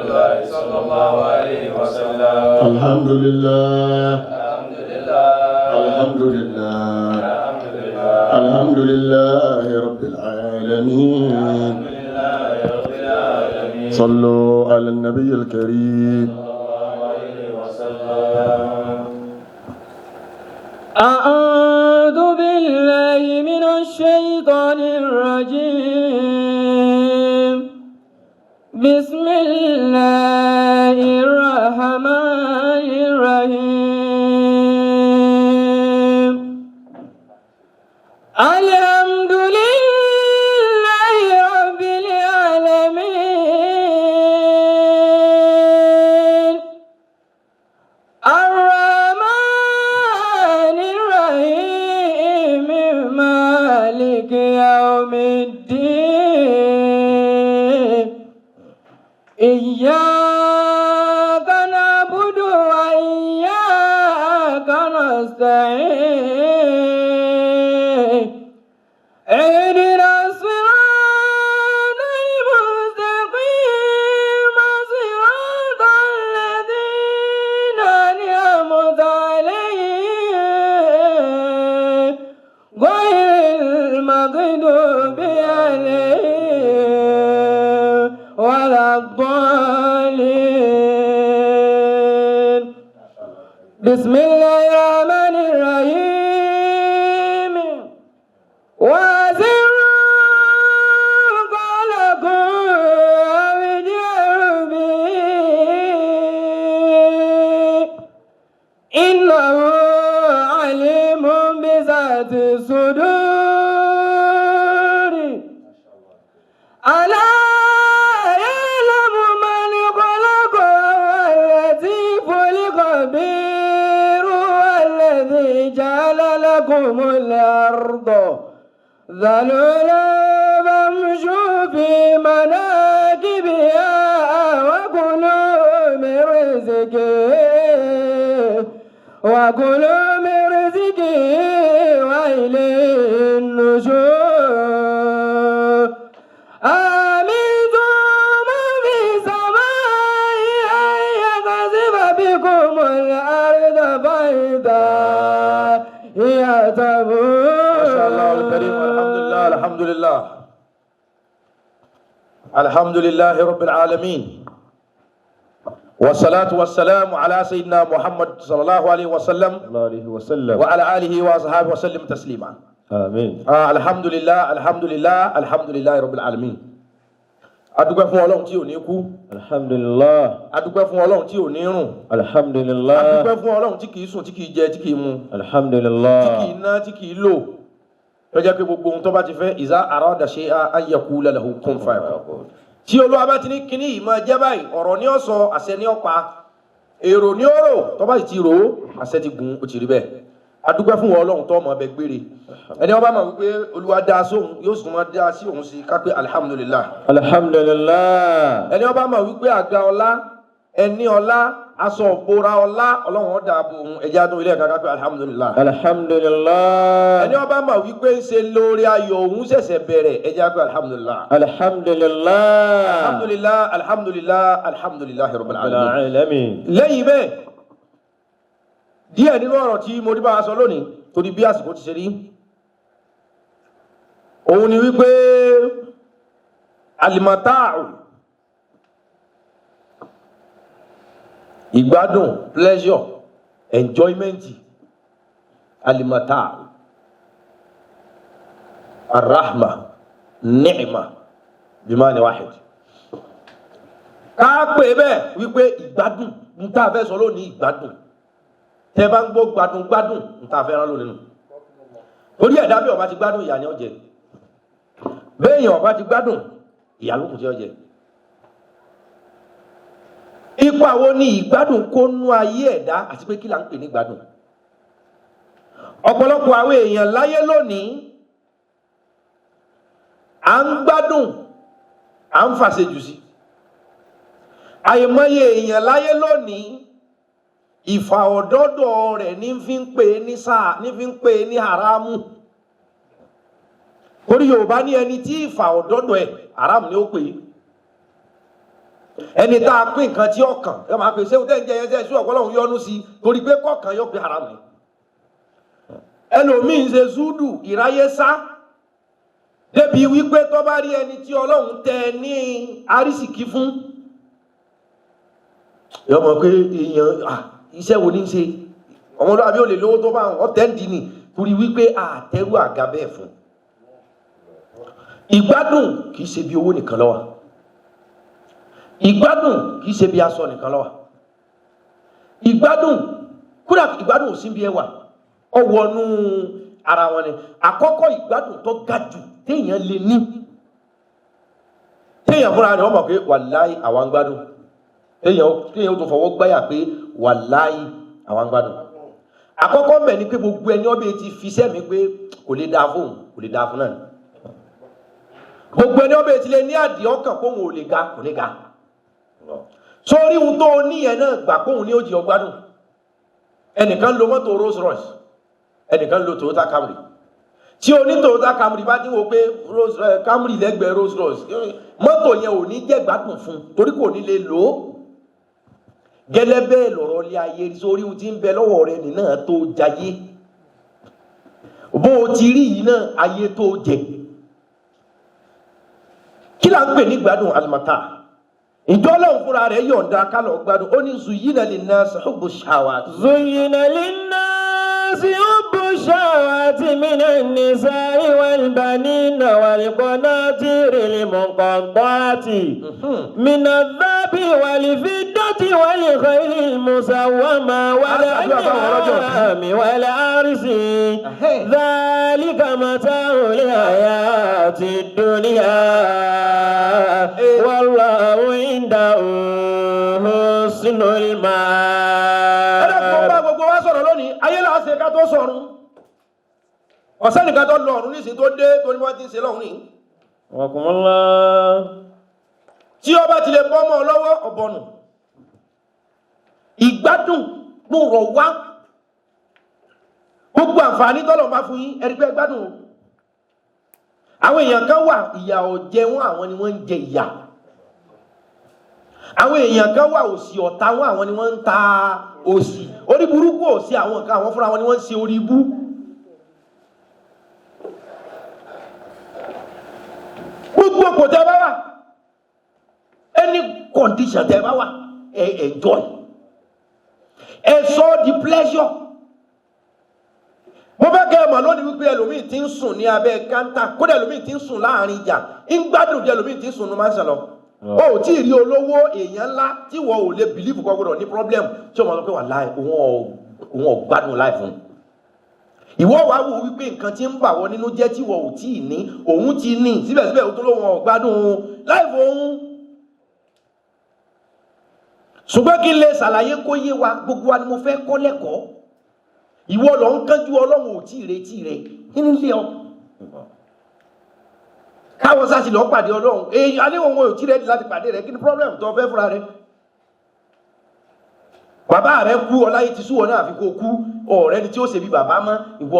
الله صلى الله عليه وسلم. الحمد لله الحمد لله الحمد لله الحمد لله الحمد لله رب العالمين. الحمد لله رب العالمين. صلوا على النبي الكريم. صلى الله عليه وسلم. أعوذ بالله من الشيطان الرجيم. بسم الله الرحمن الرحيم. الحمد لله رب العالمين. الرحمن الرحيم مالك يوم الدين. إياك نعبد وإياك نستعين. اهدنا الصراط المستقيم صراط الذين أنعمت عليهم غير المغضوب عليهم ولا الضالين. بسم الله الرحمن الرحيم. وأسروا قولكم أو اجهروا به إنه عليم بذات الصدور. ألا يعلم من خلق وهو اللطيف الخبير. والذي جعل لكم الأرض ذلولا فامشوا في مناكبها وكلوا من رزقه وإليه النشور. أأمنتم من في السماء أن يخسف بكم الأرض فإذا هي تمور. ما شاء الله الكريم. الحمد لله الحمد لله الحمد لله رب العالمين. والصلاة والسلام على سيدنا محمد صلى الله عليه وسلم وعلى آله وصحبه وسلم تسليما. آمين. الحمد لله الحمد لله الحمد لله رب العالمين. adúpẹ́ fún Ọlọ́run tí ò ní kú. Alhamdulillah. adúpẹ́ fún Ọlọ́run tí ò ní rùn. Alhamdulillah. adúpẹ́ fún Ọlọ́run tí kìí sùn tí kìí jẹ tí kìí mu. Alhamdulillah. tí kìí ná tí kìí lò. tó jẹ́ pé gbogbo ohun tó bá ti fẹ́ iza arada shay'an an yaqula lahu kun fayakun. tí Olúwa bá ti ní kíní yìí máa jẹ́ báyìí ọ̀rọ̀ ní ó sọ àṣẹ ní ó pa èrò ní ó rò tó bá ti rò àṣẹ ti gùn ó ti rí bẹ́ẹ̀. adúpẹ́ fún Ọlọ́run tó mọ̀ bẹ gbére ẹni wọ́n bá mọ̀ wípé Olúwa dá sóhun yóò sì máa dá sí òun sí ká pé alhamdulillah. Alhamdulillah. ẹni wọ́n bá mọ̀ wípé àga ọlá ẹni ọlá aṣọ òbora ọlá Ọlọ́run ọ̀dà àbò ohun ẹ̀jẹ̀ adùn ilé ẹ̀ka ká pé alhamdulillah. Alhamdulillah. ẹni wọ́n bá mọ̀ wípé ń ṣe lórí ayọ̀ òun ṣẹ̀ṣẹ̀ bẹ̀rẹ̀ ẹ̀jẹ̀ pé alhamdulillah. Alhamdulillah. alhamdulillah alhamdulillah alhamdulillah rabbil alamin. Alamin. lẹ́yìn bẹ́ẹ̀ díẹ̀ nínú ọ̀rọ̀ tí mo rí bá a sọ lónìí torí bí àsìkò ti ṣe rí òun ni wípé alimataaru ìgbádùn pleasure enjoyment alimataaru arahma ni'ma bimani wahid ká pè bẹ́ẹ̀ wípé ìgbádùn ń tá a fẹ́ sọ lónìí ìgbádùn tẹ bá ń gbọ́ gbádùn gbádùn ń ta fẹ́ràn lónìí nù torí ẹ̀dá bí ọba ti gbádùn ìyà ni ó jẹ béèyàn ọba ti gbádùn ìyà ló kù tí ó jẹ. ipa wo ni ìgbádùn kó nú ayé ẹ̀dá àti pé kí là ń pè ní gbádùn. ọ̀pọ̀lọpọ̀ àwọn èèyàn láyé lónìí à ń gbádùn à ń fàṣejù sí. àìmọye èèyàn láyé lónìí ìfà ọ̀dọ́dọ̀ rẹ̀ ní fi ń pè ní sáà ní fi ń pè ní haramu torí Yorùbá ní ẹni tí ìfà ọ̀dọ́dọ̀ ẹ̀ haramu ni ó pè ẹni tá a pín nǹkan tí ọkàn ẹ máa pèsè ohun tẹ́ ń jẹ yẹn tẹ́ ṣú ọ̀pọ̀ Ọlọ́run yọ́nú sí torí pé kọ̀ọ̀kan yọ pé haram ni ẹlòmíì ń ṣe zúdù ìráyé sá débi wípé tó bá rí ẹni tí Ọlọ́run tẹ ní arísìkí fún yọ mọ̀ pé èèyàn iṣẹ́ wo ní ń ṣe ọmọlúwàbí ò lè lówó tó bá ọ̀tẹ́ ń dì ní torí wípé àtẹ́rù àga bẹ́ẹ̀ fún ìgbádùn kìí ṣe bí owó nìkan ló wà ìgbádùn kìí ṣe bí aṣọ nìkan ló wà ìgbádùn kódà ìgbádùn ò sí bí ẹwà ọwọ́nú ara wọn ni àkọ́kọ́ ìgbádùn tó ga jù téèyàn lè ní téèyàn fúnra rẹ̀ wọ́n mọ̀ pé wàláì àwọn gbádùn téèyàn tó fọwọ́ gbáyà pé wàláì àwọn gbádùn àkọ́kọ́ mẹ́ ni pé gbogbo ẹni ọbẹ̀ ti fi sẹ́mi pé kò lè dáa fún náà ni gbogbo ẹni ọbẹ̀ ti lè ní àdì ọkàn pé òun ò lè ga kò lè ga sórí ohun tó níyẹn náà gbà pé òun ní ó jẹ ọgbádùn ẹnìkan lo mọ́tò Rolls Royce ẹnìkan lo Toyota Camry tí o ní Toyota Camry bá ti wo pé Camry lẹ́gbẹ̀ẹ́ Rolls Royce mọ́tò yẹn ò ní jẹ́ gbádùn fún torí kò ní lè lò ó gẹ́lẹ́ bẹ́ẹ̀ lọ̀rọ̀ lé ayé sórí ohun tí ń bẹ lọ́wọ́ rẹ nìyẹn tó jayé bó o ti rí yìí náà ayé tó jẹ kí là ń pè ní gbádùn alimata ìjọ Ọlọ́run fúnra rẹ̀ yọ̀ǹda kálọ̀ gbádùn ó ní zuyina linnasi hubbu shahawat. zuyina linnasi hubbu shahawati minan nisa'i wal banina wal qanatiril muqatta'ati minadh dhahabi wal fiddati wal khaylil musawwama wal an'ami wal harsi dhalika mata'ul hayatid dunya wallahu indahu husnul ma'ab. ẹ̀rọ bá gbogbo wa sọ̀rọ̀ lónìí ayé là á ṣe ká tó sọ̀run ọ̀sẹ́ nìkan tó lọ ọ̀run nísìnyí tó dé torí wọ́n ti ń ṣe lọ́hùn ní. tí ọba ti lè bọ́ ọmọ lọ́wọ́ ọ̀bọ̀nù ìgbádùn gbòòrò wá gbogbo àǹfààní tọ́lọ̀ bá fún yín ẹ̀rí pé gbádùn àwọn èèyàn kan wà ìyà ò jẹ wọn àwọn ni wọ́n ń jẹ ìyà àwọn èèyàn kan wà òsì ọ̀tá wọn àwọn ni wọ́n ń ta òsì orí burúkú òsì àwọn nǹkan àwọn fúnra wọn ni wọ́n ń ṣe orí ibú. gbogbo kò tẹ́ bá wà any condition tẹ́ bá wà enjoy ẹ sọ di pleasure. mo fẹ́ kẹ́ ẹ mọ̀ lónìí wípé ẹlòmíì ti ń sùn ní abẹ́ kántà kódà ẹlòmíì ti ń sùn láàrin ìjà ń gbádùn bí ẹlòmíì ti ń sùn ní máa ń ṣàlọ́ o ò tí ì rí olówó èèyàn ńlá tí wọ́n ò lè bìlífù kọ́ gbọ́dọ̀ ní problem tí o máa sọ pé wà láì òun ò gbádùn láì fún un ìwọ wàá wò wípé nǹkan tí ń bà wọ́n nínú jẹ́ tí wọ́n ò tí ì ní òun ti ní síbẹ̀síbẹ̀ ó tó lóun ò gbádùn láì fún òun. ṣùgbọ́n kí n lè ṣàlàyé kó yé wa gbogbo wa ni mo fẹ́ kọ́ lẹ́kọ̀ọ́ ìwọ lọ ń kánjú Ọlọ́run ò tí ì retí rẹ nínú ilé ọ káwọn sáà sì lọ pàdé Ọlọ́run èyí aléwọ̀n wọn ò tí rẹ́dí láti pàdé rẹ kí ni problem tó fẹ́ fúnra rẹ bàbá rẹ kú ọláyé ti súwọ náà àfi kó kú ọ̀rẹ́ ni tí ó ṣe bí bàbá mọ́ ìwọ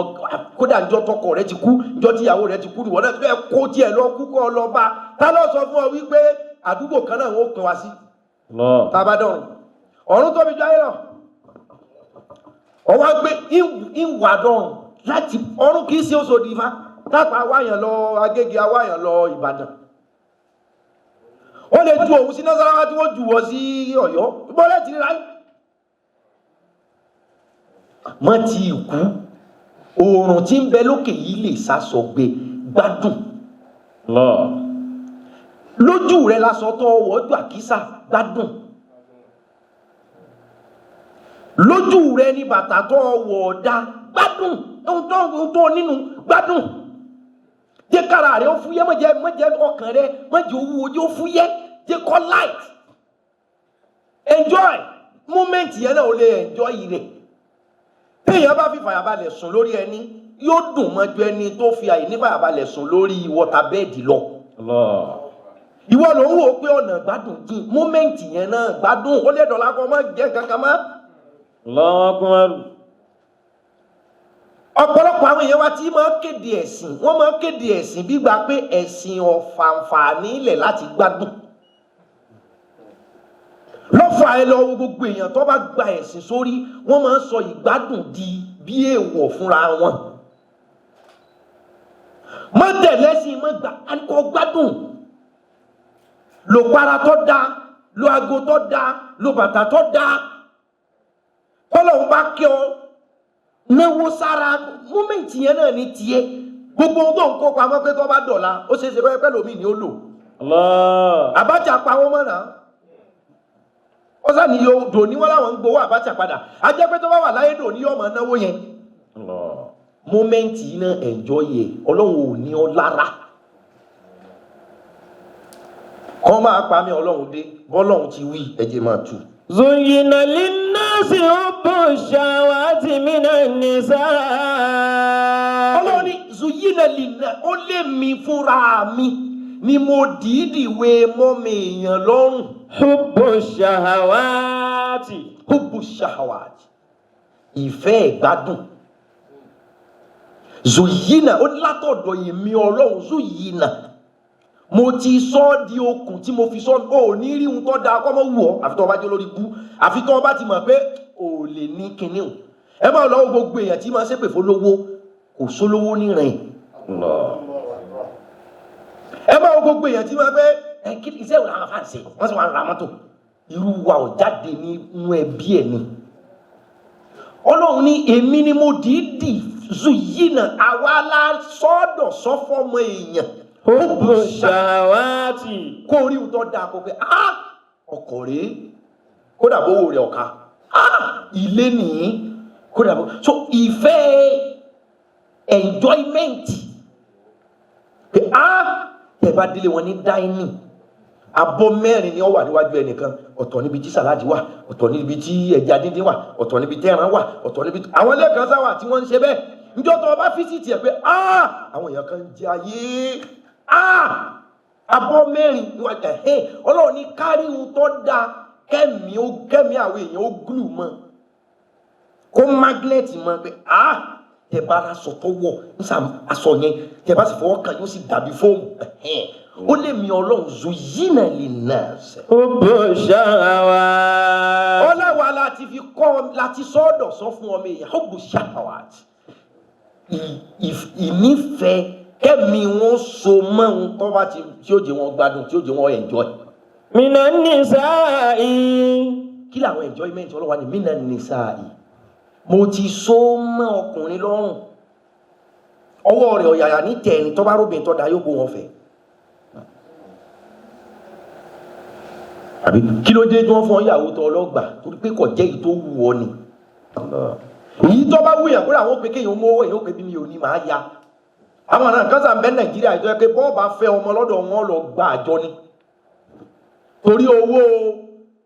kódà ìjọ tọkọ rẹ ti kú ìjọ tíyàwó rẹ ti kú ìwọ náà fẹ́ kó tiẹ̀ lọ kú kọ́ lọ bá ta ló sọ fún ọ wípé àdúgbò kan náà wọ́n pín wa sí tábàdàn ọ̀run tóbi jọ ayé lọ ọwọ́ gbé ìwà dọ̀rùn láti ọ̀run kìí ṣe Òṣòdì Ifá tápà awáyàn lọ Agége awáyàn lọ Ìbàdàn ó lè ju òun sí Nasarawa tí wọ́n jù wọ́ sí Ọ̀yọ́ bọ́lẹ̀ tí ráyé mọ́ ti ìkú oòrùn tí ń bẹ lókè yìí lè sásọ gbé gbádùn lójú rẹ lásọ tó wọ́jú àkísà gbádùn lójú rẹ ní bàtà tó wọ̀ ọ̀dá gbádùn ohun tó nínú gbádùn jẹ́ kára rẹ ó fúyẹ́ mọ́jẹ́ ọkàn rẹ mọ́jẹ́ owó ojú ó fúyẹ́ jẹ́ kọ́ light enjoy moment yẹn náà ó lè enjoy rẹ̀ téèyàn bá fi fàyàbalẹ̀ sùn lórí ẹni yóò dùn mọ́jú ẹni tó fi àìní fàyàbalẹ̀ sùn lórí wọ́tàbẹ́ẹ̀dì lọ. ìwọ ló ń wò pé ọ̀nà gbádùn jìn moment yẹn náà gbádùn ó lè dọ̀la kọ́ mọ́ jẹ́ kankan mọ́. ọ̀pọ̀lọpọ̀ àwọn èèyàn wa tí máa ń kéde ẹ̀sìn wọ́n máa ń kéde ẹ̀sìn bí gbà pé ẹ̀sìn ọ̀fàǹfààní ilẹ̀ láti gbádùn àfà ẹ lọ wo gbogbo èèyàn tó bá gba ẹ̀sìn sórí wọ́n máa ń sọ ìgbádùn di bí èèwọ̀ fúnra wọn. má tẹ̀lẹ́sìn má gbà kọ́ gbádùn, lo para tó dáa, lo aago tó dáa, lo bàtà tó dáa. Ọlọ́run bá kí ọ náwó sára múmẹ́ǹtì yẹn náà ní tiẹ̀. Gbogbo ohun tó ń kó pamọ́ pé tó bá dọ̀la ó ṣeé ṣe pẹ́ lómi ni ó lò. Abacha pawó mọ́ náà. Ó sá ní yóò dò ní wọ́n láwọn ń gbowó Abacha padà. A jẹ́ pé tó bá wà láyé dò ní yóò máa náwó yẹn. Múmẹ́ǹtì náà enjoy yẹ Ọlọ́run ò ní ọ lára. Kọ́ máa pa mí Ọlọ́run dé bọ́lọ́run ti wí ẹ̀jẹ̀ máa tù. زين للناس حب الشهوات من النساء. Ọlọ́run ní zuyina lina ó lé mi fúnra mi ni mo dìídì wé mọ́ mi èèyàn lọ́rùn. حب الشهوات. Hubbu shahawat, ìfẹ́ ìgbádùn. Zuyina ó látọ̀dọ̀ èmi Ọlọ́run zuyina. Mo ti sọ di okùn tí mo fi sọ ò ní rí ohun tó dáa kọ́ mọ́ wù ọ́ àfi tó bá jẹ́ lórí bú àfi tó bá ti mọ̀ pé ò lè ní kinní o. Ẹ máa lọ́wọ́ gbogbo èèyàn tí máa ṣépè fólówó kò sólówó nírìn. Ẹ máa gbogbo èèyàn tí máa pé iṣẹ́ ìwòrán àwọn afáàṣẹ wọ́n sì wá ń ra mọ́tò irú wa ò jáde nínú ẹbí ẹ̀ ni. Ọlọ́run ní èmi ni mo dìídì zuyina àwa la sọ́dọ̀ sọ́fọ́mọ èèyàn. Hubbu shahawati. Kó rí ohun tó dáa kó pé ọkọ̀ rèé kódà bówó rẹ̀ ọ̀ka ilé nìyí kódà bó so ìfẹ́ enjoyment pé tẹ̀ bá délé wọn ní dining abọ́ mẹ́rin ni ó wà níwájú ẹnìkan ọ̀tọ̀ níbi tí sàláàdì wà ọ̀tọ̀ níbi tí ẹja díndín wà ọ̀tọ̀ níbi tí ẹran wà ọ̀tọ̀ níbi àwọn ilé kan sáwà tí wọ́n ń ṣe bẹ́ẹ̀ níjọ́ tó o bá fíṣítì ẹ̀ pé àwọn èèyàn kan ń jẹ ayé abọ́ mẹ́rin níwájú Ọlọ́run ní kárí ohun tó dáa kẹ́mi àwọn èèyàn ó glue mọ́ kó magnet mọ́ pé tẹ bá aṣọ tó wọ̀ nísà aṣọ yẹn tẹ bá sì fọwọ́ kàn yóò sì dàbí fóòmù ó lè mi Ọlọ́run zuyina linnas. Hubbu shahawat. Ọlọ́wà láti fi kọ́ láti sọ́ọ̀dọ̀ sọ fún ọmọ èèyàn hubbu shahawat. Ìnífẹ̀ẹ́ kẹ́mi wọn so mọ́ ohun tó bá tí ó jẹ́ wọn gbádùn tí ó jẹ́ wọn enjoy. Minan nisa'i. Kí làwọn enjoyment Ọlọ́wà ní minan nisa'i. Mo ti so mọ́ ọkùnrin lọ́rùn. Ọwọ́ rẹ̀ ọ̀yàyà ní tẹ̀ẹ̀ni tó bá róbìn tó dá yóò kó wọn fẹ́. Àbí kí ló dé tí wọ́n fún ìyàwó tó ọlọ́gbà torí pé kò jẹ́ èyí tó wù ọ́ ni. Èyí tó bá wù yàn kúrò àwọn òpèké yìí ó mówó èyí ó pè bí mi ò ní máa ya. Àwọn àna kan sàn bẹ́ Nàìjíríà tó yẹ pé bọ́ọ̀ bá fẹ́ ọmọ lọ́dọ̀ wọn lọ gba àjọ ni. Torí owó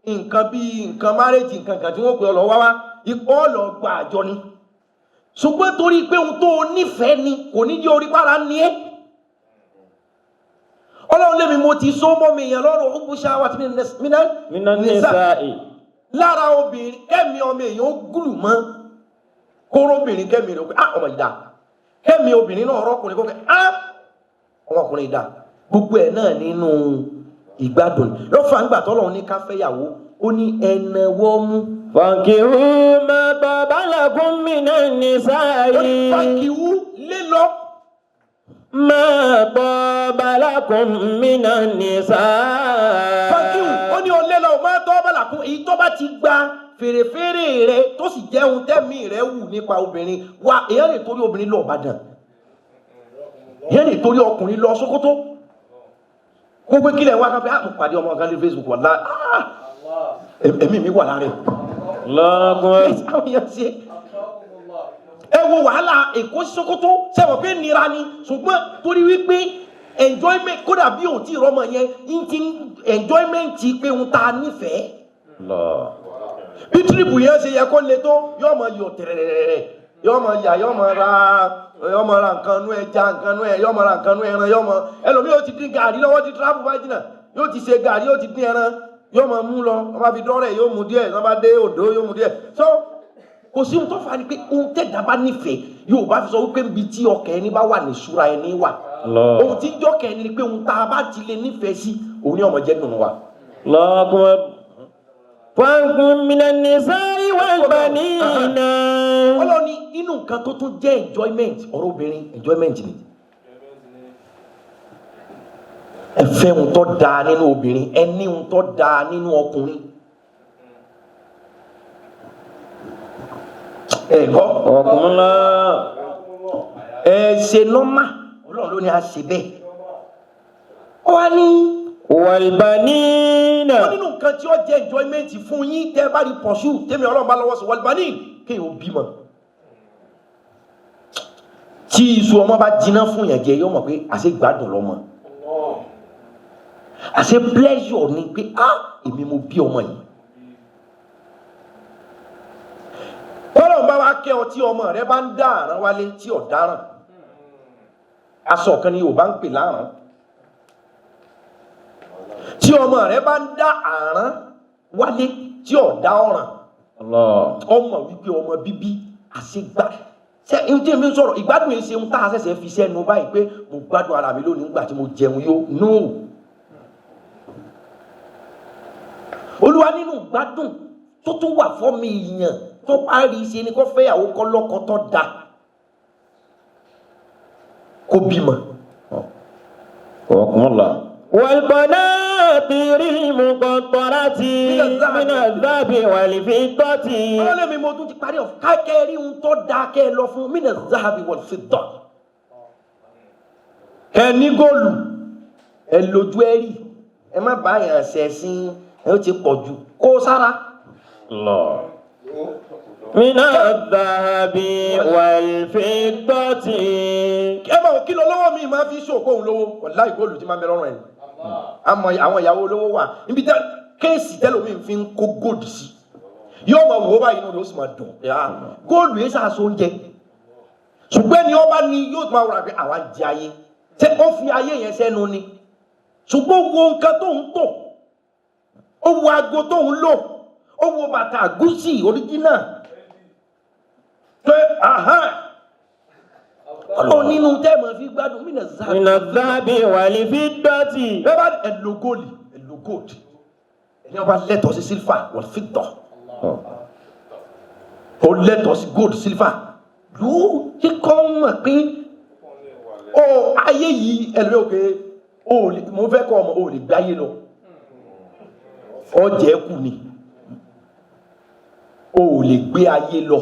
nǹkan bíi nǹkan márèjì nǹkan kan tí wọ́n pè ọ lọ wá ipò lọ gba àjọ ni. Ṣùgbọ́n torí pé ohun tó nífẹ̀ẹ́ ni kò ní jẹ́ orí para ní ẹ́. Ọlọ́run lémi mo ti sọ mọ́ mi èèyàn lọ́rùn hubbu shahawati minan nisa'i. Lára obìnrin kẹ́mi ọmọ èèyàn ó gùlù mọ́ kóró obìnrin kẹ́mi rẹ̀ pé ọmọ ìdá kẹ́mi obìnrin náà ọ̀rọ̀kùnrin kó fẹ́ ọmọkùnrin ìdá gbogbo ẹ̀ náà nínú ìgbádùn lọ́fà ńgbà tọ́lọ́run ní ká fẹ́yàwó ó ní ẹnẹwọ́ mú. Fankihu ma taba lakum minan nisa'i. Ó ní fankihu lé lọ. Ma taba lakum minan nisa'i. Fankihu ó ní olé lọ ma taba lakum èyí tó bá ti gba fèrèfèrè rẹ tó sì jẹ́ ohun tẹ́mi rẹ wù nípa obìnrin wa èèyàn lè torí obìnrin lọ Ìbàdàn èèyàn lè torí ọkùnrin lọ Sókótó gbogbo kílẹ̀ wá káfẹ́ mo pàdé ọmọ kan ní Facebook wà láà ẹ̀mí mi wà láàrin ẹ wo wàhálà Èkó sí Sókótó sẹ́wọ̀n pé nira ni ṣùgbọ́n torí wípé enjoyment kódà bí òun tí ìrọmọ yẹn ń ti enjoyment pé òun ta nífẹ̀ẹ́ bí tírípù yẹn ṣe yẹ kó le tó yóò mọ yọ tẹ̀rẹ̀rẹ̀rẹ̀ yóò mọ yà yóò mọ ra nǹkan nú ẹja nǹkan nú ẹ yóò mọ ra nǹkan nú ẹran yóò mọ ẹlòmíì yóò ti dín gàrí lọ́wọ́ ti tíráfù bá jìnnà yóò ti ṣe gàrí yóò ti dín ẹran yóò mọ mú lọ wọ́n bá fi dọ́rẹ̀ yóò mú díẹ̀ wọ́n bá dé Oǹdó yóò mú díẹ̀ so kò sí ohun tó fà á ni pé ohun tẹ̀dá bá nífẹ̀ẹ́ yóò bá fi sọ wípé níbi tí ọkàn ẹni bá wà ní ìṣúra ẹni wà ohun tí jọ́kẹ́ ẹni ni pé ohun tá a bá ti lè nífẹ̀ẹ́ sí òun ni ọmọ jẹ́ dùn wa. فانكم من النساء والبنين. Ọlọ́run ní inú nǹkan tó tún jẹ́ enjoyment ọ̀rọ̀ obìnrin enjoyment ni. Ẹ fẹ́ ohun tó dáa nínú obìnrin, ẹ ní ohun tó dáa nínú ọkùnrin. Ẹ gbọ́ Ọkùnrin ẹ ṣe nọ́mà Ọlọ́run ló ní a ṣe bẹ́ẹ̀. Ó wá ní والبنين. wọ́n nínú nǹkan tí ó jẹ́ enjoyment fún yín tẹ́ bá rí pọ̀ṣù tẹ́mi Ọlọ́run bá lọ́wọ́ sí wàlúbání kéèyàn ó bímọ. Tí iṣu ọmọ bá jiná fún yẹn jẹ yóò mọ̀ pé àṣẹ gbádùn lọ́mọ. Àṣẹ pleasure ni pé èmi mo bí ọmọ yìí. Ọlọ́run bá wá kẹ́ ọ tí ọmọ rẹ bá ń dá àrán wálé tí ò dáràn. Aṣọ kan ni Yorùbá ń pè láràn. Tí ọmọ rẹ bá ń dá àrán wálé tí ò dá ọ̀ràn. Ọmọ wípé ọmọ bíbí àṣegbá ṣe ń tí èmi sọ̀rọ̀ ìgbádùn yìí ṣe ń tá a ṣẹ̀ṣẹ̀ fi sẹ́nu báyìí pé mo gbádùn ara mi lónìí nígbà tí mo jẹun yó no. Olúwa nínú gbádùn tó tún wà fọ́mi ìyàn tó bá rí ṣe ni kó fẹ́yàwó kọ́ lọ́kọ tó da kó bímọ. Ọkùnrin والقناطير المقنطرة من الذهب والفضة. Ọlọ́lẹ́mi mo tún ti parí of kákẹ́rí ń tó da kẹ́ ẹ lọ fún mina zahabi wal fidda. Ẹ ní góòlù ẹ lójú ẹ rí ẹ má bá yàn ṣẹ̀sìn ẹ ó ti pọ̀ jù kó sára. من الذهب والفضة. Ẹ máa kí lọ lọ́wọ́ mi máa fi ṣòkó òun lówó wàláhì góòlù tí máa ń bẹ lọ́rùn ẹ̀. Àmọ́ àwọn ìyàwó olówó wà níbi tẹ́ kéèsì tẹ́lómi fi ń kó góòlù sí yóò máa wò ó báyìí inú rẹ̀ ó sì máa dùn góòlù yẹn sàṣọ oúnjẹ ṣùgbọ́n ni ọba ni yóò máa wúra pé àwa jẹ ayé ṣé ó fi ayé yẹn sẹ́nu ni ṣùgbọ́n wo nǹkan tó ń tò ó wo aago tó ń lò ó wo bàtà gúúsì oríjínà pé Ọlọ́run nínú tẹ́ẹ̀mọ̀ fi gbádùn mí náà من الذهب والفضة. bẹ́ẹ̀ bá ẹ̀lò góòlì ẹ̀lò góòlì ẹ̀yìn ọba lẹ́tọ̀ọ́ sí sílfà wọ́n fi tọ̀ ó lẹ́tọ̀ọ́ sí góòlì sílfà ló yẹ kọ́ mọ̀ pé ó ayé yìí ẹ̀lò òkè mo fẹ́ kọ́ ọmọ ò lè gbé ayé lọ ọjà ẹ̀kú ni ò lè gbé ayé lọ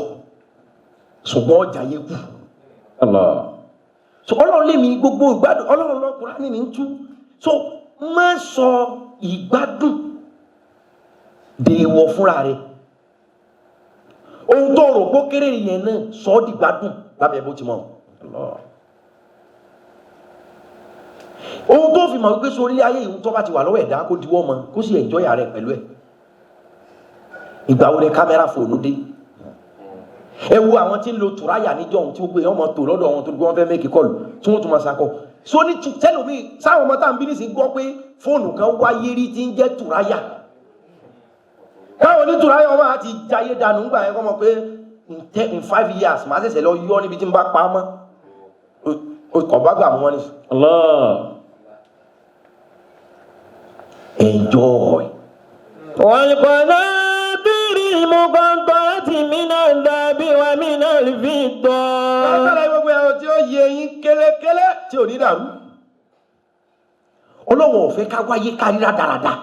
ṣùgbọ́n ọjà ayé kù. So Ọlọ́run lé mi gbogbo ìgbádùn Ọlọ́run lọ Kùránì ní tú so má sọ ìgbádùn dèèwọ̀ fúnra rẹ̀ ohun tó rò pé kéré yẹn náà sọ ọ́ dìgbádùn lábẹ́ bó ti mọ̀ ohun tó fi mọ̀ wípé sórí ayé ìhun tó bá ti wà lọ́wọ́ ẹ̀dá kó diwọ́ mọ́ kó sì ẹ̀jọ́yà rẹ̀ pẹ̀lú ẹ̀ ìgbà wo ni kámẹ́rà fòònù dé ẹ wo àwọn tí ń lo tùráyà níjọ́ ohun tí gbogbo èèyàn mọ̀ tó lọ́dọ̀ wọn tó gbé wọn fẹ́ mẹ́kì kọlù tí wọ́n tún máa sakọ so ní tẹ́lómi sáwọn ọmọ tá à ń bí nísìnyí gbọ́ pé fóònù kan wáyé rí tí ń jẹ́ tùráyà káwọn ní tùráyà wọn àti jayé dànù ńgbà yẹn kọ́ mọ̀ pé in 5 years màá ṣẹ̀ṣẹ̀ lọ yọ níbi tí ń bá pa á mọ́ kọ̀ bá gbà mú wọn ní. Enjoy. والقناطير المقنطرة من الذهب ومن الفضة. Látàrí gbogbo ẹ̀rọ tí ó yẹ yín kélékélé tí ò ní dàrú. Ọlọ́run ò fẹ́ ká wáyé kárí rádaràda.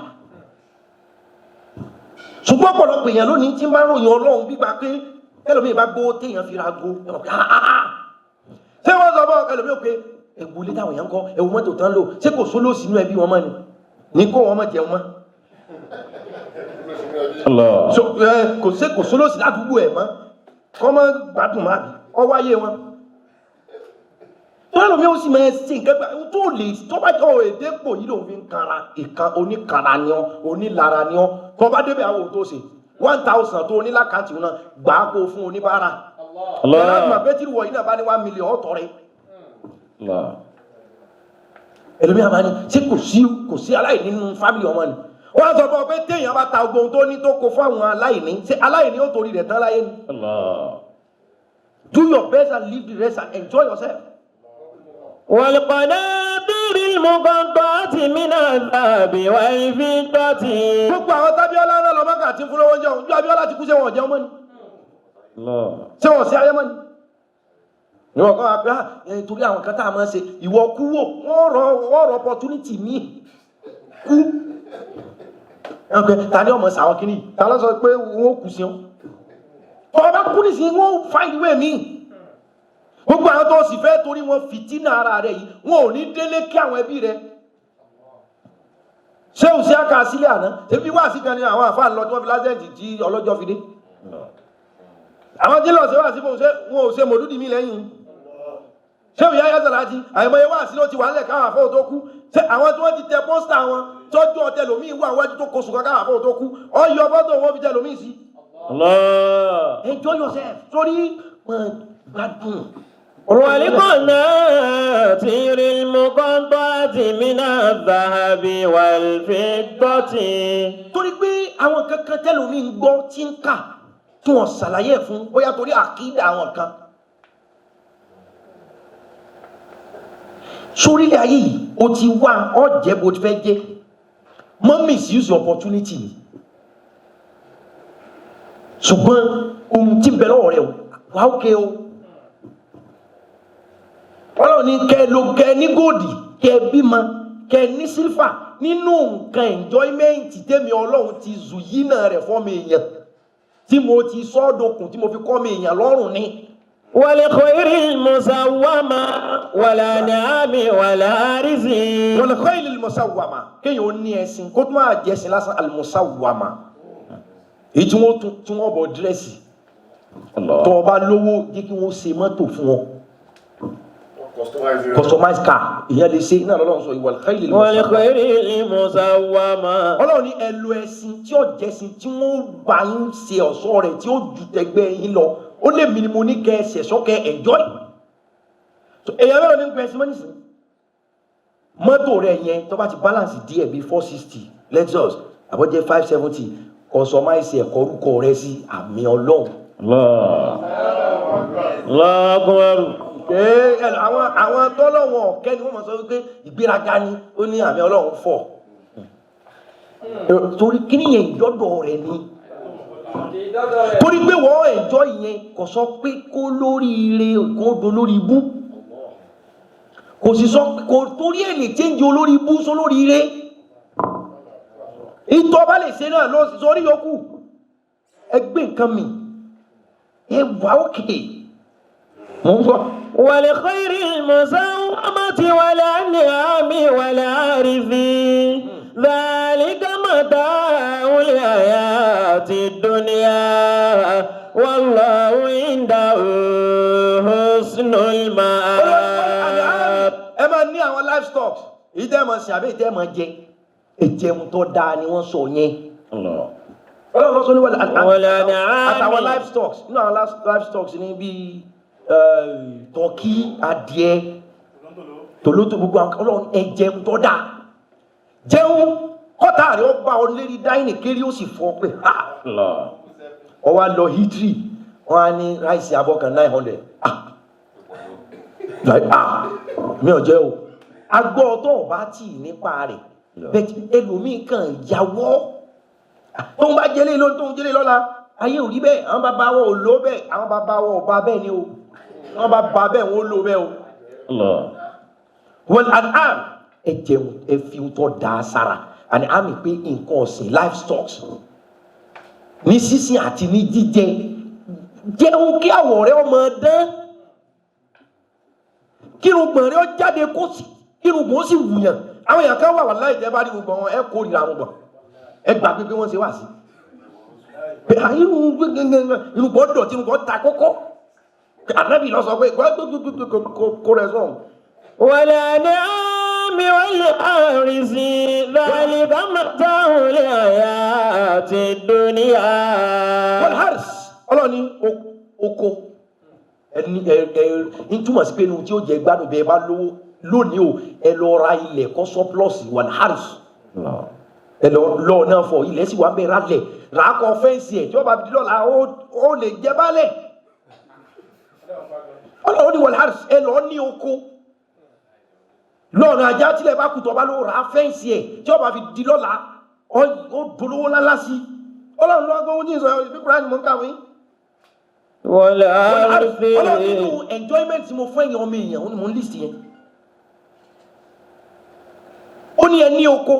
Ṣùgbọ́n ọ̀pọ̀lọpọ̀ èèyàn lónìí tí ń bá ròyìn Ọlọ́run gbígbà pé ẹlòmíì bá gbó téèyàn fi ra go. Ṣé wọ́n sọ fún ẹlòmíì pé ẹ̀wù ilé táwọn èèyàn ń kọ́ ẹ̀wù mọ́tò tán lò ṣé kò sóló sínú ẹbí wọn mọ́ ni? Ní kó wọn mọ́ jẹun mọ́. Kò sóló sí ládùúgbò ẹ̀ mọ́. Kọ́ mọ́ gbádùn máa bì ọ wáyé wọn. Tọ́lá mi ó sì máa ṣe nǹkan gbà tó lè tó bá jọ èdè pò yìí lòun fi ń kanra ìkan oníkanra ni ọ́ onílara ni ọ́ tó bá débẹ̀ àwọn òun tó ṣe 1,000 tó onílákàtì náà gbà á kó fún oníbàárà. Ẹ̀rọ àgbà bẹ́tìrì wọ̀nyí náà bá ní 1 million ọ̀tọ̀ rẹ̀. Ẹlòmíà máa ní ṣé kò sí aláìní nínú fámìlì ọmọ ni. Wọ́n sọ fún ọ pé téèyàn bá ta ogun tó ní tó kó fún àwọn aláìní ṣé aláìní ó torí rẹ̀ tán láyé ni. Do your best and leave the rest and enjoy yourself. والقناطير المقنطرة من الذهب والفضة. Gbogbo àwọn tábíọ́lá náà lọ Mọ́kà Abíọ́lá tí ń fún lówó jẹun ju Abíọ́lá ti kú ṣé wọn jẹun mọ́ ni Allah. ṣé wọn sí ayé mọ́ ni ni wọn kọ́ wa pé torí àwọn kan tá a máa ṣe ìwọ kú wò wọ́n rọ opportunity mi kú ẹnìkan ta ni ọmọ sàwọn kìíní ta ló sọ pé wọn kù sí wọn ọba kú nísìnyí wọn find way mi gbogbo àwọn tó sì fẹ́ torí wọn fìtínà ara rẹ yìí wọn ò ní délé kí àwọn ẹbí rẹ ṣé o ṣe àkà sílẹ̀ àná ṣebí wá sí kan ní àwọn àfáà lọ tí wọ́n fi lásẹ̀ǹtì tí ọlọ́jọ́ fi dé àwọn tí lọ sí wá sí fún wọn ò ṣe mòlúdì mí lẹ́yìn ṣé òyà yá sàlájì àìmọye wá sí ló ti wà nílẹ̀ káwọn àfọ́ tó kú ṣé àwọn tí wọ́n ti tẹ pósítà wọn tọ́jú ọtẹ lòmíì wà wájú tó kóṣù kan káwọn àfọ́ tó kú ọyọ fọ́tò wọn fi tẹ lòmíì sí. Allah. Enjoy yourself sórí gbádùn. والقناطير المقنطرة من الذهب والفضة. torí pé àwọn kankan tẹlòmíì ń gbọ́ tí ń kà tí wọ́n ṣàlàyé fún bóyá torí àkídà àwọn kan. sórílẹ̀ ayé yìí o ti wá ọ̀jẹ̀ bó ti fẹ́ jẹ́ mọ́ misuse opportunity ni ṣùgbọ́n ohun tí ń bẹ lọ́wọ́ rẹ̀ wà ókè o ọlọ́run ní kẹ́ ló kẹ́ ní góòdì kẹ́ bímọ kẹ́ ní sílfà nínú nǹkan enjoyment tẹ́mi ọlọ́run ti zù yínà rẹ̀ fọ́ mi èèyàn tí mo ti sọ́dọ̀kùn tí mo fi kọ́ mi èèyàn lọ́rùn ni. والخير المسومة والأنعام والحرث. والخيل المسومة kéèyàn ó ní ẹṣin kó tó máa jẹ ẹṣin lásán المسومة èyí tí wọ́n bọ̀ dírẹ́sì tó o bá lówó jẹ́ kí wọ́n ṣe mọ́tò fún ọ customize car ìyẹn lè ṣe iná lọ́lọ́run sọ والخيل المسومة. ọlọ́run ní ẹ lo ẹṣin tí ó jẹ́sìn tí wọ́n bá ń ṣe ọ̀ṣọ́ rẹ̀ tí ó ju tẹgbẹ́ yín lọ ó lè mi ni mo ní kẹ́ ẹ ṣẹ̀ṣọ́ kẹ́ ẹ enjoy èèyàn mẹ́rin ní gbẹ̀sìn mọ́ nísìnyí mọ́tò rẹ̀ yẹn tó bá ti balance díẹ̀ bíi 460 Lexus àbọ̀jẹ́ 570 customize ẹ̀kọ́ orúkọ rẹ̀ sí àmì ọlọ́run. àwọn tọ́lọ́wọ̀n ọ̀kẹ́ ni wọ́n mọ̀ sọ wípé ìgbéraga ni ó ní àmì ọlọ́run fọ̀ torí kíní yẹn ìdọ́dọ̀ rẹ̀ ni torí pé wọ́n ẹ̀jọ́ yẹn kò sọ pé kó lórí ire kó do lórí ibú kò sì sọ kò torí ẹ̀ lè change olórí ibú sọ lórí ire ìtọ́ bá lè ṣe náà lọ sórí yòókù ẹgbẹ́ nǹkan mi ẹ wà òkè mò ń bọ̀. والخير المسومة والأنعام والحرث ذلك متاع الحياة الدنيا والله عنده حسن المآب. ẹ máa ní àwọn livestock èyí tẹ́ ẹ máa ṣe àbí èyí tẹ́ ẹ máa jẹ ìjẹun tó dáa ni wọ́n sọ yẹn. ọlọ́run lọ́sọ ní wọ́n àtàwọn livestock nínú àwọn livestock ní bíi tọ́kí adìẹ tòlótò gbogbo àwọn ọlọ́run ẹ jẹun tó dáa jẹun kọ́tà rẹ̀ ó bá ọ lérí dáìnì kéré ó sì fọ́ pé ọ wá lọ hitri wọn á ní ráìsì abọ́ kan 900 mi ò jẹ́ o agbọ́ tó o bá tì nípa rẹ̀ bẹ́ẹ̀ ẹlòmíì kan yàwọ́ tó ń bá jẹ́lé lónìí tó ń jẹ́lé lọ́la ayé ò rí bẹ́ẹ̀ àwọn bàbá wọn ò lò bẹ́ẹ̀ àwọn bàbá wọn ò bá bẹ́ẹ̀ ni o wọn bá bá bẹ́ẹ̀ wọn ò lò bẹ́ẹ̀ o. wọn anam ẹ jẹun ẹ fi tọ́ da sára àní àmì pé nǹkan ọ̀sìn livestock ní sísìn àti ní jíjẹ jẹun kí àwọ̀ rẹ ọmọ dán kírùngbọ̀n rẹ ó jáde kó sí kírùngbọ̀n ó sì wùyàn àwọn èèyàn kan wà wà láì jẹ́ bá rí gbọ̀n wọn ẹ kórìíra wọn gbọ̀n ẹ gbà pé wọ́n ṣe wà sí irùngbọ̀n dọ̀tí irùngbọ̀n ta kókó ànábì lọ sọ pé kó rẹ sọ̀hún. والأنعام والحرث ذلك متاع الحياة الدنيا. والحرث ọlọ́ni oko ẹni túmọ̀ sí pé ní tí ó jẹ gbádùn bẹ́ẹ̀ bá lówó lónìí o ẹ lọ ra ilẹ̀ kọ́ sọ́plọ́sì والحرث ẹ lọ náà fọ ilẹ̀ sì wà ń bẹ rálẹ̀ ràákọ̀ fẹ́ǹsì ẹ̀ tí wọ́n bá fi dọ́là ó lè jẹ bálẹ̀ ọlọ́run ní والحرث ẹ lọ ní oko lọ́ọ̀nà ajá tílẹ̀ bá kùtọ̀ bá ló ra fẹ́ǹsì ẹ̀ tí wọ́n bá fi di lọ́la ó dolówó lálá sí ọlọ́run ló gbọ́ ohun tí ń sọ bí Kùránì mo ń kàwé. والأرض ọlọ́run nínú enjoyment tí mo fún ẹ̀yàn ọmọ èèyàn ó ní mo ń list yẹn. ó ní ẹ ní oko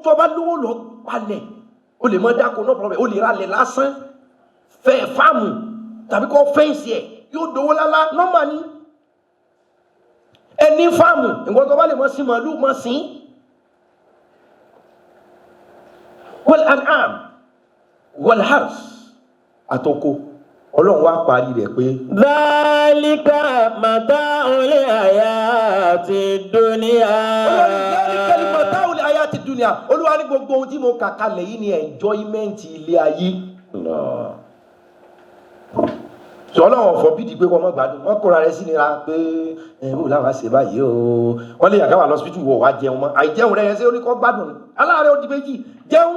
tó bá lówó lọ palẹ̀ o lè mọ dáko no problem o lè ra lẹ̀ lásán fẹ́ fáàmù tàbí kọ́ fẹ́ǹsì ẹ̀ yóò dówó lálá nọ́mbà ni. ẹ ní fáàmù nǹkan tó bá lè mọ sí màálù mọ sí. wal an'am wal hars àtọkọ ọlọ́run wá parí rẹ̀ pé. ذلك متاع الحياة الدنيا. ذلك متاع الحياة الدنيا. olúwa ní gbogbo ohun tí mo kà kalẹ̀ yìí ni enjoyment ilé ayé. sọlọ́wọ́n fọ bídìí pé wọ́n mọ̀ gbádùn wọ́n kóra rẹ̀ sí nira pé ẹ̀rù làwọn ṣe báyìí o wọ́n lè yàgá wà lọ́sibítù wọ̀ wá jẹun mọ́ àìjẹun rẹ̀ yẹn ṣé oníkọ́ gbádùn aláàárẹ̀ ó di méjì jẹun.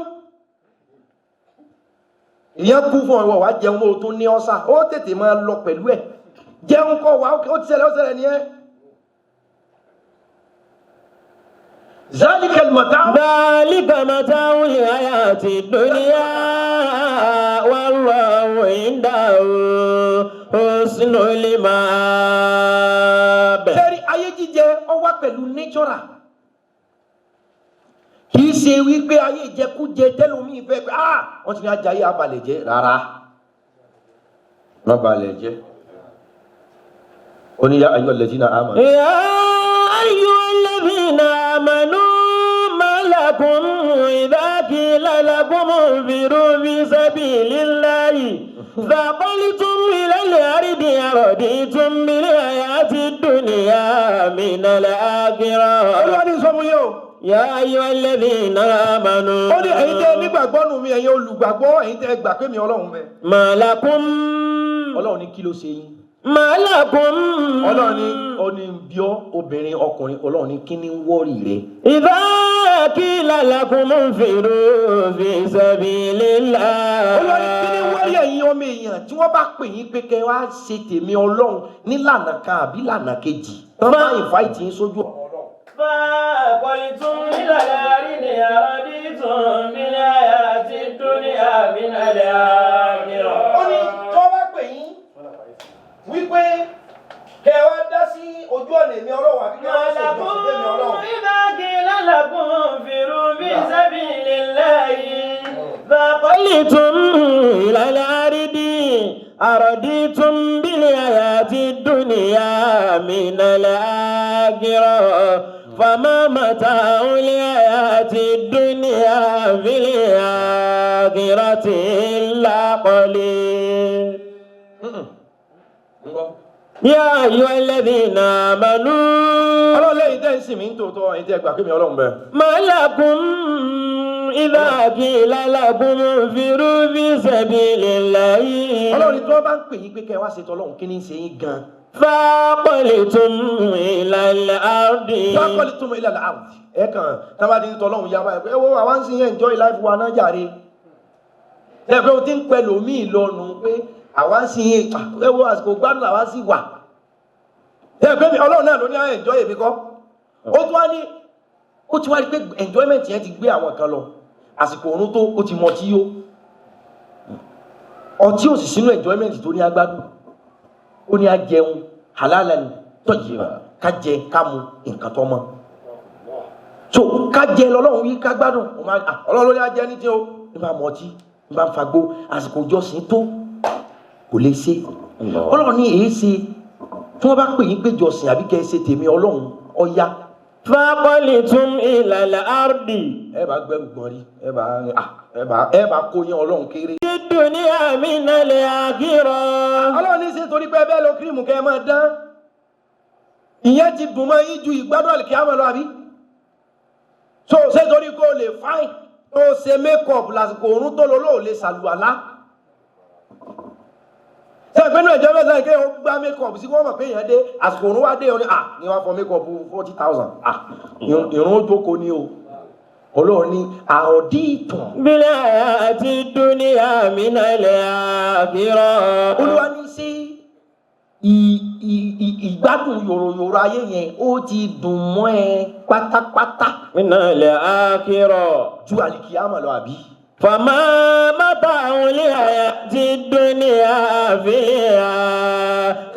ìyẹn kú fún ọwọ́ wa jẹun ó tún ní ọ́sà ó tètè máa lọ pẹ̀lú ẹ̀ jẹun kọ́ wa ó ti ṣẹlẹ̀ ó ṣẹlẹ̀ ní ẹ́. ذلك المتاع الحياة الدنيا والله عنده حسن المآب. sẹ́rí ayé jíjẹ ó wá pẹ̀lú nature kì í ṣe wípé ayé ìjẹkújẹ tẹlómi ìfẹ́ pé wọ́n ti ní ajá ayé abalẹ̀ jẹ́ rárá wọ́n balẹ̀ jẹ́ ó ní yá ayyuhal ladhina amanu. يا أيها الذين آمنوا ما لكم إذا قيل لكم انفروا في سبيل الله ثاقلتم إلى الأرض أرضيتم بالحياة الدنيا من الآخرة. يا أيها الذين آمنوا. ó ní ẹ̀yin tẹ́ nígbàgbọ́ nù mí ẹ̀yin olùgbàgbọ́ ẹ̀yin tẹ́ gbà pé mi ọlọ́run bẹ. ما لكم. ọlọ́run ní kí ló ṣe yín. ما لكم. ọlọ́run ní oní bíọ́ obìnrin ọkùnrin ọlọ́run ní kí ni wọ́ọ̀rì rẹ. إذا قيل لكم انفروا في سبيل الله. ọlọ́run ní kí ni wọ́ọ̀rì ẹ̀yin ọmọ èèyàn tí wọ́n bá pè yín pé kẹ́ wá ṣe tèmi ọlọ́run nílànà kan àbí lànà kejì wọ́n bá invite yín sójú ọ̀rọ̀. فَقُلْتُمْ إِلَى الْأَرْضِ أَرَضِيتُمْ بِالْحَيَاةِ الدُّنْيَا مِنَ الْآخِرَةِ. ó ní tó bá pè yín wípé kẹ́ wá dá sí ojú ọ̀nà èmi ọlọ́run àbí kẹ́ wá ṣe ìjọsìn fẹ́mi ọlọ́run. إِذَا قِيلَ لَكُمْ انفِرُوا فِي سَبِيلِ اللَّهِ فَقُلْتُمْ إلى الأرض أرضيتم بالحياة الدنيا من الآخرة فما متاع الحياة الدنيا في الآخرة إلا قليل. يا أيها الذين آمنوا. ọlọ́run lẹ́yìn tẹ́ ń sìn mí ń tòótọ́ ẹ̀yin tẹ́ gbà pé mi ọlọ́run bẹ. ما لكم إذا قيل لكم انفروا في سبيل الله. ọlọ́run tí wọ́n bá ń pè yín pé kẹ́ wá ṣe tọ́lọ́run kí ni ń ṣe yín gan. فاقلتم إلى الأرض. فاقلتم إلى الأرض. ẹ kàn tá a bá di ń tọ́lọ́run yá báyìí pé ẹ wo àwa ń sìn yẹn enjoy life wa náà jàre. ẹ pé o ti ń pẹ́ lòmíì lọ́nu pé àwa ń sìn yẹn ẹ wo àsìkò gbádùn àwa sì wà. ẹ pé ọlọ́run náà ló ní àwọn enjoy èmi kọ́. ó tún wá ní ó ti wá rí pé enjoyment yẹn ti gbé àwọn kan lọ àsìkò òun tó ó ti mọ ọtí yó ọtí ò sì sínú enjoyment tó ní agbádùn ó ní ajẹun halalan tọ́jú ká jẹ ká mu nǹkan tó mọ́ so ká jẹ lọ́lọ́run yìí ká gbádùn ọlọ́run ló ní ajẹ ní tí ó ní bá mọ ọtí ní bá fagbó àsìkò ìjọsìn tó kò lè ṣe ọlọ́run ní èé ṣe tí wọ́n bá pè yín pé jọsìn àbí kẹ́ ẹ ṣe tèmi ọlọ́run ọ̀ya. فاقلتم إلى الأرض. ẹ bá gbẹrù gbọn rí ẹ bá kó yẹn ọlọ́run kéré. الدنيا من الآخرة. ọlọ́run ní ṣe torí pé ẹ bẹ́ẹ̀ lo kírímù kẹ́ ẹ máa dán ìyẹn ti dùn mọ́ yín ju ìgbádùn àlìkíyàmọ̀ lọ àbí. so ṣé torí kó o lè fáìn tó o ṣe mékọ̀pù lásìkò òórùn tó lọ lóò lè ṣàlùwàlá. ṣé ìpinnu ẹ̀jẹ̀ bẹ́ẹ̀ sẹ́yìn kéèyàn gbá mékọ̀pù sí wọ́n mọ̀ pé èèyàn dé àsìkò òórùn wá dé ọ ní ní wàá fọ mékọ̀pù 40,000 ìrún ó jókòó ní o ọlọ́run ní àròdí ìtàn. بالحياة الدنيا من الآخرة. olúwa ní sí ìgbádùn yòròyòrò ayé yẹn ó ti dùn mọ́ ẹ pátápátá. من الآخرة. ju àlìkìyàmọ̀ lọ àbí. فما متاع الحياة الدنيا في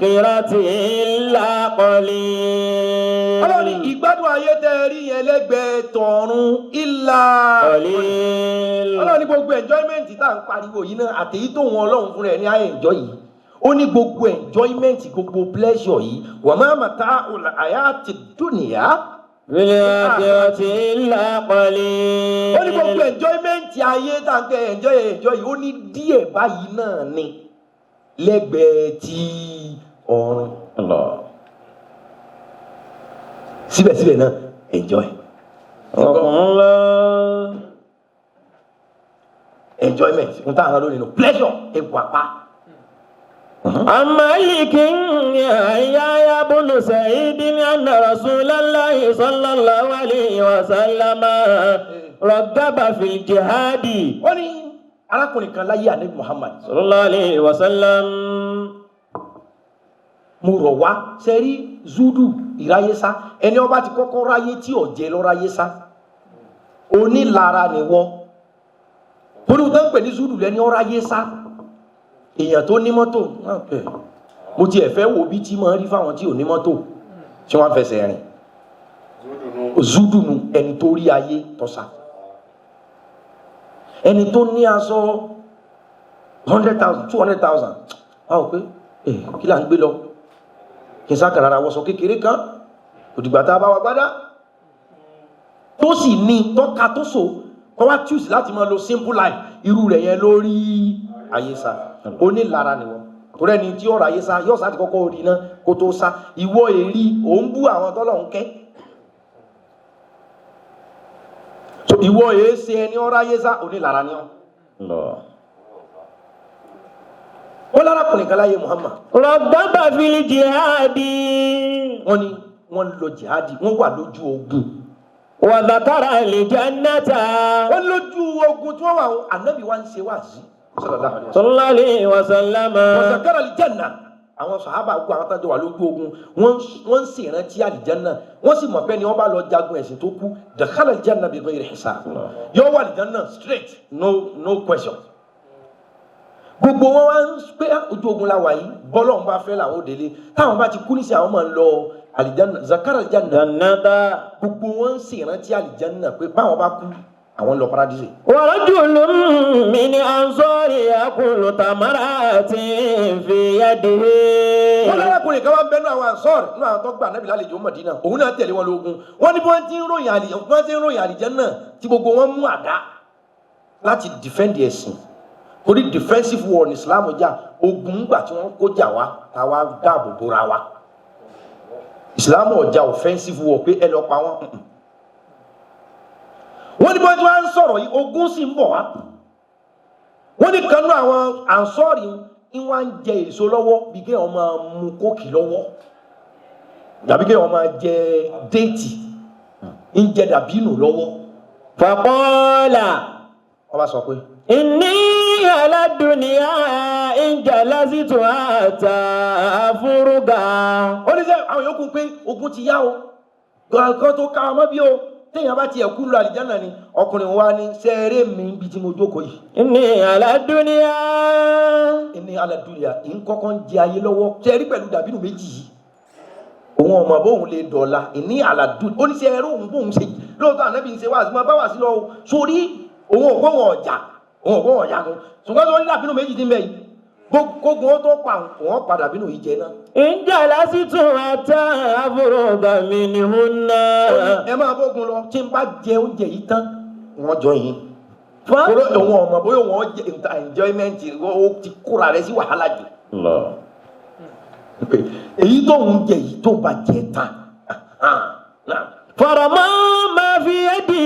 الآخرة إلا قليل. Ọlọ́run ní ìgbádùn ayé tẹ́ rí yẹn lẹ́gbẹ̀ẹ́ tọ̀run ìlà قليل. Ọlọ́run ní gbogbo enjoyment tá à ń pariwo yìí náà àtèyí tó wọn Ọlọ́run fún rẹ̀ ní ayé enjoy yìí ó ní gbogbo enjoyment gbogbo pleasure yìí wa ma mata'ul hayati dunya في الآخرة إلا قليل. ó ní gbogbo enjoyment ayé tá à ń kẹ́ enjoy yìí ó ní díẹ̀ báyìí náà ni lẹ́gbẹ̀ẹ́ ti ọ̀run. الله. síbẹ̀síbẹ̀ náà enjoy. الله. enjoyment n ta àwọn lónìí nù pleasure ewu apá. عن مالك يا بن سعيد أن رسول الله صلى الله عليه وسلم رغب في الجهاد. wọ́n ní arákùnrin kan láyé ànábì Muhammad صلى الله عليه وسلم. mo rọ̀ wá sẹ́rí zudu ìráyésá ẹni ọba ti kọ́kọ́ ráyé tí ọ̀jẹ̀ lọ ráyésá onílara ni wọ́n torí tó ń pè ní zudu lẹ́ni ọ ráyésá èèyàn tó ní mọ́tò mo tiẹ̀ fẹ́ wo bí tí máa rí fáwọn tí ò ní mọ́tò tí wọ́n fẹsẹ̀ rìn zudu nu ẹni tó rí ayé tọ́sà ẹni tó ní aṣọ 100,000 200,000 báwo pé kí là ń gbé lọ kí n sá kàràrà wọ́sọ kékeré kan òdìgbà tá a bá wa gbádá tó sì ní tọ́ka tó so kọ́ wá choose láti máa lo simple life irú rẹ̀ yẹn lórí ayé sá onílara ni wọ́n torí ẹni tí ọ̀rọ̀ ayé sá yóò sá ti kọ́kọ́ orí náà kó tó sá ìwọ èrí òun bú àwọn tọ́lọ̀ ń kẹ́ so ìwọ èé ṣe ẹni ọ̀rọ̀ ayé sá onílara ni wọ́n. wọ́n lárakùnrin kan láyé Muhammad. رغب في الجهاد. wọ́n ní wọ́n lọ jihadi wọ́n wà lójú ogun. وذكر الجنة. wọ́n lójú ogun tí wọ́n wà ànábì wa ń ṣe wáàsí. صلى الله عليه وسلم. وذكر الجنة. àwọn sàhábà gbọ́ àwọn tájọ wà lójú ogun wọ́n ń ṣèrántí àlìjánná wọ́n sì mọ̀ pé ni wọ́n bá lọ jagun ẹ̀sìn tó kú dakhala aljanna bi ghayri hisab yóò wà àlìjánná straight no question. gbogbo wọn wá ń pé ojú ogun la wà yìí bọ́lọ̀ ń bá fẹ́ làwọn òdèlé táwọn bá ti kú nísìnyí àwọn máa ń lọ àlìjánná zakara àlìjánná gbogbo wọn ń ṣèrántí àlìjánná pé báwọn bá kú àwọn lọ paradise. ورجل من أنصار يأكل تمرات في يده. wọ́n lárakùnrin kan wá ń bẹ́nu àwọn ànsọ́ọ̀rì nínú àwọn tó gba ànábì lálejò Mádínà òun náà tẹ̀lé wọn lógun wọ́n ní bí wọ́n ti ń ròyìn àlìjánná tí gbogbo wọn mú àdá láti defend ẹ̀sìn torí defensive war ní Islam jà ogun gbà tí wọ́n kó jà wá táwa dáàbò bóra wa Islam ọjà offensive war pé ẹ lọ pa wọ́n. wọ́n ní bọ́jú wá ń sọ̀rọ̀ yìí ogun sì ń bọ̀ wá wọ́n ní kanú àwọn ànsọ́ọ̀rì wọ́n ń jẹ èso lọ́wọ́ bí kéèyàn máa mu kókì lọ́wọ́ tàbí kéèyàn máa jẹ déètì ń jẹ dàbínù lọ́wọ́. فقال wọ́n bá sọ pé. إني على الدنيا إن جلست حتى أفرغ. ó ní sẹ́ àwọn yòókù pé ogun ti yá o gbọ̀ngàn tó ká ọmọ bí o téèyàn bá tiẹ̀ kú lọ àlìjáná ni ọkùnrin wa ní sẹ́ẹ̀rẹ́ mi bí tí mo jókòó yìí. إني على الدنيا. ní aládùúyà ń kọ́kọ́ ń jẹ ayé lọ́wọ́ sẹ́ẹ̀rí pẹ̀lú dàbínú méjì yìí òun ọmọ bóun lè dọ̀la ní aládùúyà ó ní sẹ́ẹ̀rẹ́ òun bóun ṣe lóòótọ́ ànábì ń ṣe wá àti máa bá wà sí lọ sórí òun ò gbóhùn ọ̀jà òun ò gbóhùn ọ̀jà kan ṣùgbọ́n tó ní dàbínú méjì ti ń bẹ yìí gbogbo ó tó pa òun padà bínú yìí jẹ náà. إن جلست حتى أفرغ منهن. ẹ máa bógun lọ tí n bá jẹ oúnjẹ yìí tán wọ́n jọ yín. kúrò òun ọmọ bóyá wọ́n jẹ enjoyment ó ti kóra rẹ sí wàhálà jù. èyí tó ń jẹ yìí tó bá jẹ tán. فرمى ما في يده.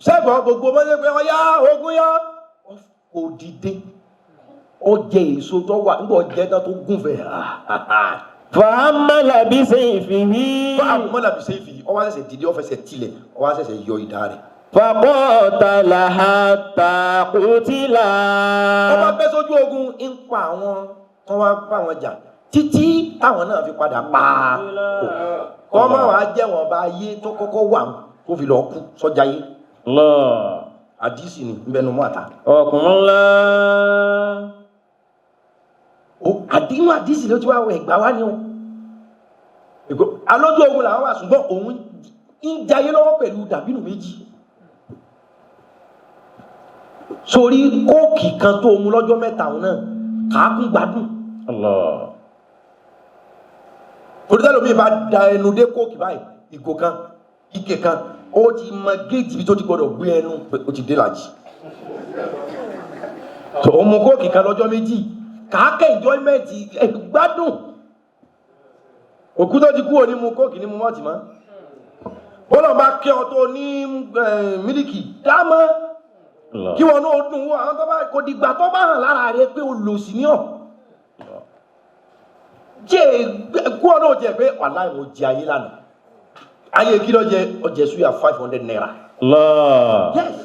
sẹ́gbọ̀n gbogbo bá ṣe pé ọ̀yá ogun yá òdìdé ó jẹ èso tó wà nígbà ọjẹ tán tó gùn fẹ. فحمل بسيفه. fáàmùmọ́lá bí sẹ́yìn fi ọwọ́ àṣẹṣẹ dìde ọ̀fẹ́sẹ̀ tilẹ̀ ọwọ́ àṣẹṣẹ yọ ìdá rẹ̀. فقاتل حتى قتل. ọba bẹ́ sójú ogun ń pa àwọn kan wá bá wọn jà títí táwọn náà fi padà pa kọ́ máa wàá jẹ́ wọn bá ayé tó kọ́kọ́ wà tó fi lọ́ọ́ kú sọ́jà yé. àdìsí ni nbẹnu mọ àtà. ọkùnrin o àdínú àdìsí ló ti wá wọ ẹgbà wá ní o. alójú ogun làwọn wà ṣùgbọ́n òun ń jayé lọ́wọ́ pẹ̀lú dàbínù méjì. sórí kóòkì kan tó mu lọ́jọ́ mẹ́ta òun náà kàákùn gbádùn. Allah. oríṣiríṣi omi bá da ẹnu dé kóòkì báyìí ìgò kan ike kan ó ti mọ géèjì bí tó ti gbọdọ̀ gbé ẹnu pé ó ti dé làjì. tó o mu kóòkì kan lọ́jọ́ méjì kàákẹ́ enjoyment gbádùn. òkú tó ti kú òní mu kóòkì ní mu mọ́ọ̀tì mọ́. bọ́lá bá kẹ́ ọ tó ní mílíkì dámọ́ kí wọn náà dùn wọ àwọn tó bá kò dìgbà tó bá hàn lára rẹ pé o lò sí ní ọ. kú ọ náà jẹ pé wàláì mo jẹ ayé lánàá ayé kí ló jẹ ọjẹ suya 500 naira. yes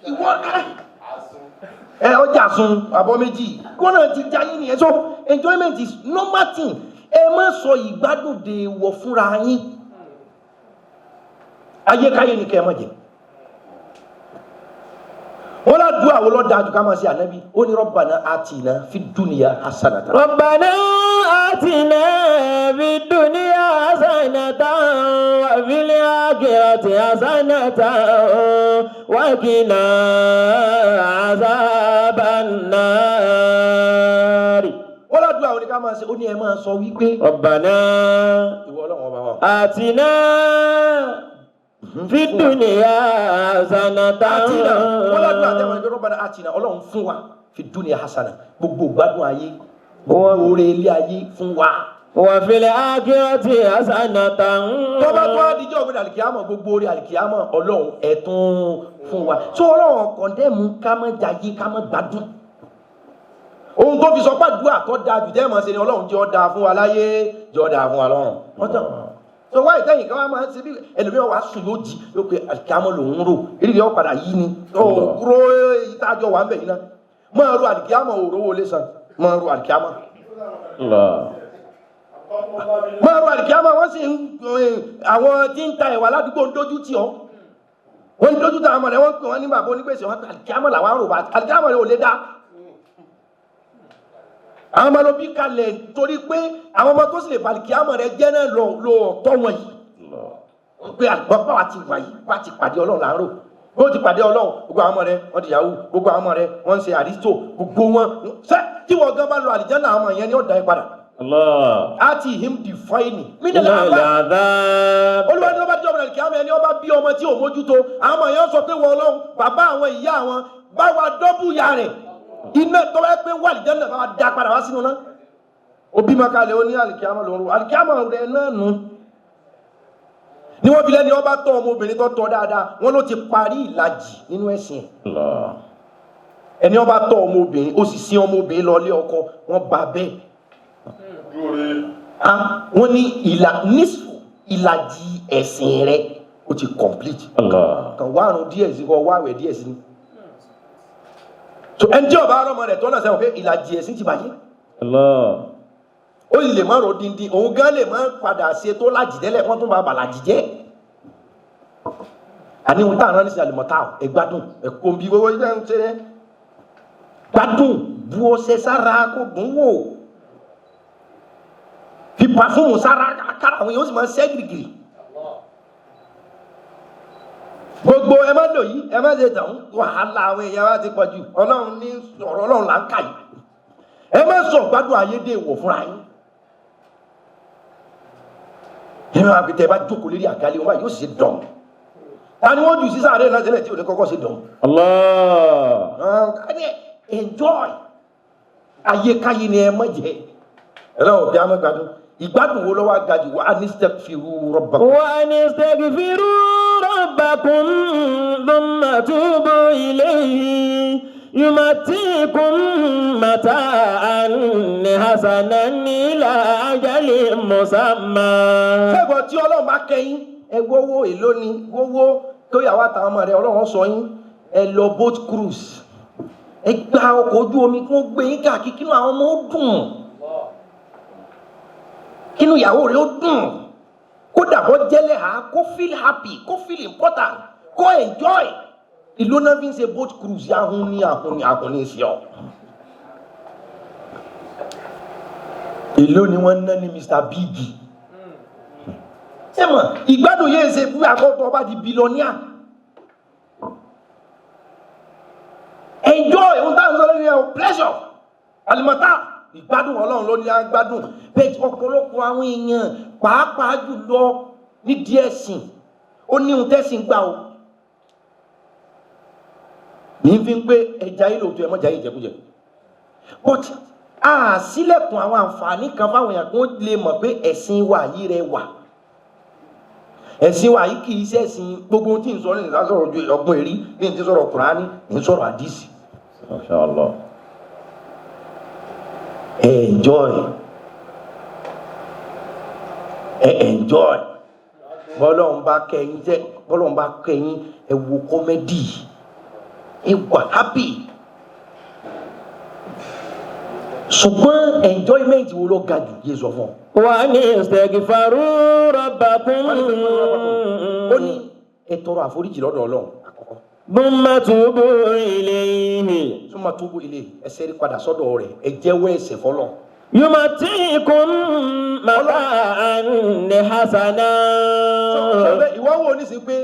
ìwọ ọjà sun àbọ̀ méjì kó náà ti jẹ ayé nìyẹn so enjoyment is normal thing ẹ má sọ ìgbádùn de wọ fúnra yín ayé káyé ni kẹ́ ẹ má jẹ. wọ́n lá dùn àwọn ọlọ́dàájú ká máa ṣe ànábì ó ní Rabbana atina fid dunya hasanatan. Rabbana atina fid dunya hasanatan wa fil akhirati hasanatan wa qina azaban nar. wọ́n lá dùn àwọn oníkà máa ṣe ó ní ẹ máa sọ wípé Rabbana ìwọ Ọlọ́run ọba wa. atina fi dunya hasanatan. wọ́n lọ́dún àtẹ́wọ̀n ẹgbẹ́ Rabbana atina Ọlọ́run fún wa fi dunya hasana gbogbo gbádùn ayé gbogbo oore ilé ayé fún wa. wa fil akhirati hasanatan. tọ́ba tó wá díjọ́ ògbìn àlìkìyàmọ̀ gbogbo oore àlìkìyàmọ̀ Ọlọ́run ẹ̀tún fún wa. tó Ọlọ́run kọ̀ndẹ́mù ká má jayé ká má gbádùn. ohun tó fi sọ pàdúrà tó dáa jù tẹ́ mọ̀ ṣe ni Ọlọ́run jẹ́ ó dáa fún wa láyé jẹ́ ó dáa fún wa lọ́run. so wáyé tẹ́yìn kan wá máa ń ṣe bí ẹlòmíràn wá sùn yóò jí yóò pe àlìkíámọ̀ lòún rò eré yóò padà yí ni kúrò ìtajọ wà ń bẹ̀ yìí náà máa ro àlìkíámọ̀ òróró lé san máa ro àlìkíámọ̀. máa ro àlìkíámọ̀ wọ́n sì ń àwọn tí ń ta ẹ̀wà ládùúgbò ń dójú tì ọ́ wọ́n ń dójú tà àmọ̀ rẹ̀ wọ́n ń pè wọ́n ní bàbá onígbèsè wọn àlìkíámọ̀ làwọn rò bá àlìkíámọ̀ rẹ̀ ò lè dá. àwọn ọmọ ló bí kalẹ̀ torí pé àwọn ọmọ tó sì lè balùkì àmọ̀ rẹ jẹ́ náà lọ tọ́ wọn yìí pé àgbọ̀pá wa ti wà yìí wá ti pàdé Ọlọ́run láàárọ̀ bó ti pàdé Ọlọ́run gbogbo àwọn ọmọ rẹ wọ́n di yahoo gbogbo àwọn ọmọ rẹ wọ́n ń ṣe àrísítò gbogbo wọn ṣé tí wọ́n gan bá lọ àlìjánnà àwọn ọmọ yẹn ni ó dá ẹ padà. àti him define mí ní làbá olúwa ní wọ́n bá jẹ́ ọmọ àlìkí àmọ̀ ẹni wọ́n bá bí ọmọ tí ò mójútó àwọn ọmọ yẹn sọ pé wọ́n Ọlọ́run bàbá àwọn ìyá àwọn bá wa dọ́bù ya rẹ̀ iná tó bá pé wà àlìjánnà bá wa dá padà wá sínú náà òbí makalẹ̀ ó ní àlìkíámọ̀ lòún àlìkíámọ̀ rẹ̀ náà nù ní wọ́n fi lẹ́ni ọba tọ́ ọmọbìnrin tó tọ́ dáadáa wọ́n ló ti parí ìlàjì nínú ẹ̀sìn ẹni ọba tọ́ ọmọbìnrin ó sì sin ọmọbìnrin lọ lé ọkọ wọ́n bá bẹ́ẹ̀ wọ́n ní ìlàjì ẹ̀sìn rẹ̀ ó ti complete kan wá àrùn díẹ̀ sí kọ́ wá àwẹ̀ díẹ̀ sí ni so ẹni tí ọba ọlọ́mọ rẹ̀ tọ́ náà sẹ́wọ̀n pé ìlàjì ẹ̀sìn ti bàjẹ́ ó lè má ro dindi òun gan lè má padà ṣe tó lájì tẹ́lẹ̀ wọ́n tún bá bàlájì jẹ́ àní ohun táwọn ní sí àlùmọ́tà ẹgbádùn ẹ̀kọ́ bí gbogbo ìjẹ́ ń ṣe gbádùn bu ọṣẹ sára kó dùn wò fi pàfúmù sára kára àwọn èèyàn ó sì máa ń ṣẹ́ gírígírí gbogbo ẹ má lò yìí ẹ má ṣe dàn wàhálà àwọn èèyàn wa ti pọ̀ jù Ọlọ́run ní ọ̀rọ̀ Ọlọ́run là ń kà yìí ẹ má sọ gbádùn ayédè wò fúnra yín ẹ máa fi tẹ bá jókòó lérí àgálẹ̀ wọn yóò ṣe dán ta ni wọ́n jù sí sáré náà tẹ́lẹ̀ tí ò ní kọ́kọ́ ṣe dán. enjoy ayékáyé ni ẹ má jẹ ẹ lọ́wọ́ bí a má gbádùn ìgbádùn wo lọ́wọ́ agajù wa anistaghfiru rabbakum. wa anistaghfiru rabbakum thumma tubu ilayhi yumatikum mata'an hasanan ila ajalin musamma. ṣẹ́gun tí Ọlọ́run bá kẹ́yìn ẹ wọ́wọ́ èlò ni wọ́wọ́ tó yàwó àtàwọn ọmọ rẹ Ọlọ́run sọ yín ẹ lọ boat cruise ẹ gba ọkọ̀ ojú omi kí wọ́n gbé yín káàkiri kínú àwọn ọmọ ó dùn kínú ìyàwó rẹ ó dùn kó dàbọ̀ jẹ́lẹ̀ ha kó feel happy kó feel important kó enjoy ìlú náà fi ń ṣe boat cruise ahun ní sí ọ. ìlú ni wọ́n ná ní Mr. Big. ṣé mọ̀ ìgbádùn yẹn ṣe fún àkọ́tọ̀ ọba di billionaire. Enjoy ohun táwọn sọ́dọ̀ ní ẹ̀ pleasure alimọ̀tá ìgbádùn ọlọ́run ló ní agbádùn bẹ́ẹ̀ ọ̀pọ̀lọpọ̀ àwọn èèyàn pàápàá jùlọ ní díẹ̀ sìn ó ní ohun tẹ́sìn gbà o ní fi ń pé ẹja yìí lòótọ́ ẹ mọ́jà yìí jẹkújẹ but a sílẹ̀kùn àwọn àǹfààní kan fáwọn èèyàn kó lè mọ̀ pé ẹ̀sìn wa yìí rẹ wà ẹ̀sìn wa yìí kì í ṣẹ̀sìn gbogbo ohun tí ń sọ ní ìsásọ̀rọ̀ ojú ọgbọ́n èrí bí n ti sọ̀rọ̀ Kùránì ń sọ̀rọ̀ àdìsí. Mashallah. Enjoy bọ́lọ́n bá kẹ́yìn ẹ wo kọ́mẹ́dì ẹ wà happy ṣùgbọ́n enjoyment wo ló ga jù yé sọ fún ọ. wa ni istaghfaru rabbakum. ó ní ẹ tọrọ àforíjì lọ́dọ̀ Ọlọ́run àkọ́kọ́. thumma tubu ilayhi. thumma tubu ilayhi ẹ ṣẹ́rí padà sọ́dọ̀ rẹ̀ ẹ jẹ́wọ́ ẹ̀ṣẹ̀ fọlọ́. yumatikum mata'an hasana. ìwọ wo ní sí pé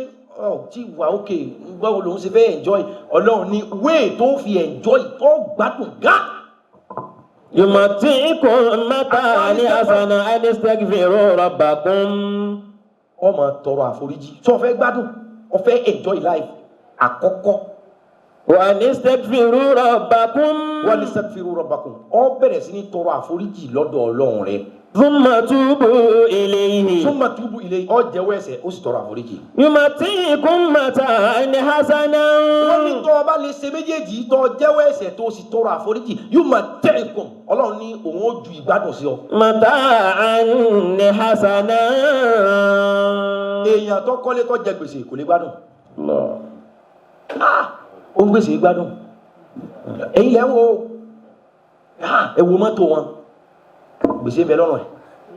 tí wà ókè gbọ́wọ́ lòun ṣe fẹ́ enjoy Ọlọ́run ní wéè tó fi enjoy tó gbádùn gá. yumatikum mata'an hasana an istaghfiru rabbakum. ó máa tọrọ àforíjì tó fẹ́ gbádùn ó fẹ́ enjoy life àkọ́kọ́. wa nistaghfiru rabbakum. wa nistaghfiru rabbakum ó bẹ̀rẹ̀ sí ní tọrọ àforíjì lọ́dọ̀ Ọlọ́run rẹ̀. thumma tubu ilayhi. thumma tubu ilayhi ó jẹ́wọ́ ẹ̀ṣẹ̀ ó sì tọrọ àforíjì. yumatikum mata'an hasana. wọ́n ní tó o bá lè ṣe méjèèjì tó jẹ́wọ́ ẹ̀ṣẹ̀ tó sì tọrọ àforíjì yumatikum Ọlọ́run ní òun ó ju ìgbádùn sí ọ. mata'an hasana. èèyàn tó kọ́lé tó jẹ gbèsè kò lè gbádùn. Allah. ó ń gbèsè gbádùn ẹ̀yin lẹ́ ń wo ẹ wo mọ́tò wọn gbèsè bẹ lọ́rùn ẹ̀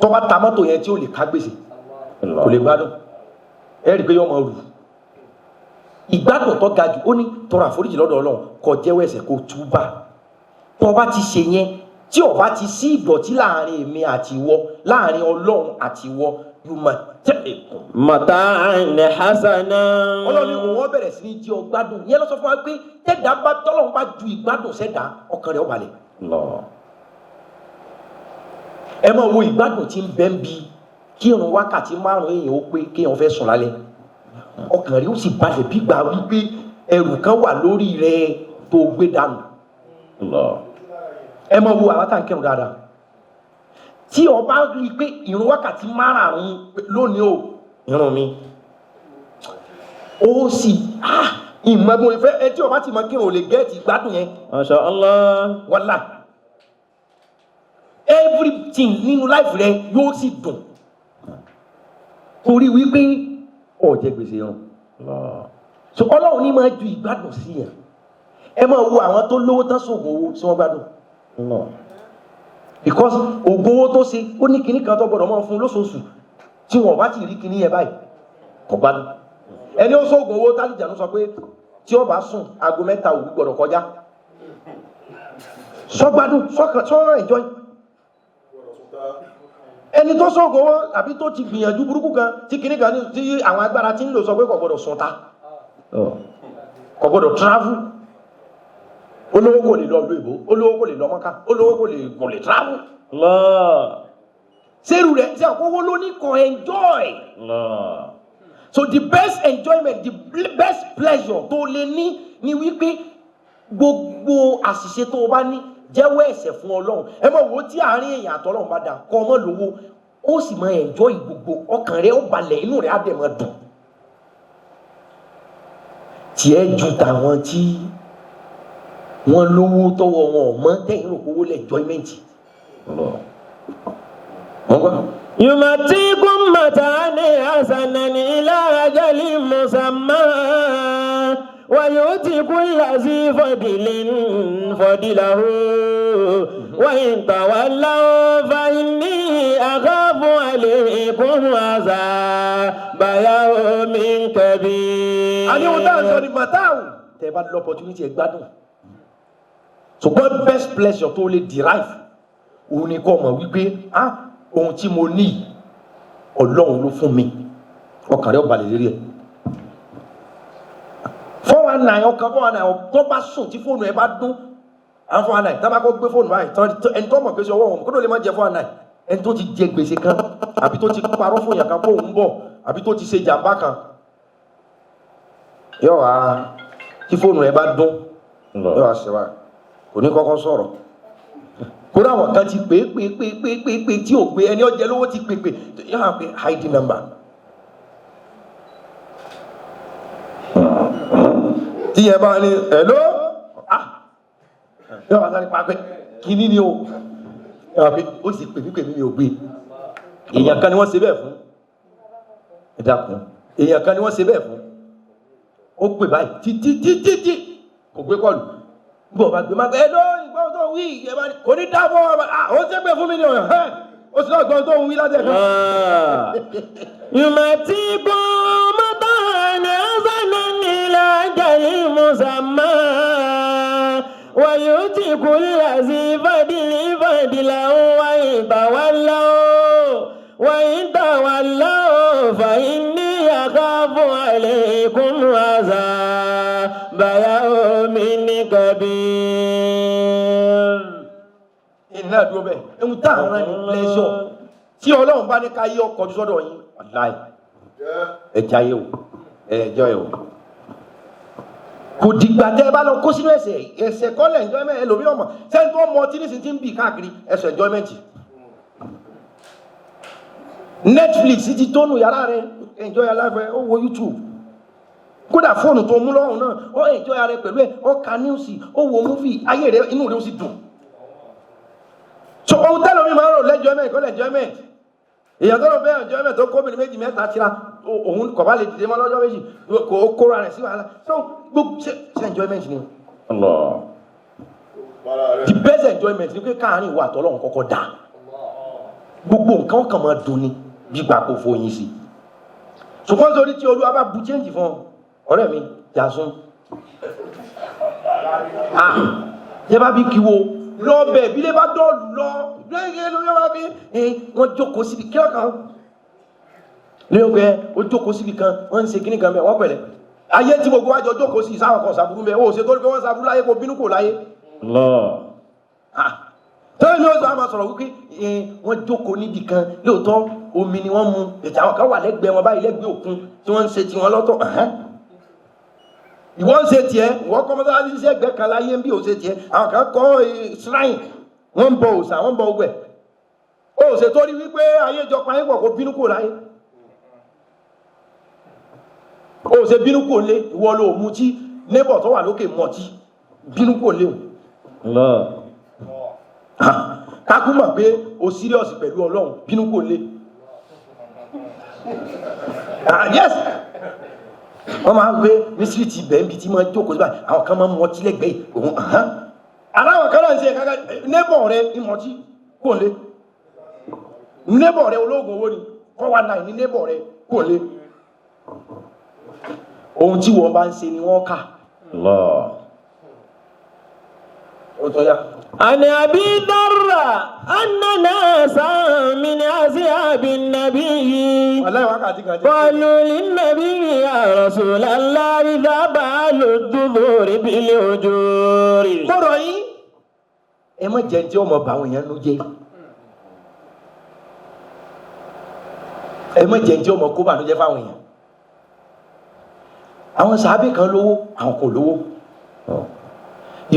tó bá ta mọ́tò yẹn tí ó lè ká gbèsè kò lè gbádùn ẹ rí i pé yọ ọmọ rù ìgbádùn tó ga jù ó ní tọrọ àforíjì lọ́dọ̀ Ọlọ́run kó jẹ́wọ́ ẹ̀ṣẹ̀ kó túbà tó bá ti ṣe yẹn tí ó bá ti sí ìdọ̀tí láàrin èmi àti ìwọ láàrin Ọlọ́run àti ìwọ yumatikum mata'an hasana. Ọlọ́run ní òun bẹ̀rẹ̀ sí ní jí ọ gbádùn yẹn lọ sọ fún wa pé tẹ́dá bá tọ́lọ́run bá ju ìgbádùn sẹ́dá ọkàn rẹ̀ ó balẹ̀. Allah. ẹ máa wo ìgbádùn tí ń bẹ ń bi kí irun wákàtí 5 èèyàn ó pé kí èèyàn fẹ́ sùn lálẹ́ ọkàn rẹ̀ ó sì balẹ̀ bí gbà wípé ẹrù kan wà lórí rẹ̀ tó gbé dànù. Allah. ẹ máa wo àwọn tá à ń kírun dáadáa tí o bá rí i pé irun wákàtí 5 lónìí o irun mi ó sì ìmọ̀gbọ́n ìfẹ́ ẹ tí o bá ti mọ kírun ò lè gẹ́ẹ̀tì ìgbádùn yẹn. Masha Allah. wàlá everything nínú life rẹ yóò sì dùn torí wípé ó jẹ gbèsè irun. so Ọlọ́run ní máa ju ìgbádùn sí yẹn ẹ máa wo àwọn tó lówó tán sóògùn owó tí wọ́n gbádùn. because oògùn owó tó ṣe ó ní kinní kan tó gbọdọ̀ máa fún lóṣooṣù tí wọn bá ti rí kinní yẹn báyìí kò gbádùn. ẹni ó sóògùn owó tálíjànú sọ pé tí ó bá sùn aago 3 òru gbọdọ̀ kọjá sọ gbádùn sọ enjoy. ẹni tó sóògùn owó àbí tó ti gbìyànjú burúkú kan tí kinní kan tí àwọn agbára ti ń lò sọ pé kò gbọdọ̀ sùn ta kò gbọdọ̀ travel. olówó kò lè lọ ìlú ìbò olówó kò lè lọ Mọ́kà olówó kò lè travel. sẹ́rù rẹ̀ tí àkọ́kọ́ ló ní kò enjoy. so the best enjoyment the best pleasure tó lè ní wípé gbogbo àṣìṣe tó o bá ní jẹ́wọ́ ẹ̀ṣẹ̀ fún Ọlọ́run ẹ mọ̀ wo tí àárín èèyàn àtọ́lọ́run bá dà kọ́ ọmọ lówó ó sì máa enjoy gbogbo ọkàn rẹ̀ ó balẹ̀ inú rẹ̀ á dẹ̀ máa dùn. tiẹ̀ ju tàwọn tí wọ́n lówó tọwọ́ wọn ò mọ tẹ̀yìn rò kówó lẹ̀ enjoyment. yumatikum mata'an hasanan ila ajalin musamma wa yu'ti kulla zi fadlin fadlahu wa in tawallaw fa inni akhafu alaykum azaba yawmin kabir. àníwọ̀n táwọn sọ ni màtáwù tẹ́ bá lọ opportunity ẹ gbádùn ṣùgbọ́n best pleasure tó lè derive òun ni kọ́ mọ̀ wípé ohun tí mo ní Ọlọ́run ló fún mi ọkàn rẹ̀ ó balẹ̀ lérí ẹ̀ 419 ọkàn 419 tó bá sùn tí fóònù ẹ bá dún àwọn 419 tá bá kó gbé fóònù báyìí ẹni tó mọ̀ pé sí ọwọ́ wọn kó ló lè má jẹ 419 ẹni tó ti jẹ gbèsè kan àbí tó ti parọ́ fún yàn kan kó òun bọ̀ àbí tó ti ṣe jàmbá kan yóò wá tí fóònù ẹ bá dún yóò wá ṣe wá kò ní kọ́kọ́ sọ̀rọ̀ kódà àwọn kan ti pè tí ò gbé ẹni ọjẹ́ lówó ti pè yóò wá pé hide number tí yẹn bá ní hello yóò wá sáré pàpẹ́ kíní ni o yóò wá pé ó sì pè mí ò gbé èèyàn kan ni wọ́n ṣe bẹ́ẹ̀ fún ẹ̀dàkùn èèyàn kan ni wọ́n ṣe bẹ́ẹ̀ fún ó pè báyìí títí kò gbé kọlù bọ̀ bá gbé máa gbé ẹ̀dọ́ ìgbọ́n tó wí ìyẹn bá ní kò ní dábọ̀ ó ṣe pé fún mi ní ọ̀yàn ó sì náà gbọ́n tó wí láti ẹ̀kan. Yùmọ̀ tí kò mọ́tò ní ọ̀sánà nílẹ̀ àjàlí mùsàmá wàyó tí kò lásì fàdílà wáyé tàwálà wáyé tàwálà fàyín ní àkáfù àlékún àzà bàyá omi ní kabir. Iná dúró bẹ́ẹ̀ ẹ̀hún tá àrán ní pleasure tí Ọlọ́run bá ní ká yí ọkọ̀ sọ́dọ̀ yín wàláì ẹja yẹ o ẹjọ́ yẹ o kò dìgbà tẹ́ ẹ bá lọ kó sínú ẹsẹ̀ kọ́lẹ̀ enjoyment ẹlòmíràn mọ̀ sẹ́ni tó mọ tí nísìnyí ti ń bì káàkiri ẹsẹ̀ enjoyment Netflix ti tónú yàrá rẹ enjoy your life ó wo YouTube kódà fóònù tó mú lọ́rùn náà ó enjoy rẹ pẹ̀lú ẹ̀ ó ka news ó wo movie ayé rẹ inú rẹ ó sì dùn so ohun tẹ́lẹ̀ mi máa ń rò lẹ́jọ́mẹ́ntì kọ́ lẹ́jọ́mẹ́ntì èèyàn tó lọ fẹ́ enjoyment tó kóbìnrin méjì mẹ́ta tira òun kọ̀ bá lè dìde mọ́ lọ́jọ́ méjì kò kóra rẹ̀ sí wàhálà so gbogbo ṣe enjoyment ni Allah. the best enjoyment ni pé káàárín ìwà àtọ́lọ́hún kọ́kọ́ dà gbogbo nǹkan kan máa dùn ni bí gbà kó fóyin sí ṣùgbọ́n torí tí Olúwa bá bu change fún ọ̀rẹ́ mi jàsún jẹ́ bá bí kí wo lọ́bẹ̀ bí lè bá dọ́ọ̀lù lọ lẹ́yìn ló yẹ wá bí wọ́n jókòó síbi kí ọ̀kan lẹ́yìn pé ó jókòó síbi kan wọ́n ń ṣe kíní kan bẹ́ẹ̀ wọ́n pẹ̀lẹ́ ayé tí gbogbo wájọ jókòó sí ìsáwọn kan ṣàbúrú bẹ́ẹ̀ ó ṣe tó rí pé wọ́n ṣàbúrú láyé kó bínú kò láyé tẹ́lẹ̀ ní ọ̀sán àmà sọ̀rọ̀ wípé wọ́n jókòó níbi kan lóòótọ́ omi ni wọ́n mu ètò àwọn kan wà lẹ́gbẹ̀ẹ́ wọn báyìí lẹ́gbẹ̀ẹ́ òkun tí wọ́n ń ṣe tiwọn lọ́tọ̀ ìwọ́n ń ṣe tiẹ̀ ìwọ́n kọ́ mọ́sálásí iṣẹ́ ẹgbẹ́ kan láyé ń bí ò ṣe tiẹ̀ àwọn kan kọ́ shrine wọ́n ń bọ òòṣà wọ́n ń bọ ogbẹ̀ ó ṣe tó rí wípé ayé jọ pa yín pọ̀ kó bínú kò láyé ó ṣe bínú kò lé ìwọ ló mú tí neighbor tó wà lókè mọ̀ tí bínú kò lé kákú mọ̀ pé o serious pẹ̀lú Ọlọ́run bínú kò lé yes wọ́n máa ń gbé ní síríìtì ibẹ̀ níbi tí wọ́n jókòó síbà àwọn kan máa ń mọtí lẹ́gbẹ̀ẹ́ òun aláwọ̀ kan náà ń ṣe ẹ̀ka neighbor rẹ ní mọtí kò lé neighbor rẹ olóògùn owó ni 419 ní neighbor rẹ kò lé ohun tí wọ́n bá ń ṣe ni wọ́n kà ó tọ́ ya. عن أبي ذر أن ناسا من أصحاب النبي قالوا للنبي يا رسول الله ذهب أهل الدثور بالأجور. Tọ́rọ̀ yìí ẹ má jẹ́ tí ọmọ bá àwọn èèyàn ló jẹ́ ẹ má jẹ́ tí ọmọ kó bá ló jẹ́ fáwọn èèyàn àwọn sàábì kan lówó àwọn kò lówó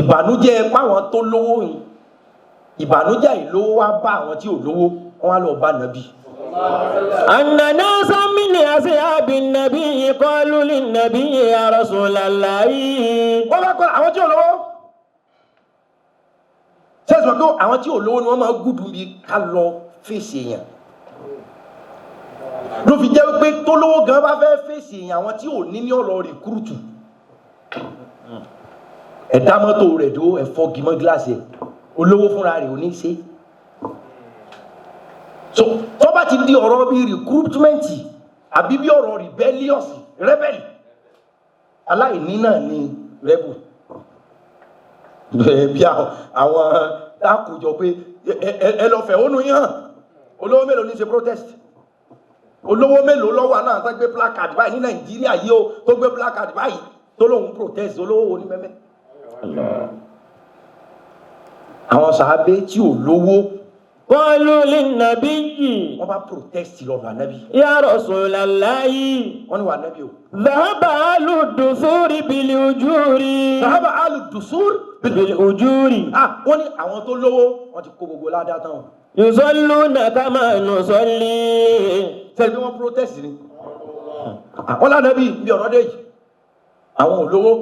ìbànújẹ́ páwọn tó lówó yìí ìbànújẹ́ ìlówó wá bá àwọn tí ò lówó wọn á lọ bá nàbí. أننا من أصحاب النبي قالوا للنبي يا رسول الله. wọ́n bá kọ́ àwọn tí ò lówó sẹ́sìmọ̀ pé àwọn tí ò lówó ni wọ́n máa gùdù bí ká lọ fèsì èèyàn ló fi jẹ́ pé tó lówó gan bá fẹ́ fèsì èèyàn àwọn tí ò ní ní ọ̀rọ̀ rìkúrùtù ẹ̀dá mọ́tò rẹ̀ dó ẹ̀fọ́ gímọ́ gíláàsì ẹ̀ olówó fúnra rẹ̀ ò ní ṣe so tó bá ti di ọ̀rọ̀ bí recruitment àbí bí ọ̀rọ̀ rebellious rebel aláìní náà ni rẹ́bù bí àwọn dákùjọ pé ẹ lọ fẹ̀hónú yín hàn olówó mélòó ní ṣe protest olówó mélòó lọ́wọ́ náà tó gbé placard báyìí ní Nàìjíríà yìí ó tó gbé placard báyìí tó lóun protest olówó wo ní mẹ́mẹ́ àwọn sàábé tí ò lówó قالوا للنبي wọ́n bá protest lọ́dọ̀ ànábì يا رسول الله wọ́n ní wà ànábì o ذهب أهل الدثور بالأجور sàhábà alùdùsúr بالأجور wọ́n ní àwọn tó lówó wọ́n ti kó gbogbo ládàá tán o يصلون كما نصلي sẹ́ni bí wọ́n protest ni wọ́n lànàbì bí ọ̀rọ̀ dé yìí àwọn ò lówó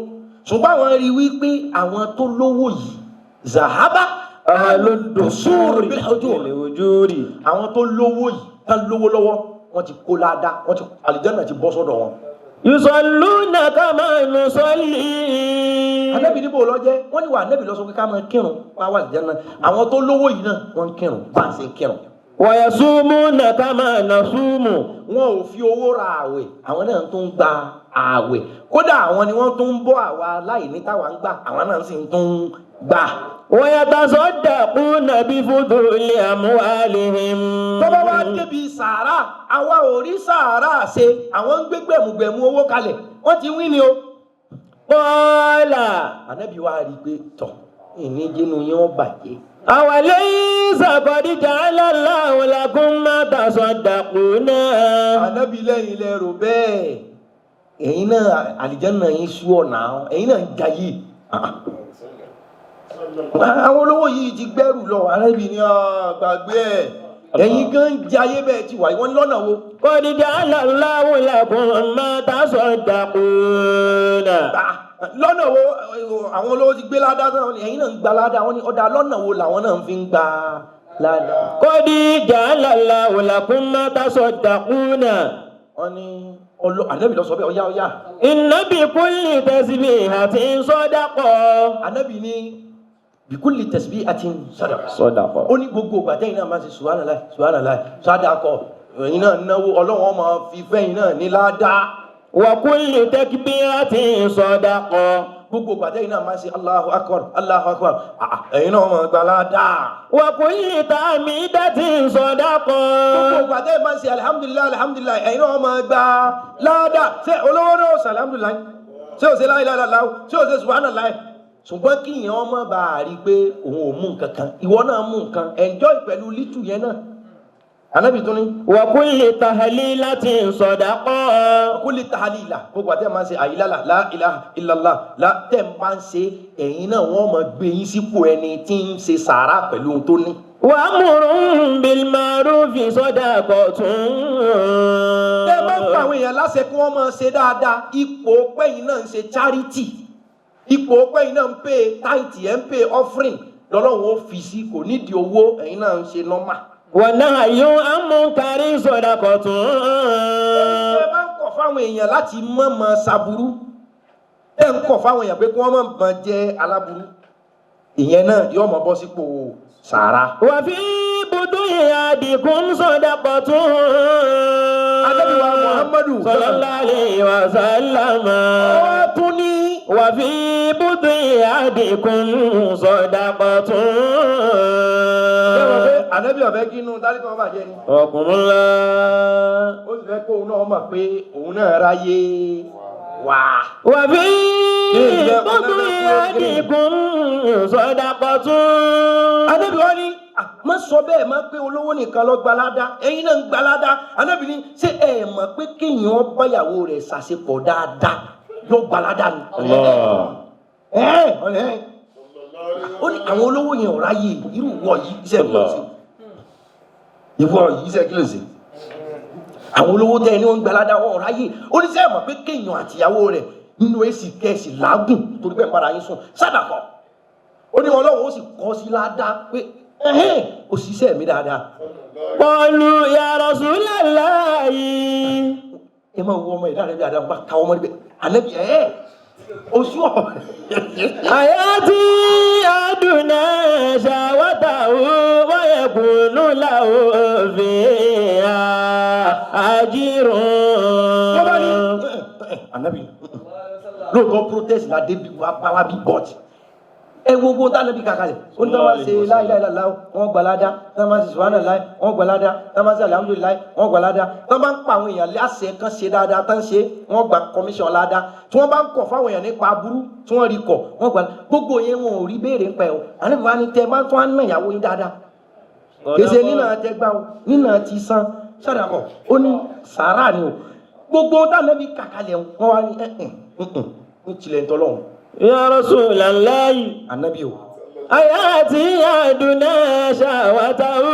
ṣùgbọ́n àwọn rí wípé àwọn tó lówó yìí zahaba aludusuri bilujuri àwọn tó lówó yìí tán lówó lọ́wọ́ wọ́n ti kó ládàá wọ́n ti àlìjánnà ti bọ́ sọ́dọ̀ wọn. yusalluna kama nusalli. Ànábì níbo lọ jẹ́ wọ́n ní wà Ànábì lọ sọ pé ká máa kírun wá wà àlìjánnà àwọn tó lówó yìí náà wọ́n ń kírun bá ń ṣe ń kírun. wa yasumuna kama nasumu. wọn ò fi owó ra àwẹ̀ àwọn náà tó ń gba àwẹ̀ kódà àwọn ni wọ́n tó ń bọ́ àwa aláìní táwa ń gbà àwọn náà sì ń tó ń gbà. wa yatasaddaquna bi fuduli amwalihim. tọ́ba wa débi sàárà àwa ò rí sàárà ṣe àwọn ń gbé gbẹ̀mùgbẹ̀mù owó kalẹ̀ wọ́n ti wí ni o. qala Ànábì wa rí i pé tọ̀ ìníjẹnu yẹn wọ́n bàjẹ́. awalaysa qad ja'ala Allahu lakum ma tasaddaquna. Ànábì lẹ́yìn lẹ́rù bẹ́ẹ̀ ẹ̀yin náà àlìjánnà yín sú ọ̀nà ẹ̀yin náà ń jayé. àwọn olówó yìí ti gbẹ́rù lọ Ànábì ní gbàgbé ẹ̀ ẹ̀yin gan ń jayé bẹ́ẹ̀ ti wà wọ́n lọ́nà wo. qad ja'ala Allahu lakum ma tasaddaquna. lọ́nà wo àwọn olówó ti gbé ládàá náà ẹ̀yin náà ń gba ládàá wọn ni ọ̀dà lọ́nà wo làwọn náà fi ń gba ládàá. qad ja'ala Allahu lakum ma tasaddaquna. wọ́n ní Ànábì lọ sọ bẹ́ẹ̀ ọ̀yá. inna bi kulli tasbihatin sadaqa. Ànábì ní bi kulli tasbihatin sadaqa. sadaqa. ó ní gbogbo ìgbà tẹ́yìn náà máa ṣe subhanallah subhanallah sadaqa ẹ̀yin náà náwó Ọlọ́run máa fi fẹ́yìn náà ní ládàá. wa kulli takbiratin sadaqa. gbogbo ìgbà tẹ́yìn náà máa ṣe Allahu akbar Allahu akbar ẹ̀yin náà máa gba ládàá. wa kulli tahmidatin sadaqa. gbogbo ìgbà tẹ́yìn máa ṣe alhamdulillah alhamdulillah ẹ̀yin náà máa gba ládàá. ṣé olówó náà ṣe alhamdulillah ṣé o ṣe la ilaha illallah ṣé o ṣe subhanallah ṣùgbọ́n kí ìyẹn ọmọ bá a rí i pé òun ò mú nǹkan kan ìwọ náà mú nǹkan enjoy pẹ̀lú lítù yẹn náà. Ànábì tún ní. wa kulli tahlilatin sadaqa. kulli tahlila gbogbo àti ẹ̀ máa ń ṣe àyílálà la ilaha illallah la tẹ̀ máa ń ṣe ẹ̀yin náà wọ́n máa gbé yín sípò ẹni tí ń ṣe sàárà pẹ̀lú ohun tó ní. wa amrun bil ma'rufi sadaqatun. ẹ máa ń pa àwọn èèyàn láṣẹ kí wọ́n máa ṣe dáadáa ipò pẹ́yìn náà ń ṣe charity ipò pẹ́yìn náà ń pè tithe ẹ̀ ń pè offering lọ́lọ́run ó fi sí kò nídìí owó ẹ̀yin náà ń ṣe normal. wa nahyun an munkarin sadaqatun. ẹ bá ń kọ̀ fáwọn èèyàn láti mọ̀ ṣàbúrú ẹ ń kọ̀ fáwọn èèyàn pé kí wọ́n mọ̀ jẹ́ aláburú ìyẹn náà yóò mọ̀ bọ́ sípò sàárà. wa fi budu'i ahadikum sadaqatun. Ànábì wa Muhammadu sallallahu alayhi wa sallam. ó tún ní. wa fi budu'i ahadikum sadaqatun. Ànábì ọ̀fẹ́ kí inú tálíkà ọba jẹ́ ni. ọkùnrin ó sì fẹ́ kó òun náà mọ̀ pé òun náà ráyé wà. wa fi budu'i ahadikum sadaqatun. Ànábì wọ́n ní má sọ bẹ́ẹ̀ má pé olówó nìkan lọ gbalada ẹ̀yin náà ń gbalada. Ànábì ní ṣé ẹ mọ̀ pé kéèyàn báyàwó rẹ̀ ṣàṣepọ̀ dáadáa yóò gbalada ni. ó ní àwọn olówó yẹn ò ráyè irú wọ yìí iṣẹ́ kí ló ṣe ìwọ yìí iṣẹ́ kí ló ṣe àwọn olówó tẹ ẹni wọn gbalada wọn ò ráyè ó ní sẹ́yìn mọ̀ pé kéèyàn àtìyàwó rẹ̀ nínú èsì kẹ́ẹ̀sì làágùn torí bẹ́ẹ̀ para yín sùn sádàkọ̀ ó ní Ọlọ́run ó sì kọ́ sí ládàá pé ó ṣiṣẹ́ mi dáadáa. qalu ya rasulallahi. ẹ máa wọ ọmọ ìdá rẹ bí adá bá ká ọmọ níbẹ̀ Ànábì oṣù ọ̀. ayati aduna shawatahu wa yakunu lahu fiha ajrun. Ànábì lóòótọ́ protest la dé bá wa bí bọ́ọ̀tì ẹ gbogbo tá nàbí kàkàlẹ̀ ó ní táwọn ṣe láìláìláìlá wọn gbalada táwọn ṣe sùwánà láì wọn gbalada táwọn ṣe alhamdulilayi wọn gbalada táwọn bá ń pa àwọn èèyàn láṣẹ kan ṣe dáadáa tán ṣe wọn gba commission ládàá tí wọn bá ń kọ̀ fáwọn èèyàn nípa aburú tí wọn rí kọ̀ wọn gbalada gbogbo yẹn wọn ò rí béèrè ń pẹ́ o àníbi wa ni tẹ bá tún á nà ìyàwó yín dáadáa kèsè nínà àtẹgbà o nínà ti san sádàkọ ó ní sàárà ni o gbogbo tá nàbí kàkàlẹ̀ wọn wá ní ní tilẹ̀ ntọ́lọ́hún. Ya Rasulallahi anabi o. ayati aduna shawatahu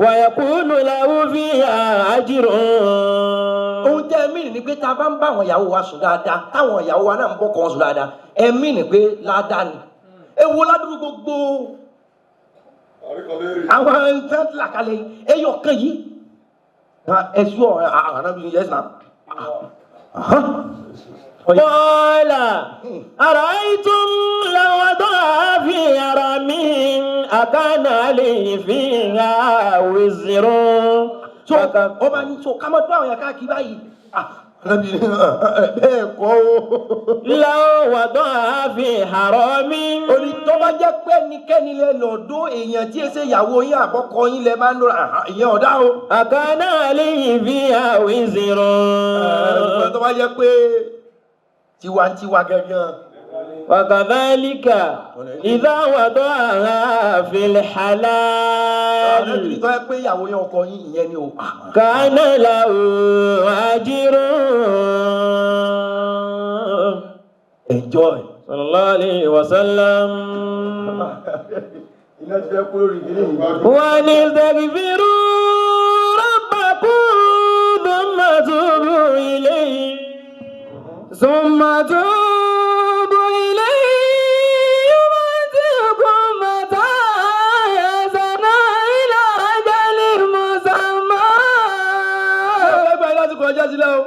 wa yakunu lahu fiha ajrun. ohun tẹ́ ẹ̀mí ni pé tá a bá ń bá àwọn ìyàwó wa sùn dáadáa táwọn ìyàwó wa náà ń bọ́ kàn sùn dáadáa ẹ̀mí ni pé ládàá ni ewu ládùúgbò gbogbo àwọn nǹkan tí làkàlẹ̀ ẹyọ kan yìí ẹ̀sùn anabi yẹn sàn. قال أرأيتم لو وضع في حرمهم أكان عليه فيها وزر. so ọba ní so ká má dún àwọn yàrá káàkiri báyìí bẹ́ẹ̀ kọ́ o. لو وضع في حرمهم. orí tó bá jẹ́ pé ẹnikẹ́ni lẹ lọ́dọ̀ èèyàn tí èsè ìyàwó yín àbọ̀kọ yín lẹ máa ń lọ ìyẹn ọ̀dá o. أكان عليه فيها وزر. tó bá jẹ́ pé tiwantiwa gangan. وكذلك إذا وضعها في الحلال tó yẹ pé ìyàwó yẹn ọkọ yín ìyẹn ni o. كان له أجر. enjoy. صلى الله عليه وسلم. iná ti fẹ́ kú lórí ìdílé yìí. وأن استغفروا ربكم ثم توبوا إليه ثم توبوا إليه يمتعكم متاعا حسنا إلى أجل مسمى ẹgbẹ́ yìí láti kọjá sílẹ̀ o.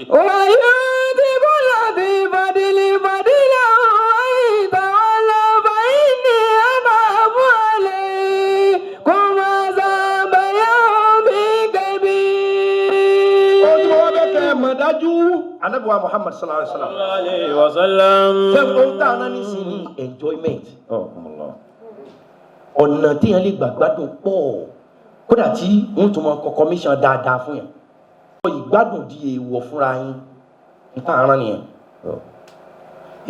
ويؤتي كل ذي فضل فضله وإن تولوا فإني أخاف عليكم عذاب يوم كبير. ó tún wọ́n bẹ́ẹ̀ kẹ́ ẹ̀ mọ̀ dájú. anabi wa Muhammad sallallahu alaihi wa sallam. عليه وسلم. ṣé ohun tá a náà ní sí ní enjoyment. ọ̀nà téèyàn lè gbàgbádùn pọ̀ kódà tí wọ́n tún mọ kọ́kọ́ mission dáadáa fún yẹn. ìgbádùn di èèwọ̀ fúnra yín nípa àrán nìyẹn.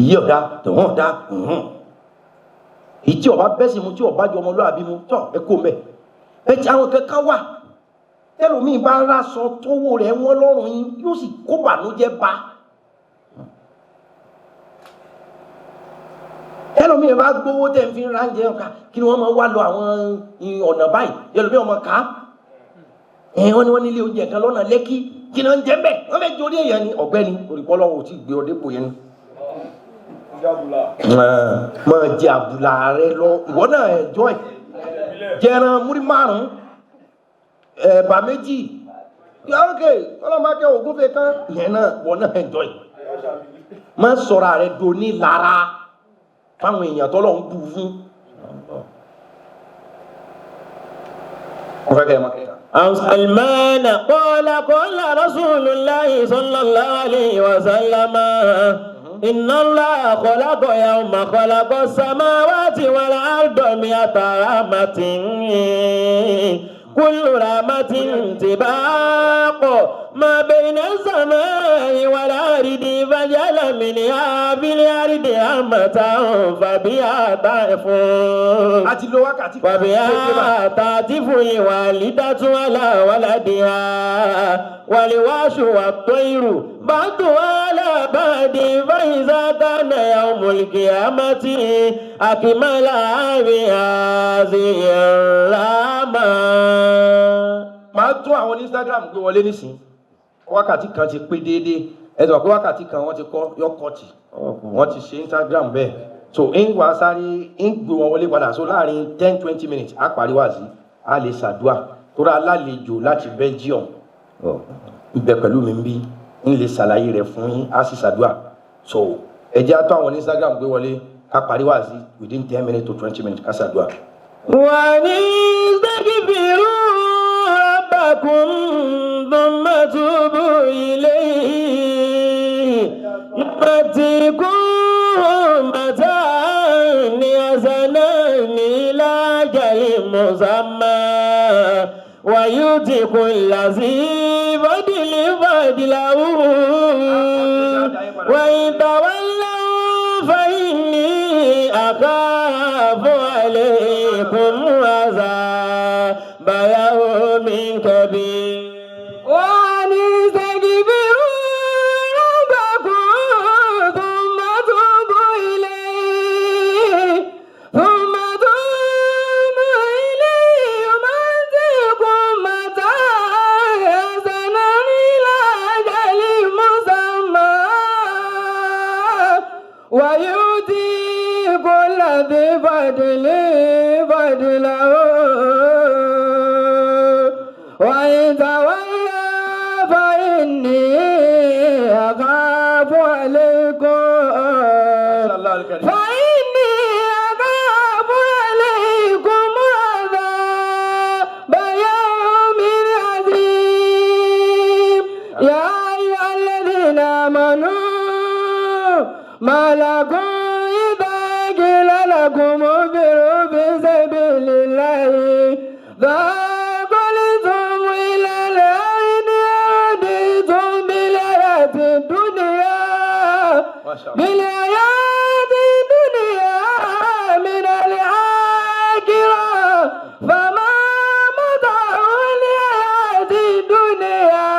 ìyí ọ̀dà tòun ọ̀dà èyí tí ọba bẹ́sì mu tí ọba jọ ọmọlúwàbí mu tọ́ ẹ kó mẹ́. ẹ ti àwọn kankan wà tẹlomi bá ń rásọ tówó rẹ̀ wọ́n lọ́rùn yín yóò sì kó bànújẹ́ bá. tẹlomi bá gbowó tẹ̀ ń fi ránjẹ ọ̀ka kí ni wọ́n máa wá lọ àwọn ọ̀nà báyìí yẹlomi ọmọ ká wọ́n ní wọ́n nílé oúnjẹ kan lọ́nà lẹ́kí kí ni wọ́n ń jẹ́ bẹ́ẹ̀ wọ́n fẹ́ jórí èèyàn ni ọ̀gbẹ́ni olùkọ́lọ́wọ́ ò tí gbé ọdẹ bò yẹn ni. máa jẹ àbùlà rẹ lọ ìwọ náà ẹjọ́ ẹ jẹran múrí márùn ẹ̀bà méjì yọ̀ọ́kẹ́ ọlọ́mọkẹ́ ògúnfẹ́ kan yẹn náà wọ́n náà ẹjọ́ ẹ má sọ̀rọ̀ rẹ doni lára fáwọn èèyàn tọ́lọ̀ ń bù fún. wọ́n fẹ́ kẹ́ ẹ máa kẹ́kọ̀ọ́. عن سلمان قال قال رسول الله صلى الله عليه وسلم إن الله خلق يوم خلق السماوات والأرض 100 رحمة كل رحمة طباق ما بين السماء والأرض فجعل منها في الأرض رحمة فبها تعرفون àti lo wákàtí kan. فبها تعطف الوالدة على ولدها والوحش والطير بعضها على بعض فإذا كان يوم القيامة أكمل بهذه الرحمة. máa tún àwọn ní Instagram gbé wọlé nísìnyí wákàtí kan ti pé déédéé ẹ̀sùn àpò wákàtí kan wọ́n ti kọ́ yọkọ̀tì wọ́n ti ṣe Instagram bẹ́ẹ̀ so ń wá sáré ń gbé wọn wọlé padà so láàrin 10-20 minutes á parí wá sí a lè ṣàdúà tó rà lálejò láti Belgium ibẹ̀ pẹ̀lú mi ń bí ń lè ṣàlàyé rẹ̀ fún yín á sì ṣàdúà so ẹ̀jẹ̀ á tó àwọn ní Instagram gbé wọlé ká parí wá sí within 10 minutes to 20 minutes ká ṣàdúà. وأن استغفروا ربكم ثم توبوا إليه يمتعكم متاعا حسنا إلى أجل مسمى ويؤتي كل ذي فضل فضله وإن تولوا فإني أخاف عليكم عذاب يوم كبير وأن استغفروا ربكم ثم توبوا إليه يمتعكم متاعا حسنا إلى أجل مسمى ويؤتي كل ذي فضل فضله وإن تولوا فإني أخاف عليكم فإني أخاف عليكم عذاب يوم عظيم يا أيها الذين آمنوا ما لكم إذا قيل لكم انفروا في سبيل الله ثاقلتم إلى الأرض أرضيتم بالحياة الدنيا من الآخرة فما متاع الحياة الدنيا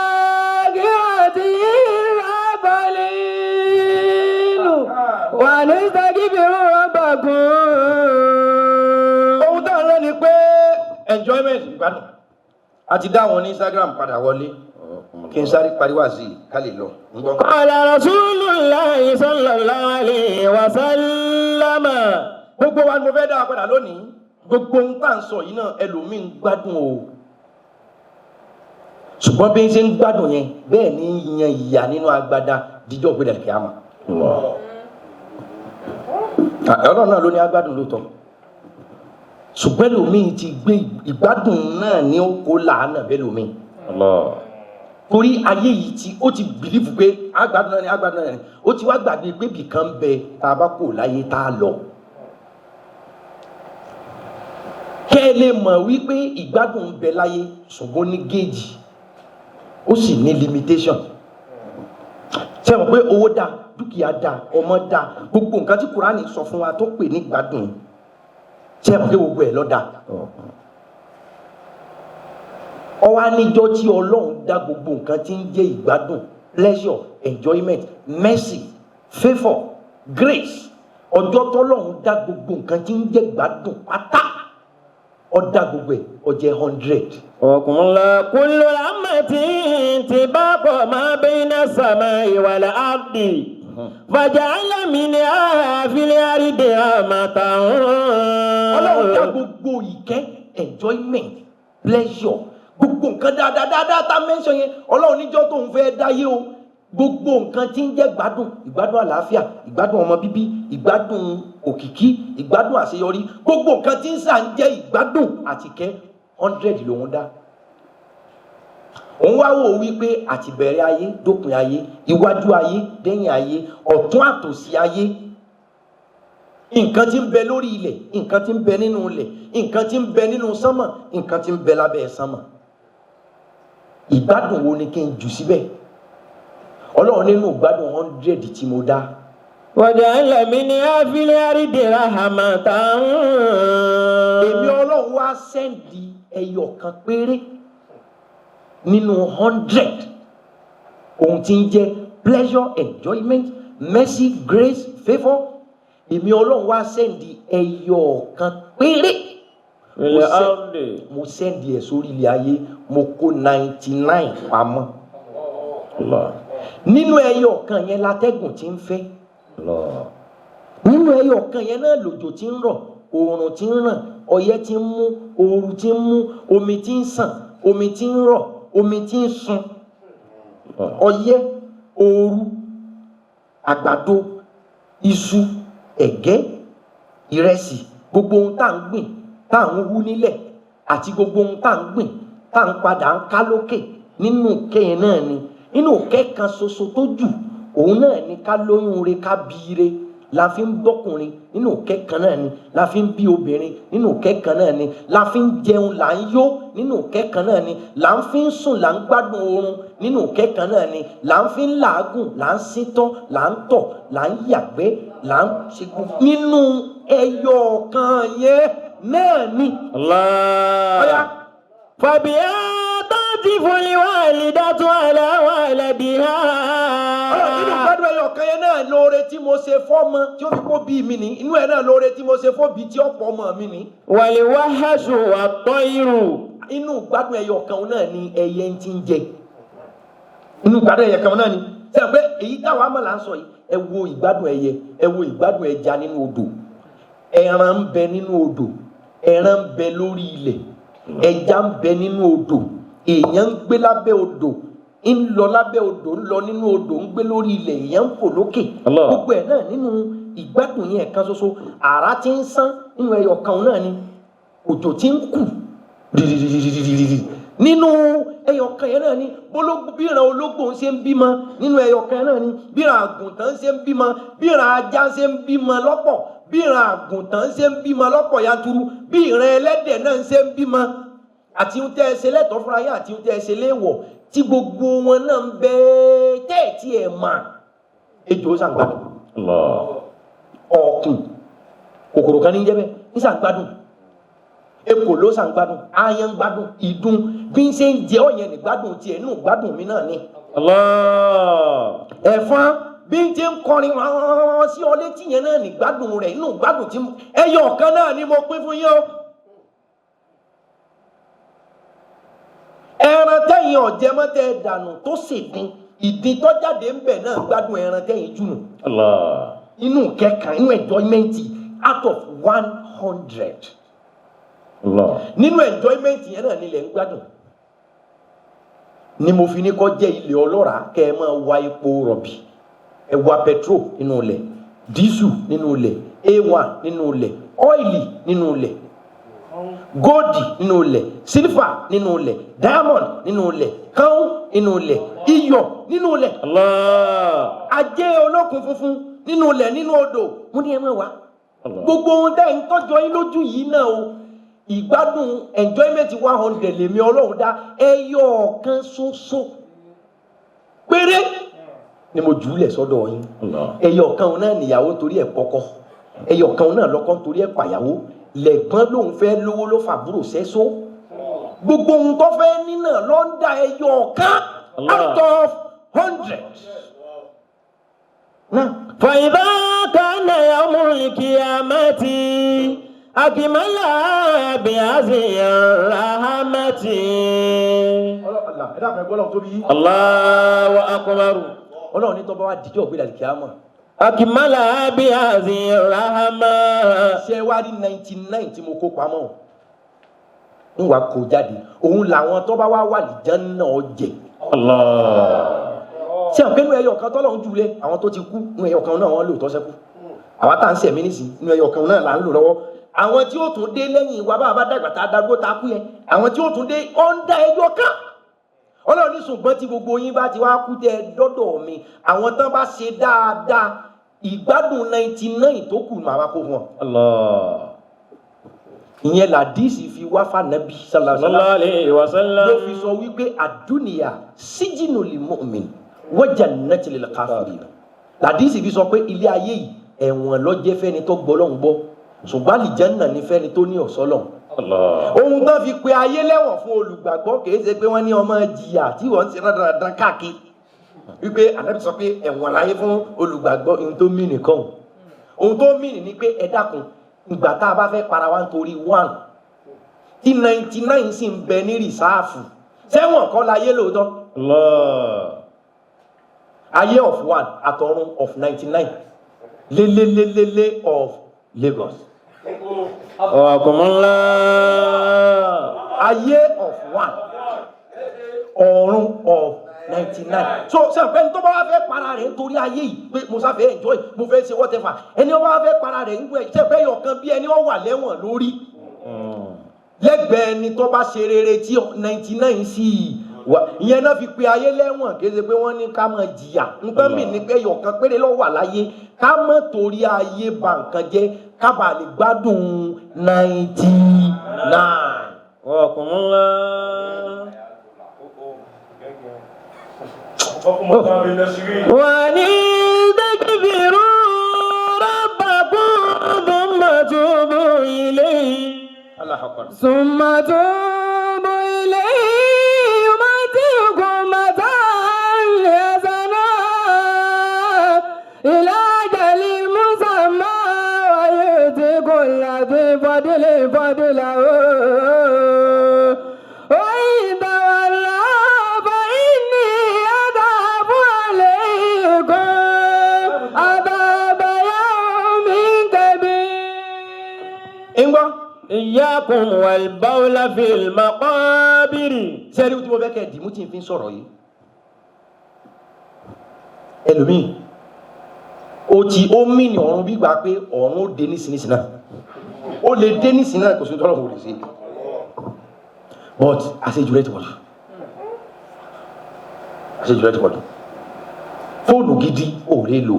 بالآخرة إلا قليل ونستغفر ربكم. ohun tá à ń rẹ́ ni pé enjoyment ìgbádùn a ti dá wọn ní Instagram padà wọlé kí n sáré pariwo sí i ká lè lọ. قال رسول الله صلى الله عليه وسلم. gbogbo wa ni mo fẹ́ dá a padà lónìí gbogbo ohun tá à ń sọ yìí náà ẹlòmíín gbádùn o ṣùgbọ́n bí n ṣe ń gbádùn yẹn bẹ́ẹ̀ ni yan ìyà nínú agbada díjọ́ gbé dàkẹ́ àmọ́. ọlọ́run náà ló ní agbádùn lóòótọ́ ṣùgbọ́n ẹlòmíín ti gbé ìgbádùn náà ní oko làánà bẹ́ẹ̀ lòmíín. torí ayé yìí ó ti bìlífù pé agbádùn náà ni ó ti wá gbàgbé pé bìkan ń bẹ tá a bá kò láyé tá a lọ. kẹ́ ẹ lè mọ̀ wípé ìgbádùn ń bẹ láyé ṣùgbọ́n ní géèjì ó sì ní limitation. ṣé ẹ mọ̀ pé owó dáa dúkìá dáa ọmọ dáa gbogbo nǹkan tí Kùránì sọ fún wa tó pè ní ìgbádùn ṣé ẹ mọ̀ pé gbogbo ẹ̀ ló dáa. ọwọ́ aníjọ́ tí Ọlọ́run dá gbogbo nǹkan tí ń jẹ́ ìgbádùn pleasure enjoyment mercy favour grace ọjọ́ tọ́lọ́run dá gbogbo nǹkan tí ń jẹ́ ìgbádùn pátá ọ̀dà gbogbo ẹ̀ ọjẹ́ 100. وكل رحمة انطباق ما بين السماء والأرض فجعل منها في الأرض رحمة. Ọlọ́run dá gbogbo ìkẹ́ enjoyment pleasure gbogbo nǹkan dáadáa tá a mẹ́sàn yẹn Ọlọ́run níjọ́ tó ń fẹ́ dáyé o gbogbo nǹkan tí ń jẹ́ ìgbádùn àlàáfíà ìgbádùn ọmọ bíbí ìgbádùn òkìkí ìgbádùn àṣeyọrí gbogbo nǹkan tí ń sàn jẹ́ ìgbádùn àtìkẹ́ 100 lòun dá. òun wá wò wípé àti bẹ̀rẹ̀ ayé dópin ayé iwájú ayé dẹ́yìn ayé ọ̀tún àtòsí ayé nǹkan tí ń bẹ lórí ilẹ̀ nǹkan tí ń bẹ nínú ilẹ̀ nǹkan tí ń bẹ nínú sánmà nǹkan tí ń bẹ lábẹ́ sánmà ìgbádùn wo ni kí n jù síbẹ̀ Ọlọ́run nínú ìgbádùn 100 tí mo dá. وجعل منها في الأرض رحمة. èmi Ọlọ́run wá sẹ́ndì ẹyọ kan péré nínú 100 ohun tí ń jẹ́ pleasure enjoyment mercy grace favour èmi Ọlọ́run wá sẹ́ndì ẹyọ kan péré mo sẹ́ndì ẹ̀ sórí ilẹ̀ ayé mo kó 99 pamọ́ nínú ẹyọ kan yẹn látẹ́gùn tí ń fẹ́ nínú ẹyọ kan yẹn náà lòjò tí ń rọ̀ oòrùn tí ń ràn ọyẹ́ tí ń mú ooru tí ń mú omi tí ń sàn omi tí ń rọ̀ omi tí ń sun ọyẹ́ ooru àgbàdo iṣu ẹ̀gẹ́ ìrẹsì gbogbo ohun tá à ń gbìn tá à ń hú nílẹ̀ àti gbogbo ohun tá à ń gbìn tá à ń padà ń ká lókè nínú kẹ́yìn náà ni nínú kẹ́kan ṣoṣo tó jù òun náà ni ká lóyún re ká bí re la fi ń bọ́kùnrin nínú kẹ́kan náà ni la fi ń bí obìnrin nínú kẹ́kan náà ni la fi ń jẹun là ń yó nínú kẹ́kan náà ni là ń fi ń sùn là ń gbádùn oorun nínú kẹ́kan náà ni là ń fi ń làágùn là ń síntọ́ là ń tọ̀ là ń yàgbẹ́ là ń ṣe nínú ẹyọ kan yẹn náà ni. Allah. Fàbíyá tó ti fún ìwàlídàtú àlàwàlàdìhà. Nínú gbádùn ẹyọ kan yẹn náà lóore tí mo ṣe fọ́mọ tí ó fi kó bí mi ní inú ẹ̀ náà lóore tí mo ṣe fóbi tí ó pọ̀ ọmọ mi ní. Wàlíwáhásù àtọ́irù. Inú gbádùn ẹyọ kan náà ni ẹyẹ ń ti ń jẹ. Inú gbádùn ẹyẹ kan náà ni ṣe pé èyí táwọn àmọ́ là ń sọ yìí ẹ wo ìgbádùn ẹyẹ ẹ wo ìgbádùn ẹja nínú odò ẹran ń bẹ nínú odò ẹran ń bẹ lórí ilẹ̀ ẹja ń bẹ nínú odò èèyàn ń gbé lábẹ́ odò ń lọ lábẹ́ odò ń lọ nínú odò ń gbé lórí ilẹ̀ èèyàn ń fò lókè gbogbo ẹ̀ náà nínú ìgbádùn yẹn kan ṣoṣo àrá tí ń sán nínú ẹyọ kan náà ni òjò tí ń kù rìrìrìrìrìrì nínú ẹyọ kan yẹn náà ni bíran ológbò ń ṣe ń bímọ nínú ẹyọ kan náà ni bíran àgùntàn ṣe ń bímọ bíran ajá ṣe ń bímọ lọ́pọ̀ bíran àgùntàn ṣe ń bímọ lọ́pọ̀ yanturu bí ìran ẹlẹ́dẹ̀ náà ṣe ń bímọ àti ohun tẹ́ ẹ ṣe lẹ́tọ̀ọ́ fúnra yín àti ohun tẹ́ ẹ ṣe léèwọ̀ tí gbogbo wọn náà ń bẹ tẹ́ẹ̀tì ẹ̀ mà ejò ṣàǹgbádùn ọ̀kùn kòkòrò kan ní jẹ́ bẹ́ẹ̀ ní ṣàǹgbádùn ekò ló ṣàǹgbádùn ayan gbádùn ìdun bí ń ṣe ń jẹ ọ̀yẹn nígbádùn tiẹ̀ nínú gbádùn mi náà ni. ẹ̀fọn bí ń ṣe ń kọrin sí ọ létí yẹn náà nígbádùn rẹ̀ nínú gbádùn tí ẹyọ ọ̀kan náà ni mo pín fún yín o. ẹran tẹ̀yìn ọ̀jẹ̀mọ́tẹ̀ dànù tó ṣèdín ìdín tó jáde ń bẹ̀ náà gbádùn ẹran tẹ̀yìn jùnù. inú kẹkàn inú enjoyment out of 100 nínú enjoyment yẹn náà nílẹ̀ ń gbádùn ni mo fi ní kọ́ jẹ́ ilẹ̀ ọlọ́ràá kẹ́ ẹ máa wá epo rọ̀bì ẹ wá petrol nínú ilẹ̀ diesel nínú ilẹ̀ A1 nínú ilẹ̀ ọ́ìlì nínú ilẹ̀ góòdì nínú ilẹ̀ sílífà nínú ilẹ̀ diamond nínú ilẹ̀ káún nínú ilẹ̀ iyọ̀ nínú ilẹ̀ ajé olókun funfun nínú ilẹ̀ nínú odò mo ní ẹ máa wá gbogbo ohun tẹ́ ń tọ́jọ́ yín lójú yìí náà o ìgbádùn enjoyment 100 lèmi ọlọ́run dá ẹyọ ọ̀kan ṣoṣo péré ni mo jù ú lẹ̀ sọ́dọ̀ yín ẹyọ ọ̀kan náà nìyàwó torí ẹ̀ kọ́kọ́ ẹyọ ọ̀kan náà lọ́kọ́ torí ẹ̀ pàyàwó lẹ́gbọ́n lòun fẹ́ lówó ló fàbúrò sẹ́só gbogbo ohun tó fẹ́ nínà ló ń dá ẹyọ ọ̀kan out of 100. náà فإذا كان يوم القيامة أكمل بهذه الرحمة. الله أكبر. ọlọ́run ní tọ́ba wa dìjọ́ ògbé dàlí kíámà. أكمل بهذه الرحمة. ṣé wá rí 99 tí mo kó pamọ́ ń wá kó jáde òun làwọn tọ́ba wa wà lìjẹ́ náà jẹ. ṣé àwọn kẹ́nu ẹyọ kan tọ́lọ́run jù lé àwọn tó ti kú nínú ẹyọ kan náà wọ́n lò tọ́sẹ́ kú àwa tá à ń sẹ̀mí nísìnyí nínú ẹyọ kan náà là ń lò lọ́wọ́ àwọn tí ó tún dé lẹ́yìn ìwà bá a bá dàgbà tá a darúgbó tá a kú yẹn àwọn tí ó tún dé ó ń dá ẹyọ kan ọlọ́run ní ṣùgbọ́n tí gbogbo yín bá ti wá kú tẹ dọ́dọ̀ mi àwọn tán bá ṣe dáadáa ìgbádùn 99 tó kù màá kó fún ọ. ìyẹn làdíìsì fi wá fànàbí sallallahu alaihi wasallam ló fi sọ wípé àdúnìyà síjìnnù lil mu'min wa jannatul lil kafirin làdíìsì fi sọ pé ilé ayé yìí ẹ̀wọ̀n ló jẹ́ fẹ́ni tó gbọ́ lọ́hùn gbọ́ ṣùgbọ́n àlìjẹ́nnà ní fẹ́ni tó ní ọ̀sọ́lọ̀. ohun tó fi pe ayé lẹ́wọ̀n fún olùgbàgbọ́ kìí ṣe pé wọ́n ní ọmọ jìyà tí wọ́n ń ṣe dandan káàkiri wípé ànábì sọ pé ẹ̀wọ̀n láyé fún olùgbàgbọ́ ohun tó mì nìkan ohun tó mì ní pé ẹ dákun ìgbà tá a bá fẹ́ para wa nítorí 1 tí 99 sì ń bẹ ní rìsáàfù sẹ́wọ̀n kọ́ láyé lóòótọ́ ayé of 1 àtọ̀run of 99 lélélélélé of Lagos. Ọ̀kùnmọ́lá. Ayé of 1 ọ̀run of 99. So ṣe àpẹ ní tó bá wá fẹ́ para rẹ̀ nítorí ayé yìí pé mo sáfẹ́ enjoy mo fẹ́ ṣe whatever ẹni ó bá wá fẹ́ para rẹ̀ nítorí ṣe fẹ́ yọ̀kan bí ẹni ó wà lẹ́wọ̀n lórí. lẹ́gbẹ̀ẹ́ ẹni tó bá ṣe rere tí 99 sí wà ìyẹn náà fi pe ayé lẹ́wọ̀n kéde pé wọ́n ní ká máa jìyà nǹkan mi ní pé ẹyọ̀kan péré ló wà láyé ká má torí ayé ba nǹkan jẹ́ ká bàa lè gbádùn 99. وأن تكبروا ربكم ثم توبوا إليه ثم توبوا إليه يمتعكم متاعا حسنا إلى أجل مسمى ويؤتي كل ذي فضل فضله وإن تولوا فإني أخاف عليكم عذاب يوم كبير. إياكم والبول في المقابر. sẹ́rí tí mo fẹ́ kẹ́ dìmú tí n fi sọ̀rọ̀ yìí ẹlòmíì ó mí ní ọ̀run bí gbà pé ọ̀run ó dé nísinsìnyí náà ó lè dé nísinsìnyí náà kò sí tọ́lọ̀ kò lè ṣe but àṣejù rẹ̀ ti pọ̀jù àṣejù rẹ̀ ti pọ̀jù fóònù gidi ò lè lò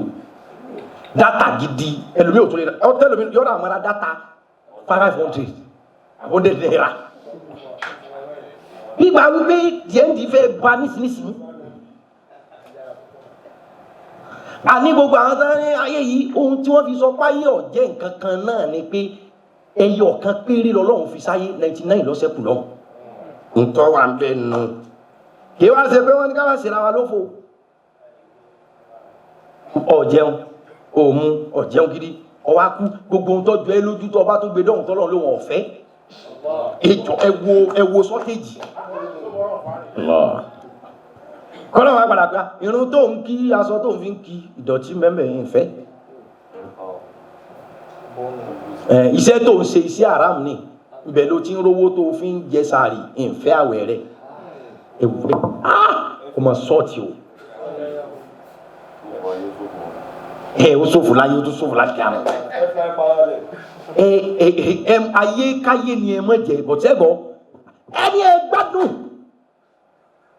dátà gidi ẹlòmíì ò tó lè rà ẹlòmíì yọ̀rọ̀ àmọ́ra dátà 500 àbọ̀dẹ̀ naira nígbà wípé díẹ̀ndì fẹ́ ba nísinsìnyí àní gbogbo àwọn tó ní ayé yìí ohun tí wọ́n fi sọ páyé ọ̀jẹ́ nǹkan kan náà ni pé ẹyọ kan péré lọ́lọ́run fi sáyé 99 lọ́sẹ̀kù lọ́hùn ntọ́ wa ń bẹ nù kí wá ṣe pé wọ́n ní ká wá ṣe ra wa lófo ọ̀jẹun òmu ọ̀jẹun gidi ọwọ́ akú gbogbo ohun tọ́jú ẹ lójú tó ọba tó gbé dọ́hùn tọ́lọ́ lóhùn ọ̀fẹ́ ìjọ ẹwo sọ́téjì kọ́lọ́ wa padà pé irun tó ń kí aṣọ tó ń fi ń kí ìdọ̀tí mẹ́mẹ́ yìí fẹ́ iṣẹ́ tó ń ṣe iṣẹ́ àràm ni ibẹ̀ ló ti ń rówó tó fi ń jẹ sàárì ìfẹ́ àwẹ̀ rẹ̀ ewúrẹ́ kò mọ̀ sọ́ọ̀tì o ó ṣòfò láyé ó tún ṣòfò láti àmọ́ ayé káyé ni ẹ mọ̀ jẹ ìbọ̀tẹ́gbọ̀ ẹni ẹ gbádùn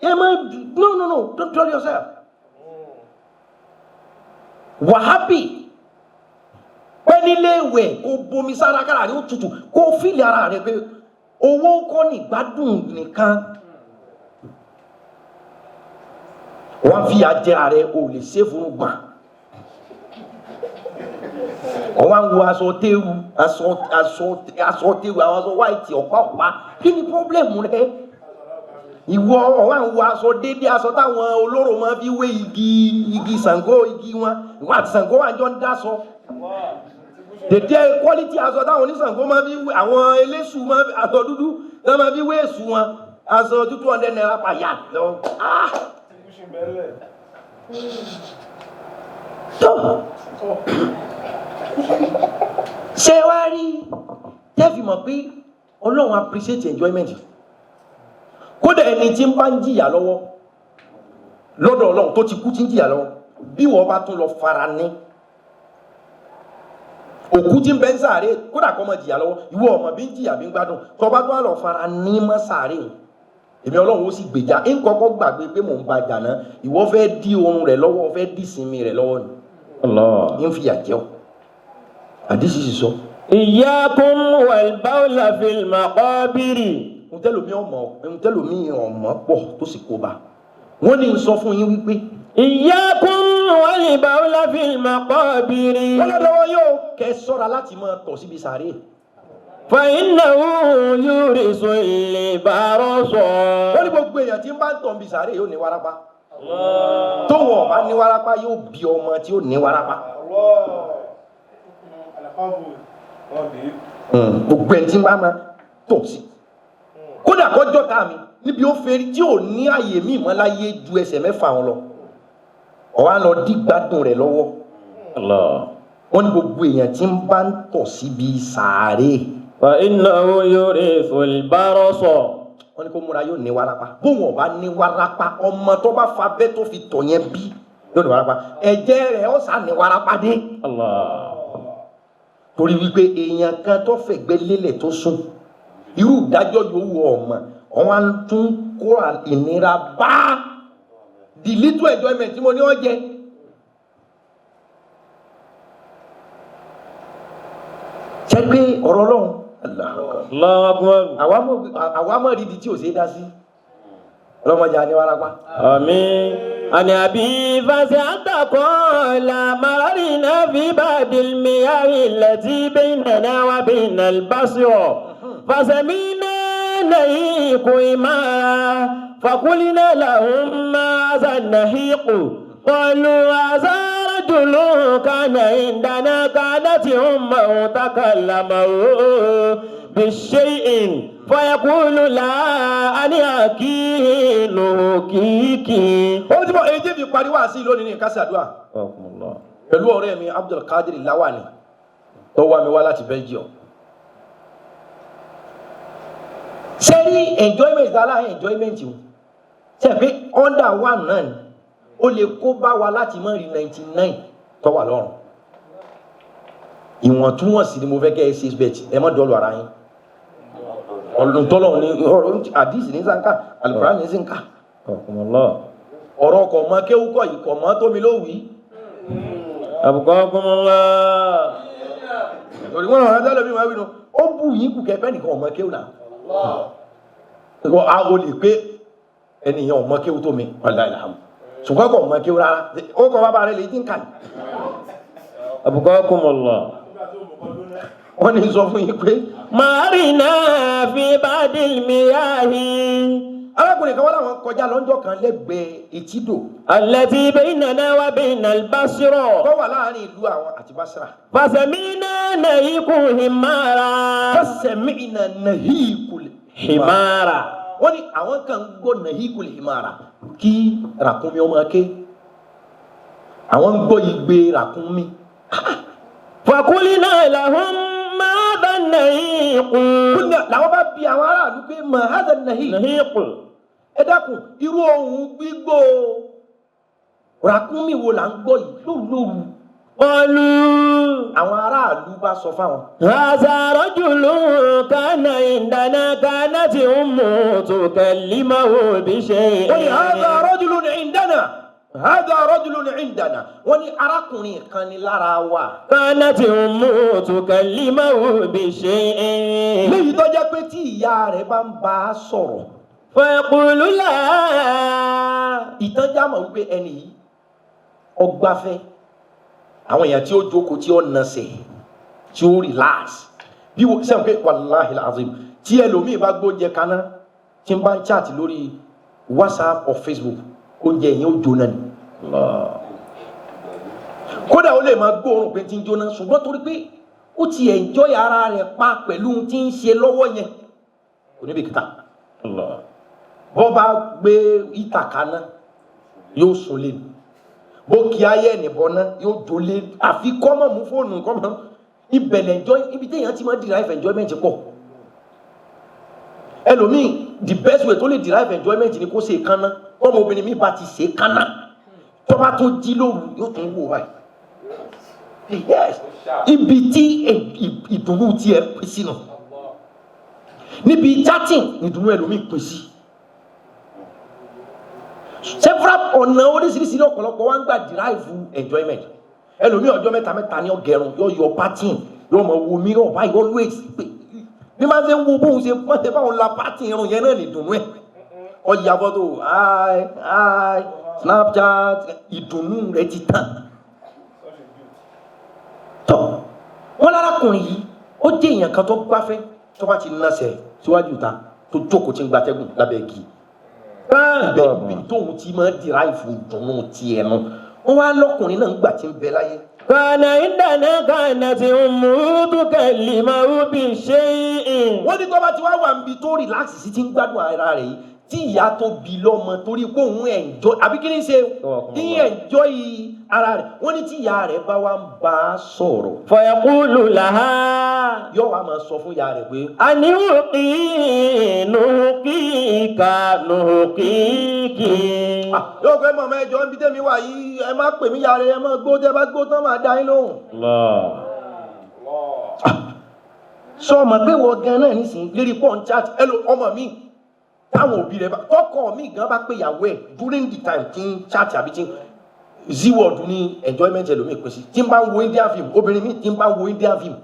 ẹ mọ̀ no don't tell yourself wà happy pé nílé ìwẹ̀ kó bomi sára kára rẹ̀ ó tutù kó fílì ara rẹ̀ pé owó kọ́ ní gbádùn nìkan wọ́n fi àjẹrà rẹ̀ ò lè ṣe fún gbà wọ́n wo aṣọ tẹ́rù aṣọ tẹ́rù àwọn aṣọ white ọ̀pá kí ni problem rẹ̀ ìwọ wọ́n wo aṣọ dédé aṣọ táwọn olóró máa fi wé igi Ṣàngó igi wọn ìwọ àti Ṣàngó wà jọ ń dáṣọ dèdè quality aṣọ táwọn oníṣàngó máa fi wé àwọn eléṣù máa fi aṣọ dúdú náà máa fi wé èṣù wọn aṣọ 200 naira per yard lọ. ṣé wàá rí tẹ́fì mọ̀ pé Ọlọ́run appreciate enjoyment kódà ẹni tí ń bá ń jìyà lọ́wọ́ lọ́dọ̀ Ọlọ́run tó ti kú tí ń jìyà lọ́wọ́ bí wọ́n bá tún lọ fara ní òkú tí ń bẹ ń sàárè kódà kọ́ mọ jìyà lọ́wọ́ ìwọ ọmọ bí ń jìyà bí ń gbádùn tó bá tó àlọ́ fara ní mọ́ sàárè èmi Ọlọ́run ó sì gbèjà ń kọ́kọ́ gbàgbé pé mò ń ba jà náà ìwọ fẹ́ dí oorun rẹ̀ lọ́wọ́ fẹ́ dí sinmi rẹ̀ lọ́wọ́ ni ń fìyà jẹ́ ọ àdísì sì sọ. Iyyakum wal bawla fil maqabiri. ntẹ́lómi ọmọ pọ̀ tó sì kó bá wọ́n ní sọ fún yín wípé. Iyyakum wal bawla fil maqabiri. wọ́n lọ́wọ́ yóò kẹ́ sọ́ra láti máa tọ̀ síbi sàárè. Fa innahu yurisu al-barasa. wọ́n ní gbogbo èèyàn tí ń bá ń tọ̀ níbi sàárè yóò ní wárápá. tó wọ́n bá ní wárápá yóò bí ọmọ tí ó ní wárápá. gbogbo ẹni tí ń bá máa tọ̀ sí. kódà kọjọ́ ká mi níbi ó fẹ́rí tí ò ní àyè mí mọ́ láyé ju ẹsẹ̀ mẹ́fà wọn lọ ọ̀wá lọ dí gbádùn rẹ̀ lọ́wọ́ wọ́n ní gbogbo èèyàn tí ń bá ń tọ̀ síbi sàárè. Fa innahu yurithu al-barasa. wọ́n ní kó múra yóò ní wárápá bóun ọba ní wárápá ọmọ tó bá fa bẹ́ẹ̀ tó fi tọ̀ yẹn bí yóò ní wárápá ẹ̀jẹ̀ rẹ̀ ọ̀sà ní wárápá dé. torí wípé èèyàn kan tó fẹ̀gbẹ́ lélẹ̀ tó sùn irú ìdájọ́ yòówù ọmọ wọn tún kó ìnira bá the little enjoyment tí mo ní wọn jẹ. ṣé pé ọ̀rọ̀ Ọlọ́run Allahu Akbar. àwa mọ̀ rídi tí ò ṣe é dá sí ọlọ́mọdé àníwárápá. Àmín. Ani abi fasata qala mararna fi babil miyahi allati baynana wa baynal basra fasamina nahiqu imara فقلنا لهم ماذا النهيق قالوا هذا رجل كان عندنا كانت أمه تكلموا بالشيء فيقول لا أنا أكين كيكي. ó ti bọ́ èyí tí fi parí wá sí lónìí ní kásádùá pẹ̀lú ọ̀rẹ́ mi Abdul Qadir Lawani tó wá mi wá láti Belgium. ṣé rí enjoyment dára enjoyment o ṣe pé under one náà ni ó lè kó bá wa láti mọ́ rí 99 tó wà lọ́rùn. ìwọ̀ntúnwọ̀nsì ni mo fẹ́ kẹ́ ẹ ṣe bẹ́ẹ̀ ẹ má dọ́ọ̀lù ara yín. ọ̀lùntọ́lọ̀ ni ọ̀rọ̀ àdìsí ní sànká alùpùpù ní sànká. ọ̀rọ̀ kọ̀ mọ́ kéwú kọ̀ yìí kọ̀ mọ́ tómi ló wí. Abukakumullah. torí wọn àwọn ọ̀dọ́ lómi máa wí nu ó bù yín kù kẹ́pẹ́ nìkan ọmọ kéwú náà. ìwọ aago lè pé ẹnìyàn ọmọ kéwú tó mi wàlá ìlànà ṣùgbọ́n kọ̀ ọmọ kéwú rárá ó kọ̀ bàbá rẹ̀ lè dín kàn. Abukakumullah. wọ́n ní sọ fún yín pé. Marina fi badil miyahi. arákùnrin kan wọ́n làwọn kọjá lọ́jọ́ kan lẹ́gbẹ̀ẹ́ etídò. Allati baynana wa baynal basra. tó wà láàrin ìlú àwọn àti Basra. Fasamina nahiqu himara. fasamina nahikul Himara. wọ́n ní àwọn kan gbọ́ nahikul himara kí ràkúnmí ọmọ ké àwọn gbọ́ igbe ràkúnmí. Fakulina lahum madha nahiqu. kúnlẹ̀ làwọn bá bi àwọn aráàlú pé mà hádà Nahiqu. ẹ dákun irú ohun gbígbó ràkúnmí wo là ń gbọ́ yìí lóru. Qalu. àwọn aráàlú bá sọ fáwọn. Hadha rajulun kana indana kanat ummuhu tukallimuhu bi shay'in. wọ́n ní hádà rajulun indana hádà rajulun indana wọ́n ní arákùnrin kan ní lára wa. Kanat ummuhu tukallimuhu bi shay'in. léyìí tó jẹ́ pé tí ìyá rẹ̀ bá ń bá a sọ̀rọ̀. Fayaqulu la. ìtànjá mọ̀ wípé ẹni yìí ọgbàfẹ́ àwọn èèyàn tí ó jókòó tí ó nasẹ̀ tí ó relax bí wọ́n sẹ́wọ̀n pé wàláhì làzim tí ẹlòmíì bá gbóúnjẹ kaná tí ń bá ń chat lórí WhatsApp or Facebook oúnjẹ yẹn ó jóná ni kódà ó lè máa gbóòórùn pé tí ń jóná ṣùgbọ́n torí pé ó ti enjoy ara rẹ̀ pa pẹ̀lú tí ń ṣe lọ́wọ́ yẹn kò níbi kíta bọ́ bá gbé ìta kaná yóò sùn lé bó kí ayé ẹnìbọn náà yóò jólé àfi kọ́mọ̀ mú fóònù kọ́mọ̀ ìbẹ̀lẹ̀ enjoy ibi téèyàn ti máa derive enjoyment pọ̀ ẹlòmíì the best way tó lè derive enjoyment ni kó ṣe kánná ọmọ obìnrin mi bá ti ṣe kánná tó bá tó jí lóru yóò tún wò báyìí yes ibi tí ìdùnnú tiẹ̀ pín sínú níbi chatting ìdùnnú ẹlòmíì pín sí. several ọ̀nà oríṣiríṣi ní ọ̀pọ̀lọpọ̀ wá ń gbà derive enjoyment ẹlòmíì ọjọ́ mẹ́ta ní ọgẹrun yóò yọ pattern yóò mọ̀ wo mìíràn báyìí always pé bí máa ṣe ń wo bóun ṣe pọ́n ṣe báwọn la pattern irun yẹn náà lè dùnnú ẹ̀ ọjà fọ́tò hi Snapchat ìdùnnú rẹ̀ ti tàn tọ́ wọ́n lárakùnrin yìí ó jẹ́ èèyàn kan tó gbáfẹ́ tó bá ti nasẹ̀ síwájú ta tó jókòó tí ń gbatẹ́gùn lábẹ́ igi bẹ́ẹ̀ tóun ti máa derive ìdùnnú tiẹ̀ nù wọ́n wá lọ́kùnrin náà ń gbà tí ń bẹ láyé. Kana indana kanat ummuhu tukallimuhu bi shay'in. wọ́n ní tó bá ti wá wà níbi tó relax sí ti ń gbádùn ara rẹ̀ yìí tí ìyá tó bí lọ́mọ torí pé òun enjoy àbí kí ni ṣe ní enjoy ara rẹ̀ wọ́n ní tí ìyá rẹ̀ bá wá ń bá a sọ̀rọ̀. Fayaqulu laha. yóò wá máa sọ fún ìyá rẹ̀ pé. Anuqi nuqika nuqiki. yóò fẹ́ mọ̀ mẹ́jọ níbi tẹ́mi wà yìí ẹ má pè mí ìyá rẹ̀ ẹ má gbó tẹ́ bá gbó tán máa dá yín lóhùn. sọ ma pé wọ́n gan náà nísìnyí lérí pọ́n chat ẹlò ọmọ mi táwọn òbí rẹ̀ bá tọkọ mi gan bá pé ìyàwó ẹ̀ during the time tí ń chat àbí tí ń z-word ní enjoyment ẹlòmíì pín sí tí ń bá ń wo Indian film obìnrin mi tí ń bá ń wo Indian film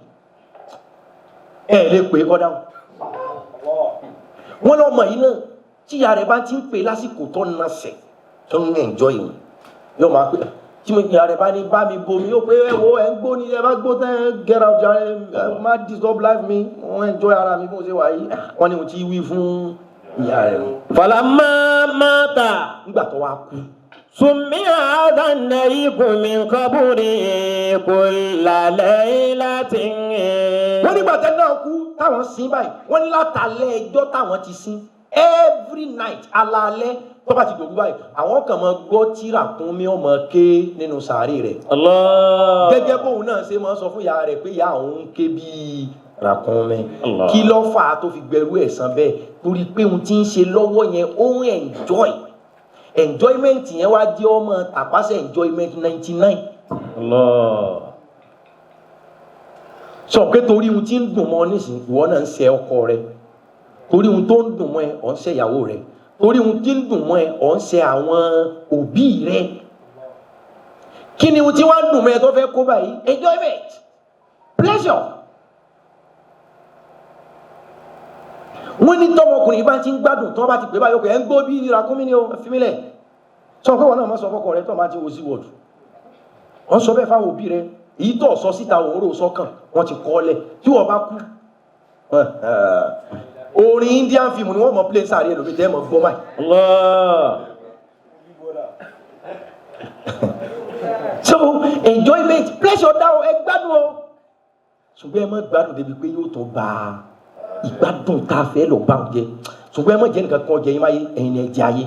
ẹ lè pè é kọ́ dáhùn wọ́n lọ́mọ yìí náà tí ìyá rẹ̀ bá ti ń pè lásìkò tó ń nasẹ̀ tó ń enjoy yìí yóò máa pè tí mo ìyá rẹ̀ bá ní bá mi bomi ó pé ẹ wo ẹ ń gbó ni ẹ bá gbó tẹ́ ẹ get out jàre ẹ má disturb life mi wọ́n enjoy ara mi bó ṣe wà yìí wọ́n ní mo ti wí fún ìyá rẹ̀ o. falamma mata nígbà tó wá kú. summiya hadha an-nayyibu min qabri kulla laylatin. wọ́n nígbà tẹ́ náà kú táwọn sin báyìí wọ́n ní látàlẹ́ ẹjọ́ táwọn ti sin every night alaalẹ́ tó bá ti dògbò báyìí àwọn kan máa gbọ́ tí ràkúnmí ọmọ ké nínú sàárè rẹ̀. Allah. gẹ́gẹ́ bóun náà ṣe máa sọ fún ìyá rẹ̀ pé ìyá òun ń ké bíi ràkúnmí. kí ló fà á tó fi gbẹrú ẹ̀san bẹ́ẹ̀ torí pé òun ti ń ṣe lọ́wọ́ yẹn ó ń enjoyment yẹn wá jẹ́ ọmọ tàpásẹ̀ enjoyment 99. Allah. sọ pé torí ohun tí ń dùn mọ́ nísìnyí ìwọ náà ń ṣe ọkọ rẹ torí ohun tó ń dùn mọ́ ẹ ọ̀ ń ṣe ìyàwó rẹ torí ohun tí ń dùn mọ́ ẹ ọ̀ ń ṣe àwọn òbí rẹ kí ni ohun tí wọ́n ń dùn mọ́ ẹ tó fẹ́ kó báyìí enjoyment pleasure. wọ́n ní tọmọkùnrin bá ti ń gbádùn tó bá ti pè báyọ̀ pé ẹ ń gbó bí ìrakúnmí ni ó fi mílẹ̀ sọ pé wọn náà máa sọ fọ́kọ rẹ tó máa ti wo sí wọ́ọ̀dù wọ́n sọ bẹ́ẹ̀ fáwọn òbí rẹ èyí tó sọ síta òórò sọ́kàn wọ́n ti kọ́ lẹ̀ tí wọ́n bá kú orin Indian film ni wọ́n mọ̀ play sáré lómi tẹ́ mọ̀ gbọ́ báyìí. Allah. so enjoyment pleasure dáwọ́ ẹ gbádùn o ṣùgbọ́n ẹ má gbádùn débi pé yóò tó bá ìgbádùn tá a fẹ́ lọ bá ń jẹ ṣùgbọ́n ẹ má jẹ́ nǹkan kan jẹ yín máyé ẹ̀yin ẹ̀ jẹ ayé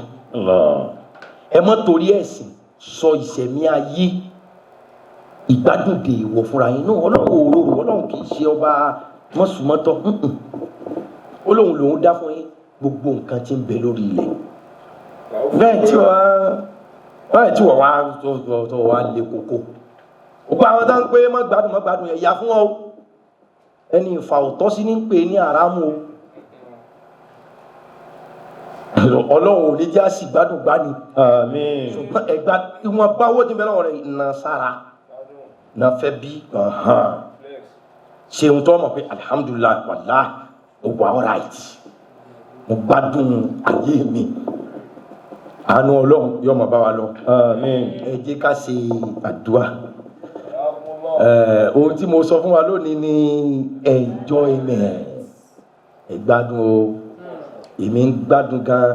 ẹ má torí ẹ̀sìn sọ ìṣẹ̀mí ayé ìgbádùn dè wọ̀ fúnra yín náà ọlọ́run òróró ọlọ́run kì í ṣe ọba mọ́sùmọ́tọ́ olóhùn lòún dá fún yín gbogbo nǹkan tí ń bẹ lórí ilẹ̀ bẹ́ẹ̀ tí wọ́n wá tó wá lé koko gbogbo àwọn tó ń pé má gbádùn yẹn yà fún ọ ẹni ìfà òtọ́ sí ní pé ní àrámù ọlọ́run ò lè já sí gbádùn gbádùn Àmín. ṣùgbọ́n ẹgbà ìwọ̀n báwọ́ ti bẹ̀rẹ̀ rẹ̀ iná sára náà fẹ́ bí ṣeun tó mọ̀ pé alhamdulillah wàlá ó wà all right mo gbádùn ayé mi àánú ọlọ́run yóò máa bá wa lọ. Àmín. ẹ jẹ́ ká ṣe àdúrà ohun tí mo sọ fún wa lónìí ni enjoyment ẹ gbádùn o èmi ń gbádùn gan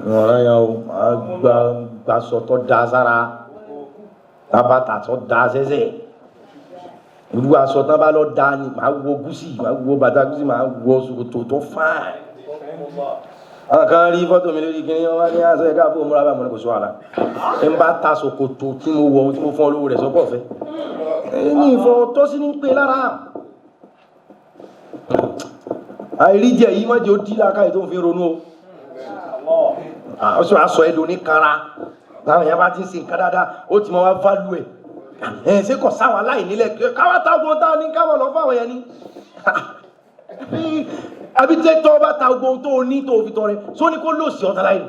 ọ̀ràn yẹn o máa gbàsọ tó da sára tábàtà tó da sẹ́sẹ̀ irú aṣọ tán bá lọ da ni màá wọ gúúsì màá wọ bàtà gúúsì màá wọ ṣòkòtò tó fáìn àwọn kan rí fọ́tò mi lórí kìnìún wọn ní aṣọ ẹ̀ka àbúrò múra báyìí mo ní kò sọ àlà ẹ ń bá ta ṣòkòtò tí mo wọ ohun tí mo fún ọ lówó rẹ̀ sọ́pọ̀ fẹ́ ẹni ìfọ̀ tó sí ní pé lára àìríjẹ yìí má jẹ́ ó dílé akáyì tó ń fi ronú o ó sì wá sọ ẹ́ lóní kanra láwọn èèyàn bá ti ń ṣe nǹkan dáadáa ó ti mọ wá fálù ẹ̀ ṣé kò sáwọn aláìnílẹ̀ káwá tá ogun tá ní káwọn lọ fáwọn yẹn ni àbí tẹ́ tọ́ bá ta ogun tó ní tó fi tọrẹ só ní kó lò sí ọ̀tá láì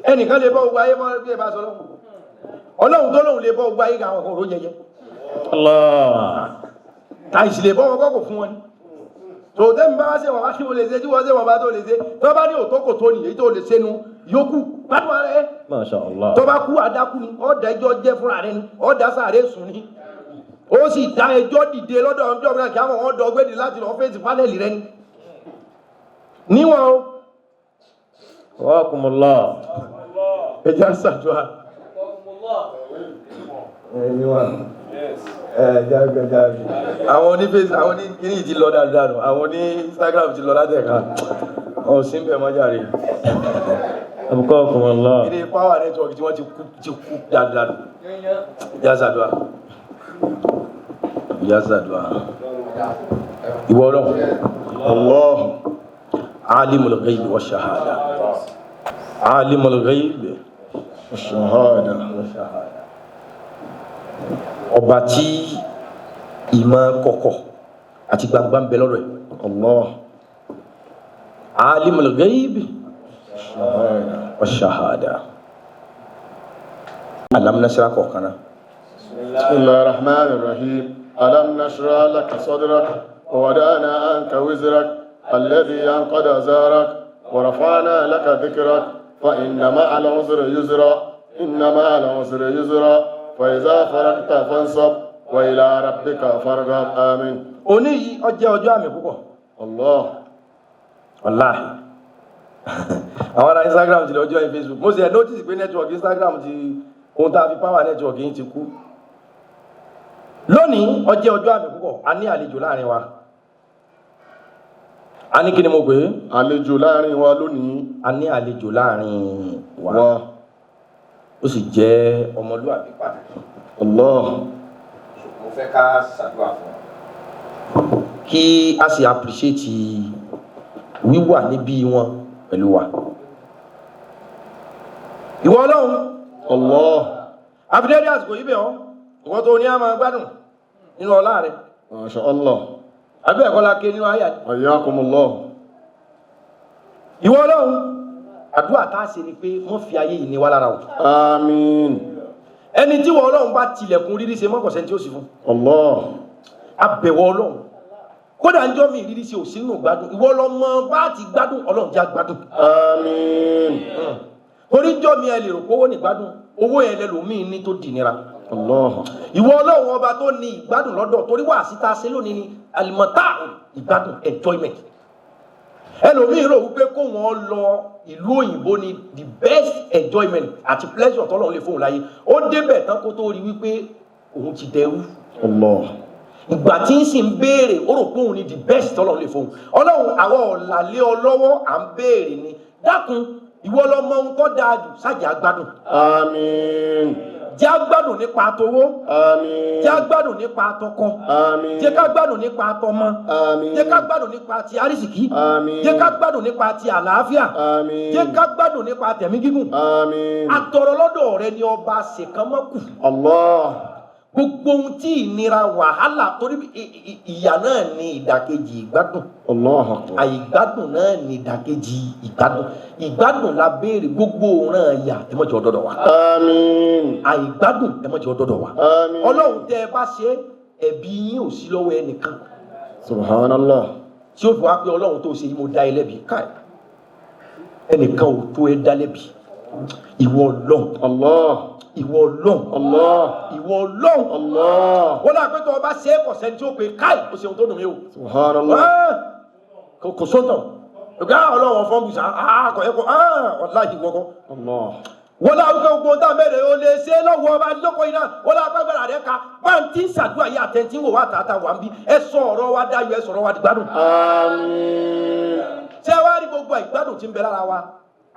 ẹnìkan lè bọ́ ogun ayé mọ́ bí ẹ bá sọ lọ́wọ́ ọlọ́run tó lóun lè bọ́ ogun ayé káwọn kan ró jẹjẹ tàìsì lè bọ́ wọn kọ́kọ́ fún wọn ni tó tẹ́mi bá wá sí wọn bá kí wọ́n lè ṣe tí wọ́n sí wọn bá tó lè ṣe tó bá ní òtókò tó nìyí tó lè ṣe nu yókù gbádùn ara ẹ Masha Allah. tó bá kú àdákù ni ọ̀dà ẹjọ́ jẹ́ fúnra rẹ ni ọ̀dà sáré sùn ni ó sì dá ẹjọ́ dìde lọ́dọ̀ ọjọ́ mìíràn kí àwọn ọ̀dọ́ ọgbẹ́dì láti lọ fèsì pánẹ́lì rẹ ni níwọ̀n o Wakumullah. ẹjẹ́ àṣàjọ́à àwọn onífèsì àwọn oníkìní ti lọ dáadáa nù àwọn oní Instagram ti lọ látẹ̀ka ọ̀sìn bẹ̀ mọ́jà rẹ̀ Wakumullah. ilé power network tí wọ́n ti kú dáadáa nù yásàdùà ìwọ ọlọ́run Allah alimul ghaibi wa shahada alimul ghaibi wa shahada ọba tí ìmọ̀ kọ̀kọ̀ àti gbangba ń bẹ lọ́dọ̀ ẹ̀. Allah. Alimul ghaibi wa shahada. Alam nashrah kọ̀ọ̀kan náà. Bismillahir Rahmanir Rahim. Alam nashrah laka sadrak wa wada'na anka wizrak alladhi anqada zarak wa rafa'na laka dhikrak fa inna ma'al usri yusra inna ma'al usri yusra fa idha faragta fansab wa ila rabbika farghab. Amin. Òní yìí ó jẹ́ ọjọ́ àmì púpọ̀. Allah. Wallahi. Àwọn ará Instagram ti lọ join Facebook. Mo ṣe notice pé network Instagram ti ohun tá a fi power network yìí ti kú. Lónìí ó jẹ́ ọjọ́ àmì púpọ̀. A ní àlejò láàrin wa. A ní kí ni mo pè é? Àlejò láàrin wa lónìí. A ní àlejò láàrin wa. Ó sì jẹ́ ọmọlúwàbí pàtàkì. Allah. Mo fẹ́ ká ṣàdúrà fún wọn. Kí a sì appreciate wíwà níbí wọn pẹ̀lú wa. Ìwọ Ọlọ́run. Allah. Abidẹ́rì àsìkò yìí bẹ̀ ọ́. Ìwọ tó ní a máa gbádùn nínú ọlá rẹ̀. Masha Allah. Àbí ẹ̀kọ́ la ké nínú ayé àti. Hayyakumullah. Ìwọ Ọlọ́run. Àdúrà tá a ṣe ni pé wọ́n fi ayé yìí ní wá lára o. Àmín. Ẹni tí ìwọ Ọlọ́run bá tilẹ̀kùn rírí ṣe mọ́kànṣẹ́ tí ó sì fún. Allah. Abẹ̀wọ̀ Ọlọ́run. Kódà ń jọ́ mi ìrírí ṣe òsínú gbádùn. Ìwọ lọmọ bá ti gbádùn Ọlọ́run já gbádùn. Àmín. Torí jọ́ mi ẹ lè rò pé owó ní gbádùn. Owó yẹn lẹ́lòmíì ní tó dì nira. Allah. Ìwọ Ọlọ́run ọba tó ní ìgbádùn lọ́dọ̀ torí wà síta ṣe lónìí ni alimọ̀tá ìgbádùn enjoyment. Ẹlòmíì rò wípé kó wọn lọ ìlú òyìnbó ni the best enjoyment àti pleasure tọ́lọ́run lè fóun láyé. Ó débẹ̀ tán kó tó rí wípé òun ti dẹrú. Allah. Ìgbà tí ń sì ń béèrè ó rò pé òun ni the best tọ́lọ́run lè fóun. Ọlọ́run àwọn ọ̀làlẹ́ ọlọ́wọ́ à ń béèrè ni dákun ìwọ lọmọ ohun tó dáa jù sájà gbádùn. Àmín. Jẹ́ agbádùn nípa àtọwó. Àmín. Jẹ́ agbádùn nípa àtọkọ. Àmín. Jẹ́ ká gbádùn nípa àtọmọ. Àmín. Jẹ́ ká gbádùn nípa ti àrísìkí. Àmín. Jẹ́ ká gbádùn nípa ti àlàáfíà. Àmín. Jẹ́ ká gbádùn nípa tẹ̀mí gígùn. Àmín. Atọrọ lọ́dọ̀ rẹ ni ọba ṣèkánmọ́kù. Allah. Gbogbo ohun tí ìnira wàhálà torí ìyà náà ni ìdàkejì ìgbádùn. Allahu Akbar. Àìgbádùn náà ni ìdàkejì ìgbádùn. Ìgbádùn la béèrè gbogbo òran ìyà ẹ má jẹ́ ó dọ́dọ̀ wa. Àmín. Àìgbádùn ẹ má jẹ́ ó dọ́dọ̀ wa. Àmín. Ọlọ́run tẹ́ ẹ bá ṣe ẹ̀bi yín ò sí lọ́wọ́ ẹnìkan. Subhanallah. Tí ó fi wá pé Ọlọ́run tó ṣe yìí mo dá ẹ lẹ́bi káì ẹnìkan ò tó ẹ dá lẹ́bi. Ìwọ Ọlọ́run. Allah. Ìwọ Ọlọ́run. Allah. Ìwọ Ọlọ́run. Allah. Wọ́n náà pé tó ọba ṣe é kọ̀ sẹ́ni tí ó pe káì ó ṣe ohun tó dùn mí o. Subhanallah. Kò sọ́tàn. Ìgbà Ọlọ́run fọ́n bùsà kọ̀ ẹ̀kọ́ ọ̀la ìwọ́kọ́. Allah. Wọ́n náà wípé gbogbo tá mẹ́rẹ̀ o lè ṣe lọ́wọ́ ọba lóko iná wọ́n náà pẹ́gbẹ́rẹ́ rẹ̀ ká pàǹtí ṣàdúrà yìí àtẹ̀ntí wò wá tààtà wà ń bí ẹ sọ ọ̀rọ̀ wa dáyọ̀ ẹ sọ̀rọ̀ wa dìgbádùn. Àmín. Ṣé wàá rí gbogbo ìgbádùn tí ń bẹ lára wa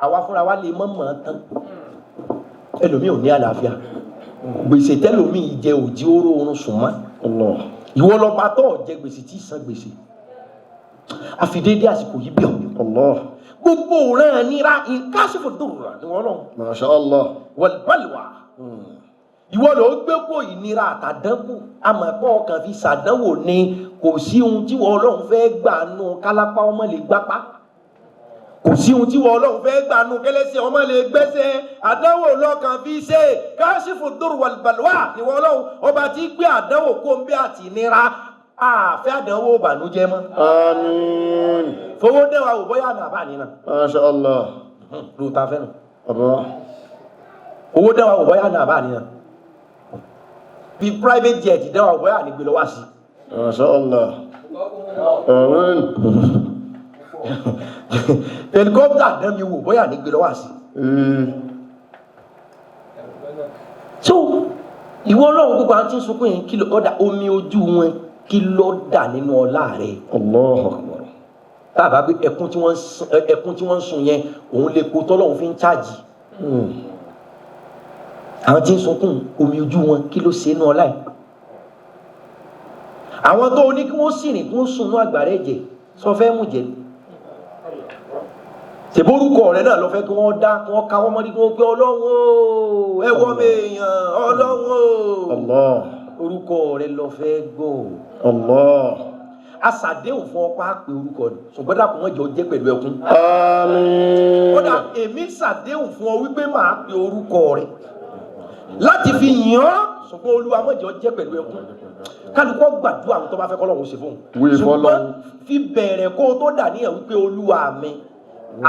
àwa fúnra wa lè mọ̀ mọ̀ tán ẹlòmíì ò ní àlàáfíà gbèsè tẹlòmíì jẹ òjì oró oorun sùn mọ́ Allah. ìwọ lọba tó jẹ gbèsè tí san gbèsè àfidédé àsìkò yìí bí ọ Allah. gbogbo òran nira ìkásífò dòrò ni wọn lọ Masha Allah. wọlbàlùwà ìwọ ló gbé kó ìnira àtàdánwò àmọ̀pọ̀ ọkàn fi ṣàdánwò ni kò sí ohun tí wọn Ọlọ́run fẹ́ gbà nù kálápá ọmọ lè gbápá kò sí ohun tí wọn Ọlọ́run fẹ́ gbà nù kẹlẹ́sẹ̀ ọmọ lè gbẹ́sẹ̀ àdánwò lọ́kàn fi ṣe káṣífù dòrò wọlbàlùwà ni wọn Ọlọ́run ọba tí gbé àdánwò kó ń bí àti ìnira àfẹ́ àdánwò bànújẹ́ mọ́. Àmín. Fowó dẹ́wà wò bóyá àná àbá nínà. Masha Allah. Ló ta fẹ́ràn. Allah. Owó dẹ́wà wò bóyá àná àbá nínà. Bí private jet dẹ́wà wò bóyá ànígbé lọ́wọ́ sí. Masha Allah. Àmín. Helicopter dẹ́mi wò bóyá ànígbé lọ́wọ́ sí. So ìwọ Ọlọ́run gbogbo àwọn tí ń sunkún yẹn kí ló ọ̀dà omi ojú wọn kí ló dà nínú ọlá rẹ̀. Allahu Akbar. Táàbà bí ẹkún tí wọ́n ń sun yẹn òun lè po tọ́lọ́run fi ń chájì. Àwọn tí ń sunkún omi ojú wọn kí ló ṣe inú ọlá ẹ̀. Àwọn tó ní kí wọ́n sì rìn kí wọ́n sùn ní àgbàrá ẹ̀jẹ̀ sọ fẹ́ mú jẹ. Ṣèbórúkọ rẹ̀ náà lọ fẹ́ kí wọ́n dá kí wọ́n káwọ́ mọ́rí kí wọ́n pé Ọlọ́run o ẹ wọ́ mi èèyàn Ọlọ́run o. Allah. orúkọ rẹ lọ fẹ́ gbọ́. Allah. Aṣàdéhùn fún ọpá pé orúkọ rẹ ṣùgbọ́n dàpọ̀ mọ́ jọ jẹ́ pẹ̀lú ẹkún. Àmín. Kódà èmi ṣàdéhùn fún ọ wípé màá pe orúkọ rẹ láti fi yìn ọ́ ṣùgbọ́n Olúwa má jẹ́ ó jẹ́ pẹ̀lú ẹkún. Kálukọ́ gbàdúrà àwọn tó bá fẹ́ k'Ọlọ́run ṣe fún un. Ṣùgbọ́n fi bẹ̀rẹ̀ kó o tó dà níyàn wípé Olúwa mi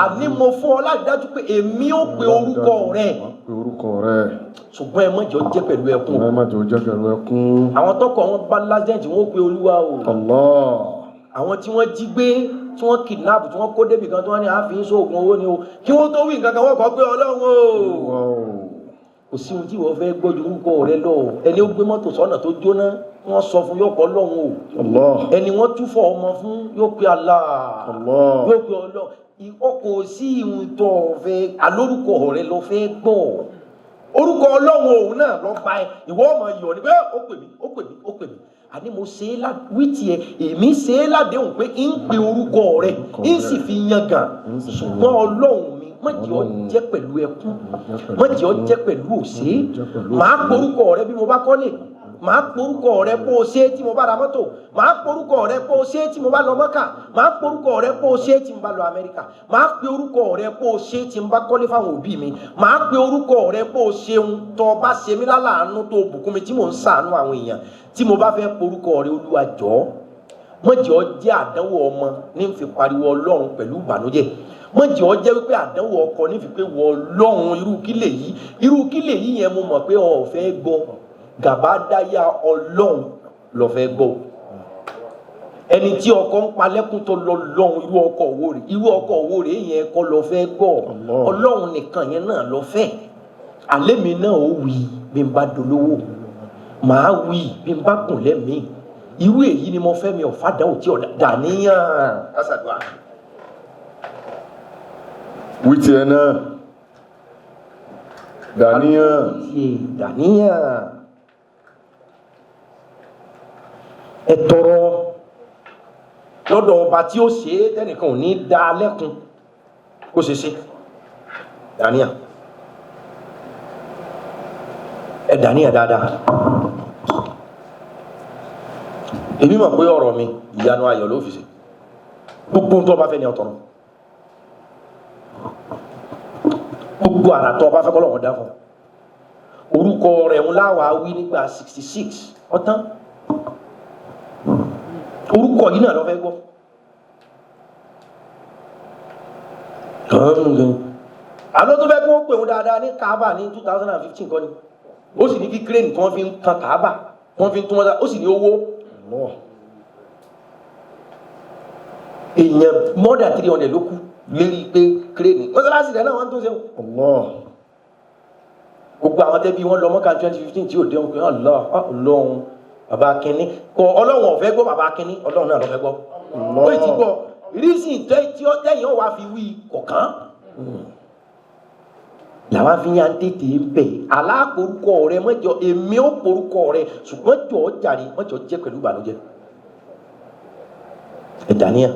àní mo fún ọ láti dájú pé èmi ó pe orúkọ rẹ. Orúkọ rẹ. Ṣùgbọ́n ẹ má jẹ́ ó jẹ́ pẹ̀lú ẹkún. Ẹ má jẹ́ ó jẹ́ pẹ̀lú ẹkún. Àwọn tọkọ wọn bá lásẹ̀ǹtì wọn ó pe Olúwa o. Allah. Àwọn tí wọ́n jí gbé tí wọ́n kidnap tí wọ́n kó débi kan tí wọ́n ní àáfin sóògùn owó ni o kí wọ́n tó wí nǹkan kan wọ́n kọ́ pé Ọlọ́run o. Kò sí ohun tí wọ́n fẹ́ gbọ́jú orúkọ rẹ lọ ẹni ó gbé mọ́tò sọ́nà tó jóná wọ́n sọ fún yóò pọ̀ Ọlọ́run o. Allah. Ẹni wọ́n túfọ̀ ọmọ fún yóò pe Allah. Allah. Yóò pe Ọlọ́run. Kò sí ìhun tó fẹ́ alórúkọ rẹ lọ fẹ́ gbọ́ orúkọ Ọlọ́run òun náà lọ bá ẹ ìwọ ọmọ yọ ni pé ó pè mí ó pè mí ó pè mí àní mo ṣe é wíìtì ẹ èmi ṣe é ládéhùn pé ń pe orúkọ rẹ ń sì fi yangàn ṣùgbọ́n Ọlọ́run mi má jẹ́ ó jẹ́ pẹ̀lú ẹkún má jẹ́ ó jẹ́ pẹ̀lú òṣè màá porúkọ rẹ bí mo bá kọ́lé màá porúkọ rẹ pé o ṣe é tí mo bá ra mọ́tò màá porúkọ rẹ pé o ṣe é tí mo bá lọ Mọ́kà màá porúkọ rẹ pé o ṣe é tí mo bá lọ Amẹ́ríkà màá pe orúkọ rẹ pé o ṣe é tí mo bá kọ́lé fáwọn òbí mi màá pe orúkọ rẹ pé o ṣeun tó bá ṣe mí láláàánú tó bùkún mi tí mò ń ṣàánú àwọn èèyàn tí mo bá fẹ́ porúkọ rẹ Olúwa jọ̀ọ́ mọ̀jọ́ jẹ́ àdánwò ọmọ ní fi pariwo Ọlọ́run pẹ̀lú ìbànújẹ́ mọ̀jọ́ jẹ́ wípé àdánwò ọkọ ní fi pé wọ Ọlọ́run irú kílè yìí yẹn mo mọ̀ pé o fẹ́ gbọ́ gàbádáyà Ọlọ́run lọ fẹ́ gbọ́ ẹni tí ọkọ ń palẹ́kùn tó lọ lọ́hùn irú ọkọ owó rẹ̀ yẹn kọ́ lọ fẹ́ gbọ́ Ọlọ́run nìkan yẹn náà lọ fẹ́ alẹ́ mi náà ó wí bí n bá dolówó màá wí bí n bá kùn lẹ́mìí irú èyí ni mo fẹ́ mi ọ̀fà dáhùn tí ọ̀dà dàníyàn kásàdúrà. Wí tiẹ̀ náà dàníyàn ẹ tọrọ lọ́dọ̀ ọba tí ó ṣe é tẹ́nìkan ò ní dá lẹ́kun kó ṣe dàníyàn ẹ dàníyàn dáadáa èmi mọ̀ pé ọ̀rọ̀ mi ìyanu ayọ̀ ló fi ṣe gbogbo tó bá fẹ́ ní ọ̀tọ̀rọ̀ gbogbo àrà tó bá fẹ́ kọ́ lọ́wọ́ dá fún orúkọ rẹ̀ ń láwàá wí nígbà 66 ọ̀tán orúkọ yìí náà lọ fẹ́ gbọ́ àlọ́ tó fẹ́ kó pè wọn dáadáa ní Kaaba ní 2015 kọ́ ni ó sì ní kí crane tí wọ́n fi ń kan Kaaba wọ́n fi ń tún wọ́n ó sì ní owó èèyàn more than 300 ló kú lérí pé crane mọ́sálásí rẹ̀ náà wọ́n tó ṣe gbogbo àwọn tẹ́bí wọn lọ Mọ́kà 2015 tí ò dé wọn pé Ọlọ́run bàbá kínní kọ Ọlọ́run ọ̀fẹ́ gbọ́ bàbá kínní Ọlọ́run náà lọ́fẹ́ gbọ́ ó ti gbọ́ rísìn tẹ́yìn ọ̀wá fi wí kọ̀ọ̀kan làwọn fi yàn tètè bẹ̀ aláàporúkọ rẹ mọ́jọ èmi ó porúkọ rẹ ṣùgbọ́n jọ jàre mọ́jọ jẹ́ pẹ̀lú ìbànújẹ́ ẹ̀dàníyà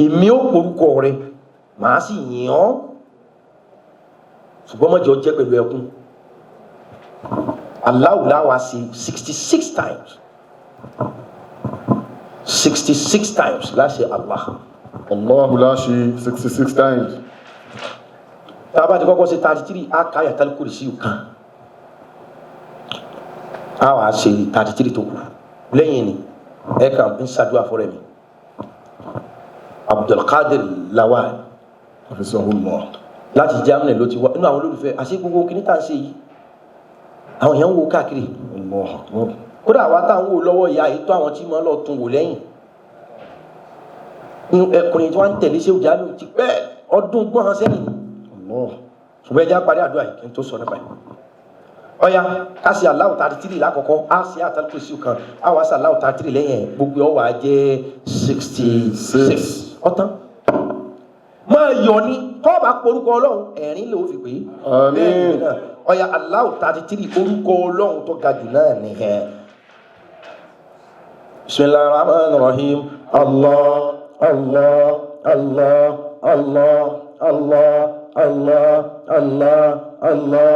èmi ó porúkọ rẹ màá sì yìn ọ́ ṣùgbọ́n mọ́jọ jẹ́ pẹ̀lú ẹkún aláwùláwà sí 66 times 66 times láṣẹ Allah láṣẹ 66 times tàbá ti kọ́kọ́ sí 33 aka Ayatul Kursi kan a wà ṣe 33 tó kù lẹ́yìn ni ẹ̀ka ń ṣàdúrà fọ́rẹ̀ mi Abdulkadir Lawal láti Germany ló ti wá inú àwọn olólùfẹ́ àṣẹ gbogbo kìíní tà ń ṣe yìí àwọn èèyàn ń wo káàkiri kódà àwa táwọn wò lọ́wọ́ ìyá ètò àwọn tí wọ́n lọ tún wò lẹ́yìn ẹkùnrin tí wọ́n ń tẹ̀lé ṣé òjá ló ti pẹ́ ọdún gbọ́n sẹ́yìn ṣùgbọ́n ẹja parí àdúrà yìí kí n tó sọ nípa yìí ọya ká sí Allahu 33 lákọ̀ọ́kọ́ á sí Ayatul Kursi kan á wá sí Allahu 33 lẹ́yìn gbogbo ọwọ́ á jẹ́ 66 ọ̀tán máa yọ ní tọ́ọ̀bà porúkọ Ọlọ́run ẹ̀rín ló fi pé àmín ọya Allahu 33 orúkọ Ọlọ́run tó ga jù náà nìyẹn Bismillahir Rahmanir Rahim Allah Allah Allah Allah Allah Allah Allah Allah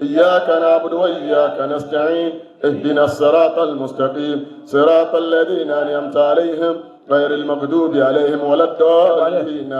إياك نعبد وإياك نستعين اهدنا الصراط المستقيم صراط الذين أنعمت عليهم غير المغضوب عليهم ولا الضالين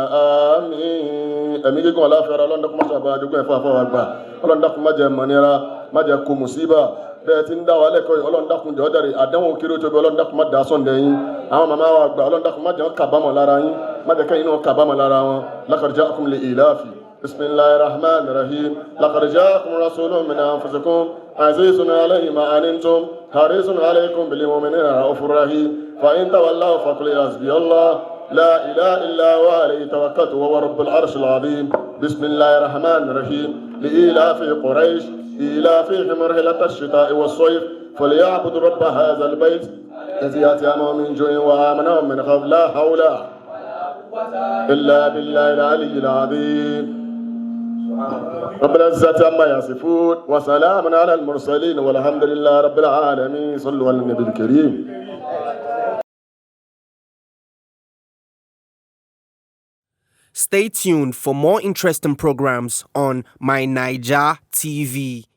آمين أمين يقول الله خير الله نكون مشابه يقول فافا أكبر الله نكون مجا منيرا مجا كومسيبا bẹ́ẹ̀ tí ń dá wa lẹ́kọ̀ọ́ yìí ọlọ́run dákun jọ̀ọ́ dàrí àdánwò kiri tóbi ọlọ́run dákun má dá sọ̀ndẹ̀ yín àwọn màmá wa gbà ọlọ́run dákun má jẹ́ wọn kábàámọ̀ lára yín má jẹ́ kẹ́yìn náà kábàámọ̀ lára wọn laqad ja'akum li ilafi bismillahir rahmanir rahim laqad ja'akum rasulun min anfusikum azizun alayhi ma anantum harisun alaykum bil mu'minina raufur rahim fa in tawallaw faqul hasbiyallah la ilaha illa huwa alayhi tawakkaltu wa huwa rabbul arshil azim bismillahir rahmanir rahim li ilafi quraish إيلافهم رحلة الشتاء والصيف فليعبدوا رب هذا البيت الذي أطعمهم من جوع وآمنهم من خوف لا حول إلا بالله العلي العظيم رب العزة عما يصفون وسلام على المرسلين والحمد لله رب العالمين صلوا على النبي الكريم. Stay tuned for more interesting programs on My Naija TV.